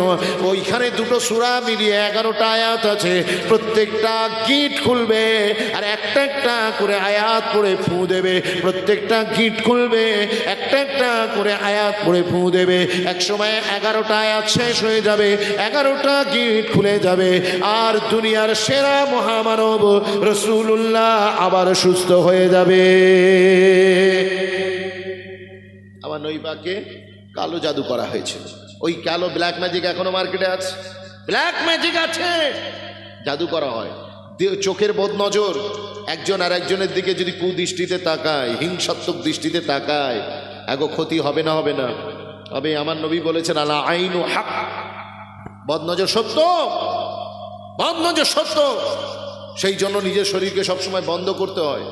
ওইখানে দুটো সূরা মিলিয়ে 11টা আয়াত আছে। প্রত্যেকটা গিঁট খুলবে আর একটা একটা করে আয়াত পড়ে ফু দেবে। প্রত্যেকটা গিঁট খুলবে, একটা একটা করে আয়াত পড়ে ফু দেবে। এক সময় 11টা আয়াত শেষ হয়ে যাবে, 11টা গিঁট খুলে যাবে, আর দুনিয়ার সেরা মহামানব রাসূলুল্লাহ আবার সুস্থ হয়ে যাবে। আমার নবী পাককে কালো জাদু করা হয়েছিল। ওই কালো ব্ল্যাক ম্যাজিক এখনো মার্কেটে আছে, ব্ল্যাক ম্যাজিক আছে, জাদু করা হয়। চোখের বদনজর, একজন আর একজনের দিকে যদি কুদৃষ্টিতে তাকায়, হিংসাত্মক দৃষ্টিতে তাকায়, এগো ক্ষতি হবে না? হবে না? তবে আমার নবী বলেছেন, আলা আইনু হক, বদনজর সত্য, বদনজর সত্য। সেই জন্য নিজের শরীরকে সবসময় বন্ধ করতে হয়।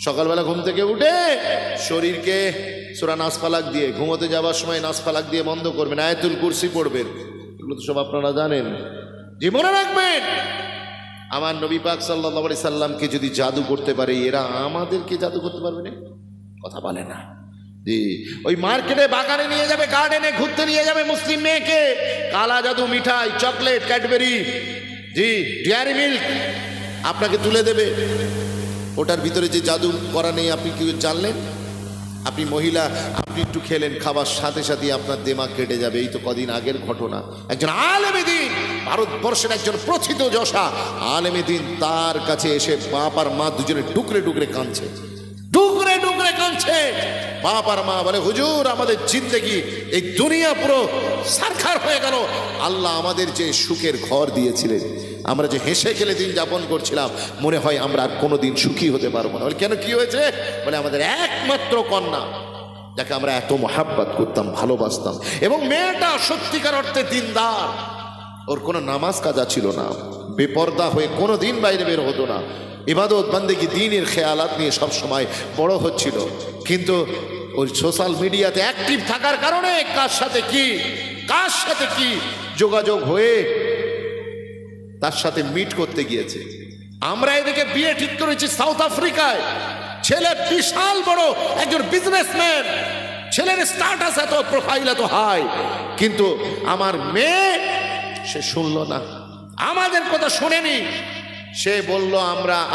সকালবেলা ঘুম থেকে উঠে শরীরকে সূরা নাস ফালাক দিয়ে, ঘুমোতে যাওয়ার সময় নাস ফালাক দিয়ে বন্ধ করবেন, আয়াতুল কুরসি পড়বেন। এগুলো তো সব আপনারা জানেন, জীবনে রাখবেন। আমার নবী পাক সাল্লাল্লাহু আলাইহি সাল্লামকে যদি জাদু করতে পারে, এরা আমাদেরকে জাদু করতে পারবে না? কথা বলে না। জি, ওই মার্কেটে বাগানে নিয়ে যাবে, গার্ডেনে ঘুরতে নিয়ে যাবে মুসলিম মেয়েকে, কালা জাদু মিঠাই, চকলেট, ক্যাডবেরি, জি ডেয়ারি মিল্ক আপনাকে তুলে দেবে। ওটার ভিতরে যে জাদু করা নেই আপনি কি জানলেন? আপনি মহিলা, আপনি একটু খেলেন, খাবার সাথে সাথে আপনার দিমাগ কেটে যাবে। এই তো কদিন আগের ঘটনা। একজন আলেমে দ্বীন, ভারতবর্ষের একজন প্রথিত যশা আলেমে দ্বীন, তার কাছে এসে বাপ আর মা দুজনে ডুকরে ডুকরে কাঁদছে, ডুকরে ডুকরে কাঁদছে। বাপ আর মা বলে, হুজুর আমাদের জিন্দেগি, এই দুনিয়া পুরো সারখার হয়ে গেল। আল্লাহ আমাদের যে সুখের ঘর দিয়েছিলেন, আমরা যে হেসে খেলে দিন যাপন করছিলাম, মনে হয় আমরা আর কোনোদিন সুখী হতে পারবো না। বলে কেন, কি হয়েছে? বলে আমাদের একমাত্র কন্যা যাকে আমরা এত মহাব্বত করতাম, ভালোবাসতাম, এবং মেয়েটা সত্যিকার অর্থে দিনদার। ওর কোনো নামাজ কাজা ছিল না, বেপর্দা হয়ে কোনো দিন বাইরে বের হতো না, ইবাদত বান্দেগি দ্বীনের খেয়ালাত নিয়ে সবসময় বড় হচ্ছিল। কিন্তু ওই সোশ্যাল মিডিয়াতে অ্যাক্টিভ থাকার কারণে কার সাথে কি যোগাযোগ হয়ে তার সাথে মিট করতে গিয়েছে। আমরা এদিকে বিয়ে ঠিক করেছি সাউথ আফ্রিকায়, ছেলে বিশাল বড় একজন বিজনেসম্যান, ছেলের স্ট্যাটাস এত, প্রোফাইল এত হাই, কিন্তু আমার মেয়ে সে শুনলো না, আমাদের কথা শুনেনি। সে বলল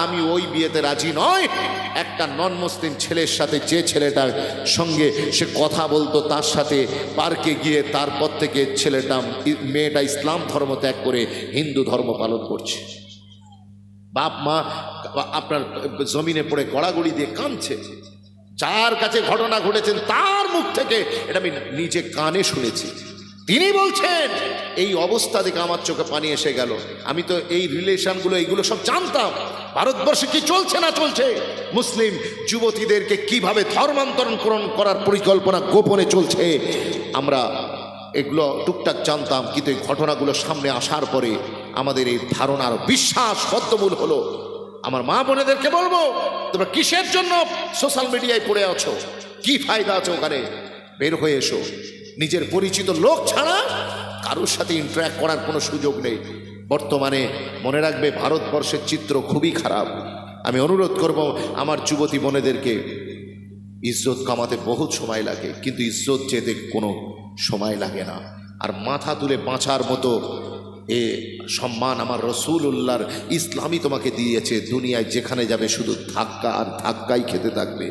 আমি ওই বিয়েতে রাজি নয়। একটা নন মুসলিম ছেলের সাথে, যে ছেলেটার সঙ্গে সে কথা বলতো তার সাথে পার্কে গিয়ে তারপর থেকে মেয়েটা ইসলাম ধর্ম ত্যাগ করে হিন্দু ধর্ম পালন করছে। বাপ মা আপনার জমিনে পড়ে গড়াগড়ি দিয়ে কাঁদছে। যার কাছে ঘটনা ঘটেছেন তার মুখ থেকে এটা আমি নিজে কানে শুনেছি। তিনি বলছেন এই অবস্থা দেখে আমার চোখে পানি এসে গেল। আমি তো এই রিলেশনগুলো এইগুলো সব জানতাম, ভারতবর্ষে কি চলছে না চলছে, মুসলিম যুবতীদেরকে কিভাবে ধর্মান্তরণ করার পরিকল্পনা গোপনে চলছে, আমরা এগুলো টুকটাক জানতাম। কিন্তু এই ঘটনাগুলো সামনে আসার পরে আমাদের এই ধারণার বিশ্বাস বদ্ধমূল হলো। আমার মা বোনেদেরকে বলবো, তোমরা কিসের জন্য সোশ্যাল মিডিয়ায় পড়ে আছো, কি ফায়দা আছে ওখানে? বের হয়ে এসো। নিজের পরিচিত লোক ছাড়া কারোর সাথে ইন্টারঅ্যাক্ট করার কোনো সুযোগ নেই। বর্তমানে মনে রাখবে, ভারতবর্ষের চিত্র খুবই খারাপ। আমি অনুরোধ করব আমার যুবতী বোনেদেরকে, ইজ্জত কামাতে বহুত সময় লাগে, কিন্তু ইজ্জত যেতে কোনো সময় লাগে না। আর মাথা তুলে বাঁচার মতো এ সম্মান আমার রসুলুল্লাহর ইসলামই তোমাকে দিয়েছে। দুনিয়ায় যেখানে যাবে শুধু ধাক্কা আর ধাক্কাই খেতে থাকবে।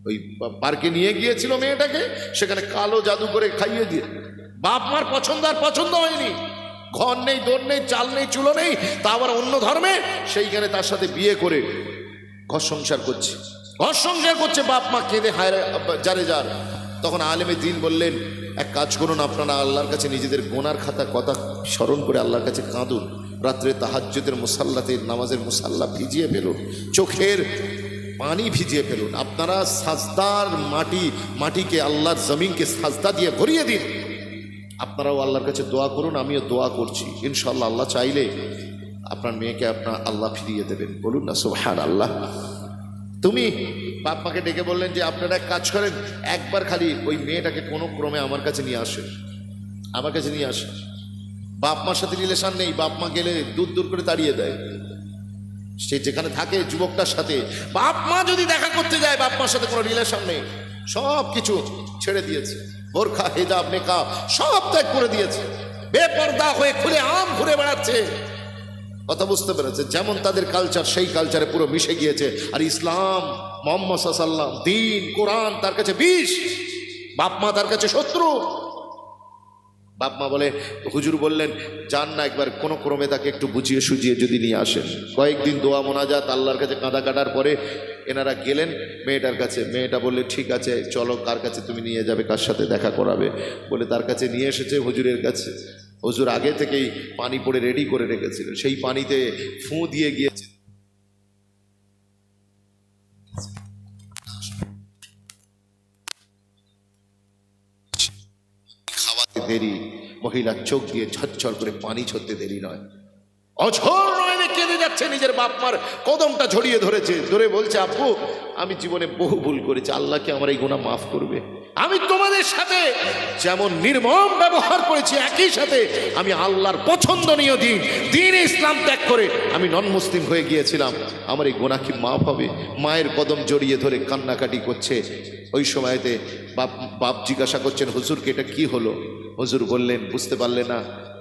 ওই পার্কে নিয়ে গিয়েছিল মেয়েটাকে, সেখানে কালো জাদু করে খাইয়ে দিয়ে, বাপ মার পছন্দ হয়নি, ঘর নেই, দৌড় নেই, চাল নেই, চুলো নেই, তা আবার অন্য ধর্মে, সেইখানে তার সাথে বিয়ে করে ঘর সংসার করছে। বাপ মা কেঁদে হায় যারে যার। তখন আলেমে দিন বললেন, এক কাজ করুন, আপনারা আল্লাহর কাছে নিজেদের গোনার খাতা কথা স্মরণ করে আল্লাহর কাছে কাঁদুন। রাত্রে তাহাজ্জুদের মুসাল্লাতে নামাজের মুসাল্লা ভিজিয়ে ফেলুন, চোখের পানি ভিজিয়ে ফেলুন। আপনারা সাজদার মাটিকে, আল্লাহর জমিনকে সাজদা দিয়ে ভরিয়ে দিন। আপনারাও আল্লাহর কাছে দোয়া করুন, আমিও দোয়া করছি। ইনশাআল্লাহ আল্লাহ চাইলে আপনার মেয়েকে আল্লাহ ফিরিয়ে দেবেন। বলুন না সুবহানাল্লাহ। তুমি বাপ মাকে ডেকে বললেন যে আপনারা এক কাজ করেন, একবার খালি ওই মেয়েটাকে কোনো ক্রমে আমার কাছে নিয়ে আসেন। বাপ মার সাথে রিলেশন নেই, বাপ মা গেলে দূর করে তাড়িয়ে দেয়। সে যেখানে থাকে যুবকটার সাথে, বাপ মা যদি দেখা করতে যায়, বাপ মার সাথে কোনো রিলেশন নেই, সব কিছু ছেড়ে দিয়েছে, বোরখা হিজাব নেকাব সব ত্যাগ করে দিয়েছে, বেপর্দা হয়ে খুলে আম ঘুরে বেড়াচ্ছে। কথা বুঝতে পেরেছে? যেমন তাদের কালচার, সেই কালচারে পুরো মিশে গিয়েছে। আর ইসলাম, মুহাম্মদ সাল্লাল্লাহু আলাইহি ওয়াসাল্লাম, দ্বীন, কোরআন তার কাছে বিষ, বাপ মা তার কাছে শত্রু। বাপ মা বলে, হুজুর বললেন যান না, একবার কোনো ক্রমে তাকে একটু বুঝিয়ে সুজিয়ে যদি নিয়ে আসেন। কয়েকদিন দোয়া মোনাজাত আল্লাহর কাছে কাঁদা কাটার পরে এনারা গেলেন মেয়েটার কাছে। মেয়েটা বললে ঠিক আছে চলো, কার কাছে তুমি নিয়ে যাবে, কার সাথে দেখা করাবে বলে তার কাছে নিয়ে এসেছে, হুজুরের কাছে। হুজুর আগে থেকেই পানি পড়ে রেডি করে রেখেছিলেন, সেই পানিতে ফুঁ দিয়ে গিয়েছে। খাওয়াতে দেরি, মহিলার চোখ দিয়ে ঝরঝর করে পানি ঝরতে দেরি নয়, অঝোর নয়নে কেঁদে যাচ্ছে, নিজের বাপ মার কদমটা ঝরিয়ে ধরেছে, ধরে বলছে আব্বু আমি জীবনে বহু ভুল করেছি, আল্লাহকে আমার এই গুনাহ মাফ করবে। আমি তোমাদের সাথে যেমন নির্মম ব্যবহার করেছি, একই সাথে আমি আল্লাহর পছন্দনীয় দিন ইসলাম ত্যাগ করে আমি নন মুসলিম হয়ে গিয়েছিলাম, আমার এই গুনাহ কি মাফ হবে? মায়ের কদম জড়িয়ে ধরে কান্নাকাটি করছে। ওই সময়তে বাপ জিজ্ঞাসা করছেন হুজুরকে এটা কি হলো? হুজুর বললেন বুঝতে পারলে না,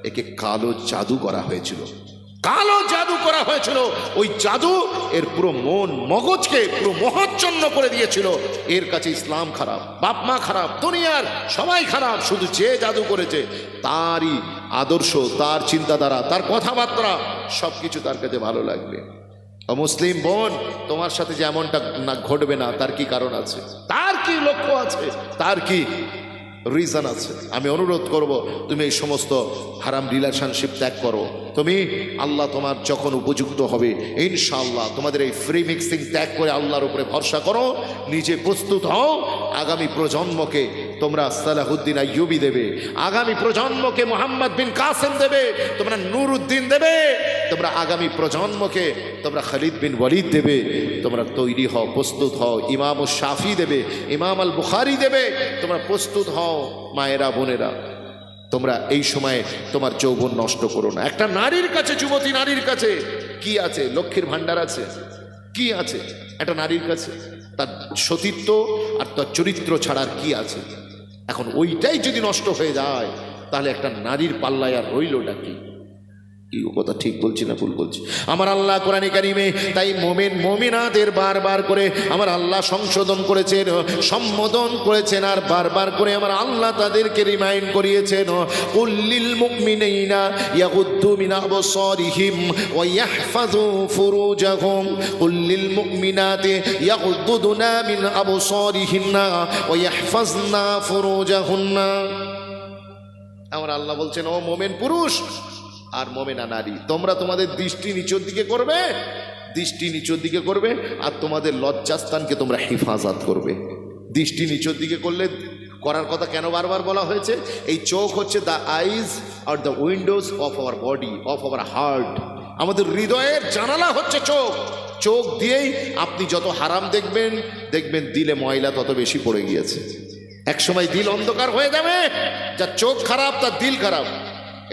একে কালো জাদু করা হয়েছিল, কালো জাদু করা হয়েছিল। ওই জাদু এর পুরো মন মগজকে পুরো মহাচ্ছন্ন করে দিয়েছিল। এর কাছে ইসলাম খারাপ, বাপ মা খারাপ, দুনিয়ার সবাই খারাপ, শুধু যে জাদু করেছে তারই আদর্শ, তার চিন্তাধারা, তার কথাবার্তা সবকিছু তার কাছে ভালো লাগবে। মুসলিম বোন, তোমার সাথে যে এমনটা না ঘটবে না, তার কি কারণ আছে, তার কি লক্ষ্য আছে, তার কি রিজন আছে? আমি অনুরোধ করব তুমি এই সমস্ত হারাম রিলেশনশিপ ত্যাগ করো। তুমি আল্লাহ তোমার যখন উপযুক্ত হবে ইনশাআল্লাহ তোমাদের এই ফ্রি মিক্সিং ত্যাগ করে আল্লাহর উপরে ভরসা করো, নিজে প্রস্তুত হও, আগামী প্রজন্মকে তোমরা সালাহুদ্দিন আইয়ুবী দেবে, আগামী প্রজন্মকে মোহাম্মদ বিন কাসেম দেবে, তোমরা নুরউদ্দিন দেবে, তোমরা আগামী প্রজন্মকে তোমরা খালিদ বিন ওয়ালিদ দেবে। তোমরা তৈরি হও, প্রস্তুত হও। ইমাম শাফি দেবে, ইমাম আল বুখারী দেবে। তোমরা প্রস্তুত হও মায়েরা, বোনেরা। তোমরা এই সময়ে তোমার যৌবন নষ্ট করো না। একটা নারীর কাছে, যুবতী নারীর কাছে কি আছে? লক্ষ্মীর ভাণ্ডার আছে। কি আছে একটা নারীর কাছে? তার সতীত্ব আর তার চরিত্র ছাড়ার কি আছে? এখন ওইটাই যদি নষ্ট হয়ে যায় তাহলে একটা নারীর পাল্লায় আর রইলটা কি? এই কথা ঠিক বলছি না ভুল বলছি? আমার আল্লাহ কোরআনে কারিমে তাই মোমেন মোমিনাদের বারবার করে আমার আল্লাহ সংশোধন করেছেন, সম্বোধন করেছেন, আর বারবার করে আমার আল্লাহ তাদেরকে রিমাইন্ড করিয়েছেন, কুল্লিল মুমিনিনা ইয়াগুদ্দু মিন আবসারিহিম ওয়া ইয়াহফাযু ফুরুজাহুম, কুল্লিল মুমিনাতি ইয়াগুদ্দুনা মিন আবসারিহিন্না ওয়া ইয়াহফাযনা ফুরুজাহুন্না। আমার আল্লাহ বলছেন, ও মোমেন পুরুষ আর মোমেনা নারী, তোমরা তোমাদের দৃষ্টি নিচের দিকে করবে, দৃষ্টি নিচের দিকে করবে, আর তোমাদের লজ্জাস্থানকে তোমরা হেফাজত করবে। দৃষ্টি নিচের দিকে করলে করার কথা কেন বারবার বলা হয়েছে? এই চোখ হচ্ছে the eyes are the Windows of our body, of our heart. আমাদের হৃদয়ের জানালা হচ্ছে চোখ। চোখ দিয়েই আপনি যত হারাম দেখবেন, দেখবেন দিলে ময়লা তত বেশি পড়ে গিয়েছে। একসময় দিল অন্ধকার হয়ে যাবে। যার চোখ খারাপ তার দিল খারাপ,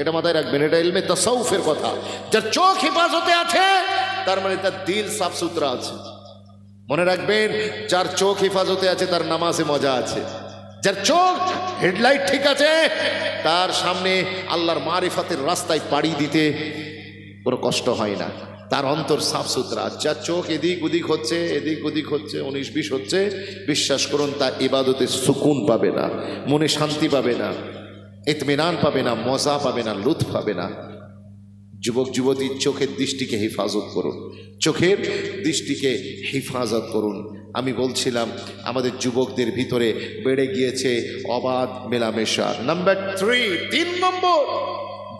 এটা মাথায় রাখবেন। এটা ইলমে তাসাউফের কথা। যার চোখ হেফাজতে আছে তার মানে তার দিল সাফ সুতরা আছে। মনে রাখবেন, যার চোখ হেফাজতে আছে তার নামাজে মজা আছে। যার চোখ হেডলাইট ঠিক আছে তার সামনে আল্লাহর মারিফাতের রাস্তায় পাড়ি দিতে কোনো কষ্ট হয় না, তার অন্তর সাফ সুতরা। যার চোখ এদিক ওদিক হচ্ছে, এদিক ওদিক হচ্ছে, 19-20 হচ্ছে, বিশ্বাস করুন তা ইবাদতে সুকুন পাবে না, মনে শান্তি পাবে না, ইতমিনান পাবে না, মজা পাবে না, লুৎফ পাবে না। যুবক যুবতীর চোখের দৃষ্টিকে হেফাজত করুন, চোখের দৃষ্টিকে হেফাজত করুন। আমি বলছিলাম আমাদের যুবকদের ভিতরে বেড়ে গিয়েছে অবাধ মেলামেশা। নাম্বার 3 নম্বর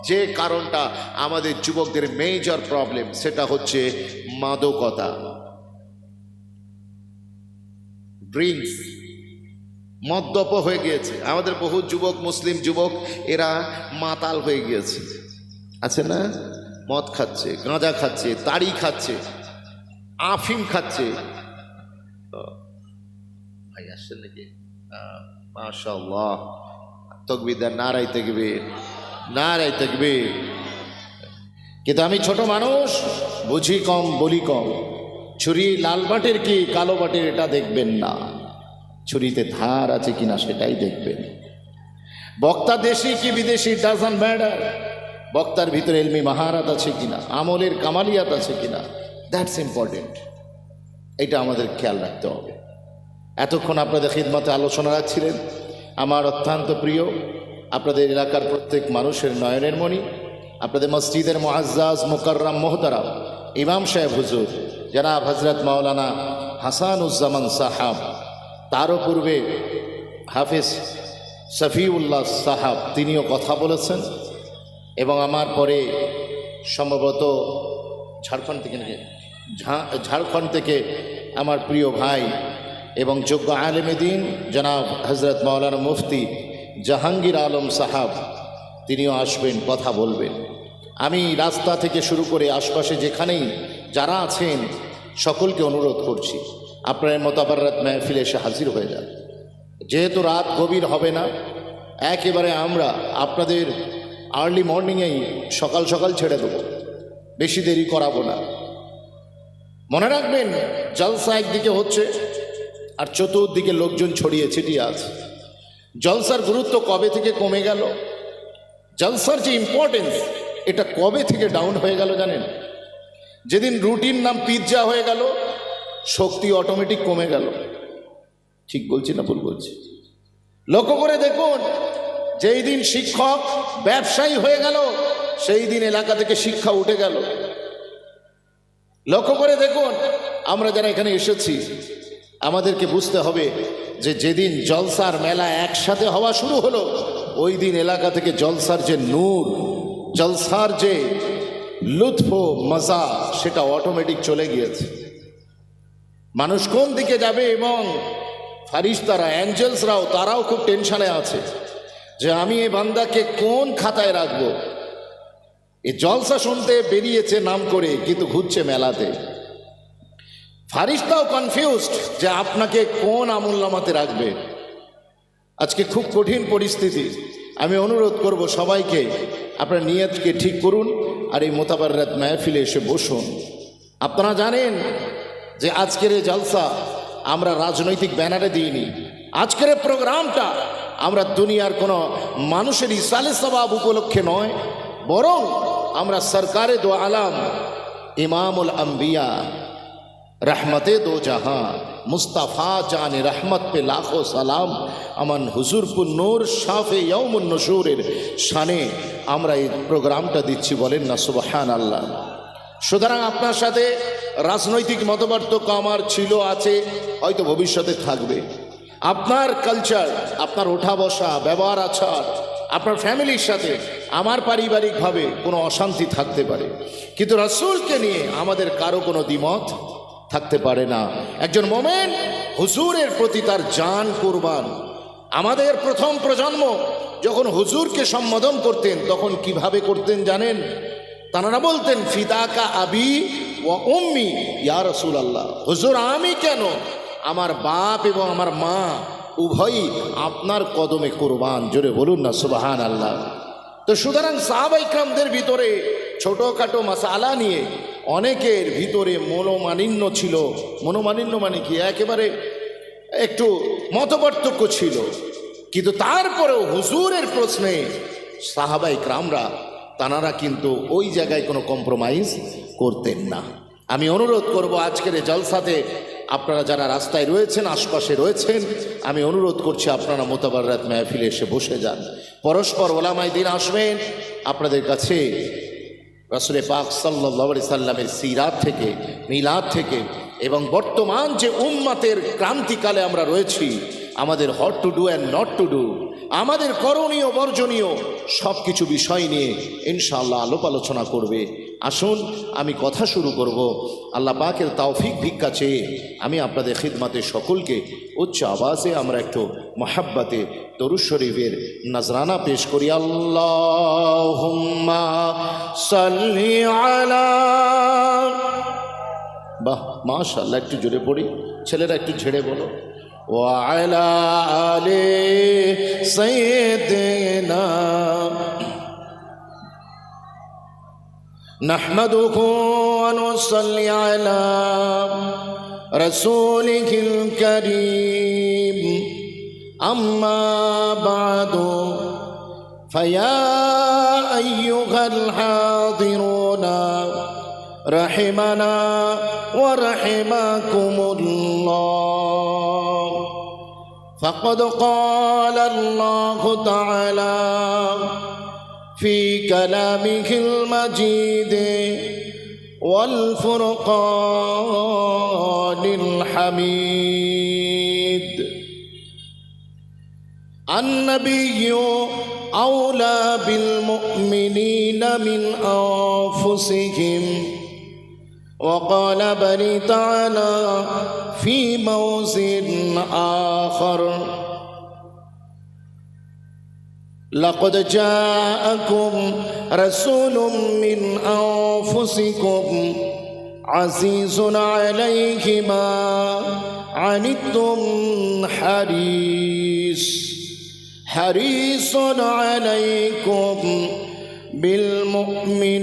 যে কারণটা আমাদের যুবকদের মেজর প্রবলেম, সেটা হচ্ছে মাদকতা, ড্রিঙ্কস। মদ্যপ হয়ে গিয়েছে আমাদের বহু যুবক, মুসলিম যুবক, এরা মাতাল হয়ে গিয়েছে, আছে না? মদ খাচ্ছে, গাঁজা খাচ্ছে, তাড়ি খাচ্ছে, আফিম খাচ্ছে। ভাই আসছেন নাকি? মাশাআল্লাহ, তাকবীর, নারায়ে তাকবীর, নারায়ে তাকবীর। কিন্তু আমি ছোট মানুষ, বুঝি কম, বলি কম। ছুরি লাল বাটের কি কালো বাটের এটা দেখবেন না, ছুরিতে ধার আছে কিনা সেটাই দেখবেন। বক্তা দেশি কি বিদেশি ডাজন্ট ম্যাটার, বক্তার ভিতরে ইলমি মাহারাত আছে কিনা, আমলের কামালিয়াত আছে কিনা, দ্যাটস ইম্পর্টেন্ট। এটা আমাদের খেয়াল রাখতে হবে। এতক্ষণ আপনাদের খিদমতে আলোচনা রাখছিলেন আমার অত্যন্ত প্রিয়, আপনাদের এলাকার প্রত্যেক মানুষের নয়নের মণি, আপনাদের মসজিদের মুআজ্জাজ মুকাররম মোহতারাম ইমাম সাহেব হুজুর জনাব হজরত মাওলানা হাসানুজ্জামান সাহাব, তারও পূর্বে হাফিজ শফিউল্লাহ সাহাব, তিনিও কথা বলেছেন। এবং আমার পরে সম্ভবত ঝাড়খণ্ড থেকে আমার প্রিয় ভাই এবং যোগ্য আলেমে দ্বীন জনাব হজরত মাওলানা মুফতি জাহাঙ্গীর আলম সাহাব, তিনিও আসবেন, কথা বলবেন। আমি রাস্তা থেকে শুরু করে আশপাশে যেখানেই যারা আছেন সকলকে অনুরোধ করছি আপনার মোতাবাররাত মেহফিলে এসে হাজির হয়ে যান। যেহেতু রাত গভীর হবে না, একেবারে আমরা আপনাদের আর্লি মর্নিংয়েই সকাল সকাল ছেড়ে দেব, বেশি দেরি করাবো না। মনে রাখবেন, জলসা একদিকে হচ্ছে আর চতুর্দিকে লোকজন ছড়িয়ে ছিটিয়ে আছে। জলসার গুরুত্ব কবে থেকে কমে গেল, জলসার যে ইম্পর্টেন্স এটা কবে থেকে ডাউন হয়ে গেল জানেন? যেদিন রুটিন নাম পিৎজা হয়ে গেল, শক্তি অটোমেটিক কমে গেল। ঠিক বলছি না ভুল বলছি? লক্ষ্য করে দেখুন, যেই দিন শিক্ষক ব্যবসায়ী হয়ে গেল সেই দিন এলাকা থেকে শিক্ষা উঠে গেল। লক্ষ্য করে দেখুন, আমরা যারা এখানে এসেছি আমাদেরকে বুঝতে হবে যে যেদিন জলসার মেলা একসাথে হওয়া শুরু হলো, ওই দিন এলাকা থেকে জলসার যে নূর, জলসার যে লুৎফ মজা, সেটা অটোমেটিক চলে গিয়েছে। মানুষ কোন দিকে যাবে এবং ফারিস্তারা, অ্যাঞ্জেলসরাও, তারাও খুব টেনশনে আছে যে আমি এই বান্দাকে কোন খাতায় রাখবো। এই জলসা শুনতে বেরিয়েছে নাম করে, কিন্তু ঘুরছে মেলাতে। ফারিস্তাও কনফিউজড যে আপনাকে কোন আমলনামাতে রাখবে। আজকে খুব কঠিন পরিস্থিতি। আমি অনুরোধ করব সবাইকে, আপনার নিয়তকে ঠিক করুন আর এই মোতাবাররাত মাহফিলে এসে বসুন। আপনারা জানেন যে আজকের এই জলসা আমরা রাজনৈতিক ব্যানারে দিইনি। আজকের এই প্রোগ্রামটা আমরা দুনিয়ার কোনো মানুষের ইসালে সওয়াব উপলক্ষে নয়, বরং আমরা সরকারে দো আলম ইমামুল আম্বিয়া रहमते दो जहां मुस्तफ़ा जान रहमत पे लाखों सलाम अमन हुजूर पुन्नूर शाफे यौमुन नशूरेर शाने আমরা এই প্রোগ্রামটা দিচ্ছি, বলেন না সুবহানাল্লাহ। সুতরাং আপনার সাথে রাজনৈতিক মতপার্থক্য আমার ছিল, আছে, হয়তো ভবিষ্যতে থাকবে। আপনার কালচার, আপনার ওঠা বসা, ব্যবহার আচার, আপনার ফ্যামিলির সাথে আমার পারিবারিকভাবে কোনো অশান্তি থাকতে পারে, কিন্তু রাসূলকে নিয়ে আমাদের কারো কোনো দ্বিমত থাকতে পারে না। একজন মোমেন হুজুরের প্রতি তার জান কুরবান। আমাদের প্রথম প্রজন্ম যখন হুজুরকে সম্বোধন করতেন তখন কিভাবে করতেন জানেন? তারা বলতেন ফিদাকা আবি ওয়া উম্মি ইয়া রাসূলুল্লাহ। হুজুর আমি কেন, আমার বাপ এবং আমার মা উভয়ই আপনার কদমে কুরবান। জোরে বলুন না সুবহানাল্লাহ। তো সুতরাং সাহাবায়ে কিরামদের ভিতরে ছোটোখাটো মাসালা নিয়ে অনেকের ভিতরে মনোমালিন্য ছিল। মনোমালিন্য মানে কি, একেবারে একটু মতপার্থক্য ছিল, কিন্তু তারপরেও হুজুরের প্রশ্নে সাহাবায়ে কিরামরা তানারা কিন্তু ওই জায়গায় কোনো কম্প্রোমাইজ করতেন না। আমি অনুরোধ করব আজকের এই জলসাতে আপনারা যারা রাস্তায় রয়েছেন, আশপাশে রয়েছেন, আমি অনুরোধ করছি আপনারা মোতাবাররাত মাহফিলে এসে বসে যান। পরস্পর ওলামায়ে দ্বীন আসবেন আপনাদের কাছে রাসূল পাক সাল্লাল্লাহু আলাইহি সাল্লামের সিরাত থেকে, মিলাদ থেকে এবং বর্তমান যে উম্মতের ক্রান্তিকালে আমরা রয়েছি, আমাদের what to do and not to do, আমাদের করণীয় বর্জনীয় সব কিছু বিষয় নিয়ে ইনশাআল্লাহ আলাপ আলোচনা করবে। আসুন আমি কথা শুরু করব। আল্লাহ পাকের তৌফিক ভিক্ষা চেয়ে আমি আপনাদের খিদমতে সকলকে উচ্চ আওয়াজে আমরা একটু মহাব্বতে দরুদ শরীফের নজরানা পেশ করি। আল্লাহুম্মা সাল্লি আলা, বাহ মাশাআল্লাহ, একটু জোরে পড়ি, ছেলেরা একটু ঝেড়ে বলো। ওয়া আলা আলি সাইয়্যিদিনা নাহমাদুহু ওয়া নুসাল্লি আলা রাসূলিহিল কারীম। আম্মা বা'দু ফায়া আইয়ুহাল হাযিরুনা রাহিমানা ওয়া রাহিমাকুমুল্লাহ। ফাকাদ ক্বালা আল্লাহু তাআলা في كلامه المجيد والفرقان الحميد. النبي أولى بالمؤمنين من أنفسهم. وقال بني تعالى في موضع آخر لقد جاءكم رسول من أنفسكم عزيز عليه ما عنتم حريص عليكم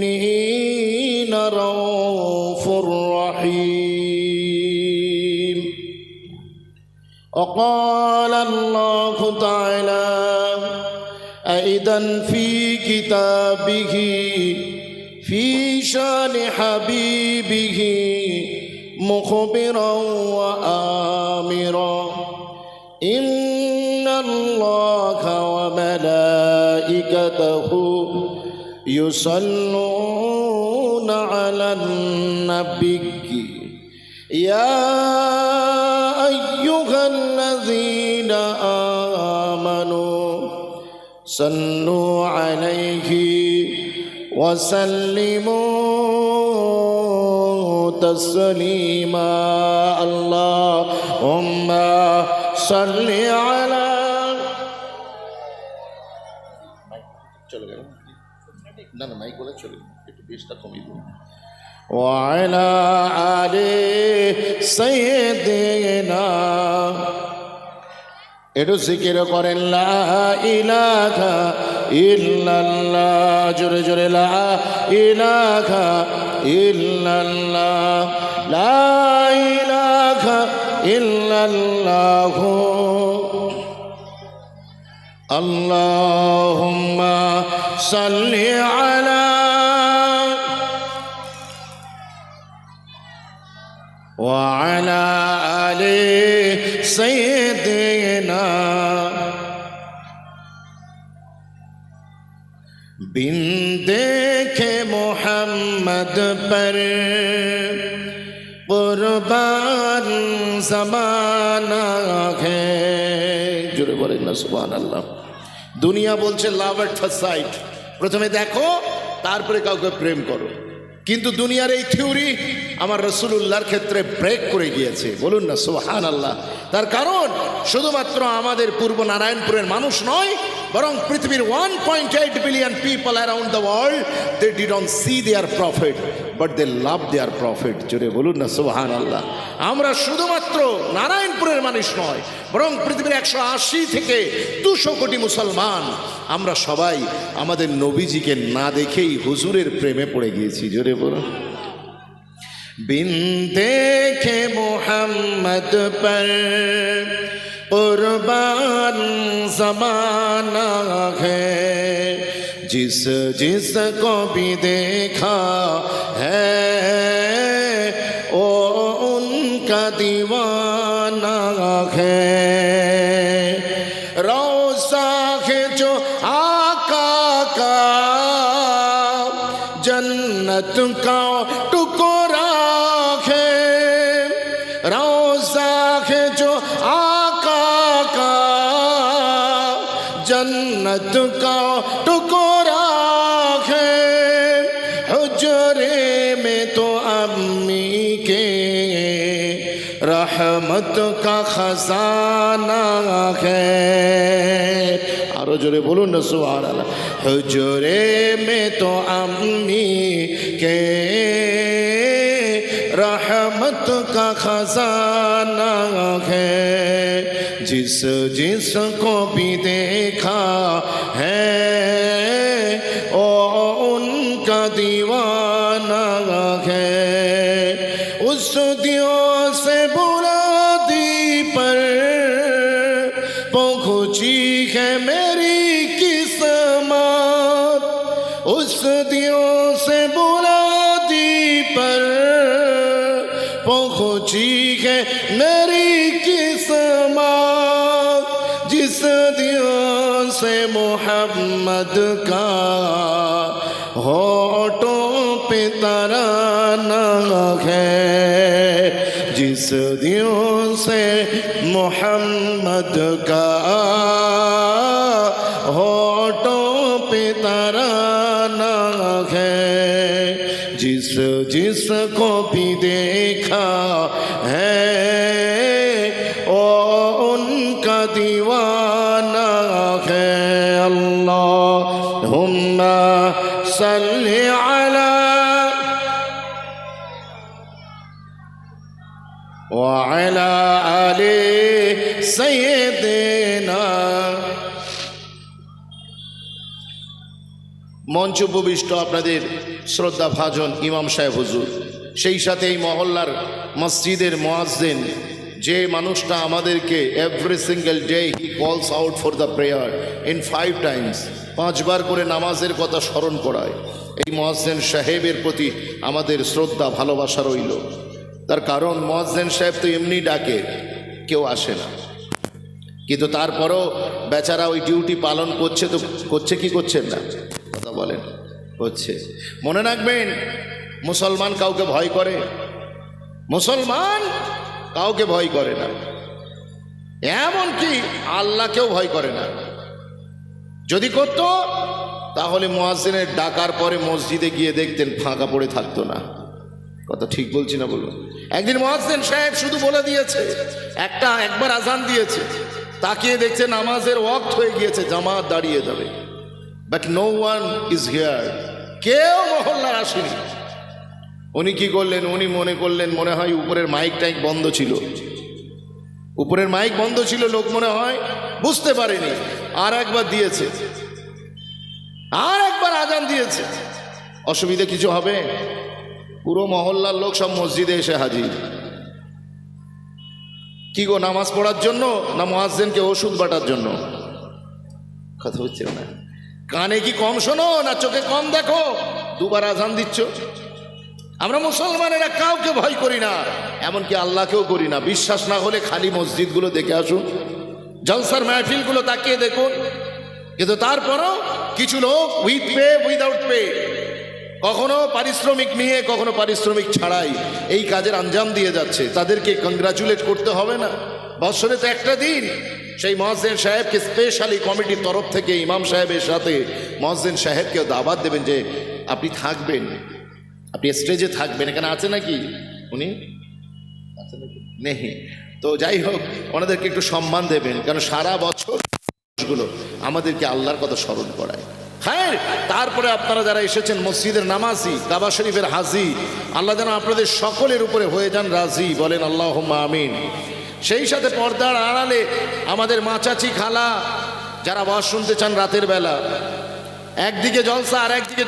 بالمؤمنين رؤوف رحيم. وقال الله تعالى أيضا في كتابه في شان حبيبه مخبرا وآمرا إن الله وملائكته يصلون على النبي يا أيها الذين آمنوا صلوا عليه وسلموا تسليما. اللهم সাল্লি আলা চলে গেল না না মাইক বলে চলে একটু বেশটা কমিয়ে দিন ওয়ালা আলে সাইয়্যিদিনা একটু জিকির করেন লা ইলাহা ইল্লাল্লাহ জোরে জোরে লা ইলাহা ইল্লাল্লাহ লা ইলাহা ইল্লাল্লাহ আল্লাহুম্মা সাল্লি আলা وعلى آل سيدنا बिन देखे मोहम्मद पर कुर्बान ज़माना है जुड़े बोलें ना सुभान अल्लाह दुनिया बोलছে লাভ এট ফার্স্ট সাইট প্রথমে দেখো তারপরে কাউকে প্রেম করো কিন্তু দুনিয়ার এই থিওরি আমার রাসূলুল্লাহর ক্ষেত্রে ব্রেক করে গিয়েছে বলুন না সুবহানাল্লাহ তার কারণ শুধুমাত্র আমাদের পূর্ব নারায়ণপুরের মানুষ নয় বরং পৃথিবীর 1.8 billion people around the world they didn't see their prophet but they love their prophet জোরে বলুন না সুবহানাল্লাহ আমরা শুধুমাত্র নারায়ণপুরের মানুষ নয় বরং পৃথিবীর 180 থেকে 200 কোটি মুসলমান আমরা সবাই আমাদের নবীজিকে না দেখেই হুজুরের প্রেমে পড়ে গিয়েছি জোরে বলুন बिन देखे मोहम्मद पर कुर्बान ज़माना है जिस जिस को भी देखा है वो उनका दीवाना है रोज़ा है जो आका का जन्नत का टुकड़ा रोज़ा है जो आका का जन्नत का टुकड़ा है हुजरे में तो अम्मी के रहमत का खजाना है आरो जोरे बोलो न सुभान अल्लाह हुजरे में तो अम्मी के रहमत का खजाना है जिस जिस को भी देखा है ओ उनका दीवाना है उस दियों से बुरादी पर पहुंची है मेरी किस्मत उस दियों से बुरादी पर पहुंची है मेरी किस्मत जिस दियों से मोहम्मद का होठों पे तराना है जिस दियों से मोहम्मद का होठों पे तराना है जिस जिस को भी देखा है ओ उनका दीवाना है अल्लाहुम्मा सल्ली अला व अला आले सय्यिदिना মঞ্চ উপবিষ্ট আপনাদের শ্রদ্ধা ভাজন ইমাম সাহেব হুজুর সেই সাথে এই মহল্লার মসজিদের মুয়াজ্জিন যে মানুষটা আমাদেরকে এভরি সিঙ্গেল ডে হি কলস out for the prayer in 5 Times 5 বার করে নামাজের কথা স্মরণ করায় এই মুয়াজ্জিন সাহেবের প্রতি আমাদের শ্রদ্ধা ভালোবাসা রইল তার কারণ মুয়াজ্জিন সাহেব তো এমনি ডাকে কেউ আসে না কিন্তু তারপরও বেচারা ওই ডিউটি পালন করছে তো করছে কি করছেন না কথা বলেন হচ্ছে মনে রাখবেন মুসলমান কাউকে ভয় করে মুসলমান কাউকে ভয় করে না এমনকি আল্লাহকেও ভয় করে না যদি করত তাহলে মুয়াজ্জিনের ডাকার পরে মসজিদে গিয়ে দেখতেন ফাঁকা পড়ে থাকতো না কথা ঠিক বলছি না বলুন? একদিন মুয়াজ্জিন সাহেব শুধু বলে দিয়েছে, একবার আজান দিয়েছে, তাকিয়ে দেখছে নামাজের ওয়াক্ত হয়ে গিয়েছে, জামাত দাঁড়িয়ে যাবে, but no one is here, কেউ মহল্লার আসেনি। উনি কি করলেন? উনি মনে করলেন মনে হয় উপরের মাইক টাইক বন্ধ ছিল, উপরের মাইক বন্ধ ছিল, লোক মনে হয় বুঝতে পারেনি। আর একবার দিয়েছে, আর একবার আজান দিয়েছে। অসুবিধা কিছু হবে? পুরো মহল্লার লোক সব মসজিদে এসে হাজির। কি গো, নামাজ পড়ার জন্য না মুয়াজ্জিনকে ওষুধ বাটার জন্য? কথা হচ্ছে না? কানে কি কম শোনো না চোখে কম দেখো? দুবার আজান দিচ্ছ। আমরা মুসলমানেরা কাউকে ভয় করি না, এমনকি আল্লাহকেও করি না। বিশ্বাস না হলে খালি মসজিদগুলো দেখে আসুন, জলসার মাহফিলগুলো তাকিয়ে দেখুন। কিন্তু তারপরও কিছু লোক উইথ পে উইদাউট পে, কখনো পারিশ্রমিক নিয়ে কখনো পারিশ্রমিক ছাড়াই এই কাজের আঞ্জাম দিয়ে যাচ্ছে। তাদেরকে কংগ্রাচুলেট করতে হবে না? বছরে তো একটা দিন সেই মুয়াজ্জিন সাহেবকে স্পেশালি কমিটির তরফ থেকে ইমাম সাহেবের সাথে মুয়াজ্জিন সাহেবকে দাওয়াত দেবেন যে আপনি থাকবেন, আপনি স্টেজে থাকবেন। এখানে আছে নাকি? উনি আছে নাকি? নেই। তো যাই হোক, ওনাদেরকে একটু সম্মান দেবেন, কারণ সারা বছর গুলো আমাদেরকে আল্লাহর কথা স্মরণ করায়। হ্যাঁ, তারপরে আপনারা যারা এসেছেন মসজিদের নামাজি, কাবা শরীফের হাজি, আল্লাহ যেন আপনাদের সকলের উপরে হয়ে যান রাজি, বলেন আল্লাহুম্মা আমিন। সেই সাথে পর্দার আড়ালে আমাদের মা চাচি খালা যারা ওয়াজ শুনতে চান রাতের বেলা, একদিকে জলসা আর একদিকে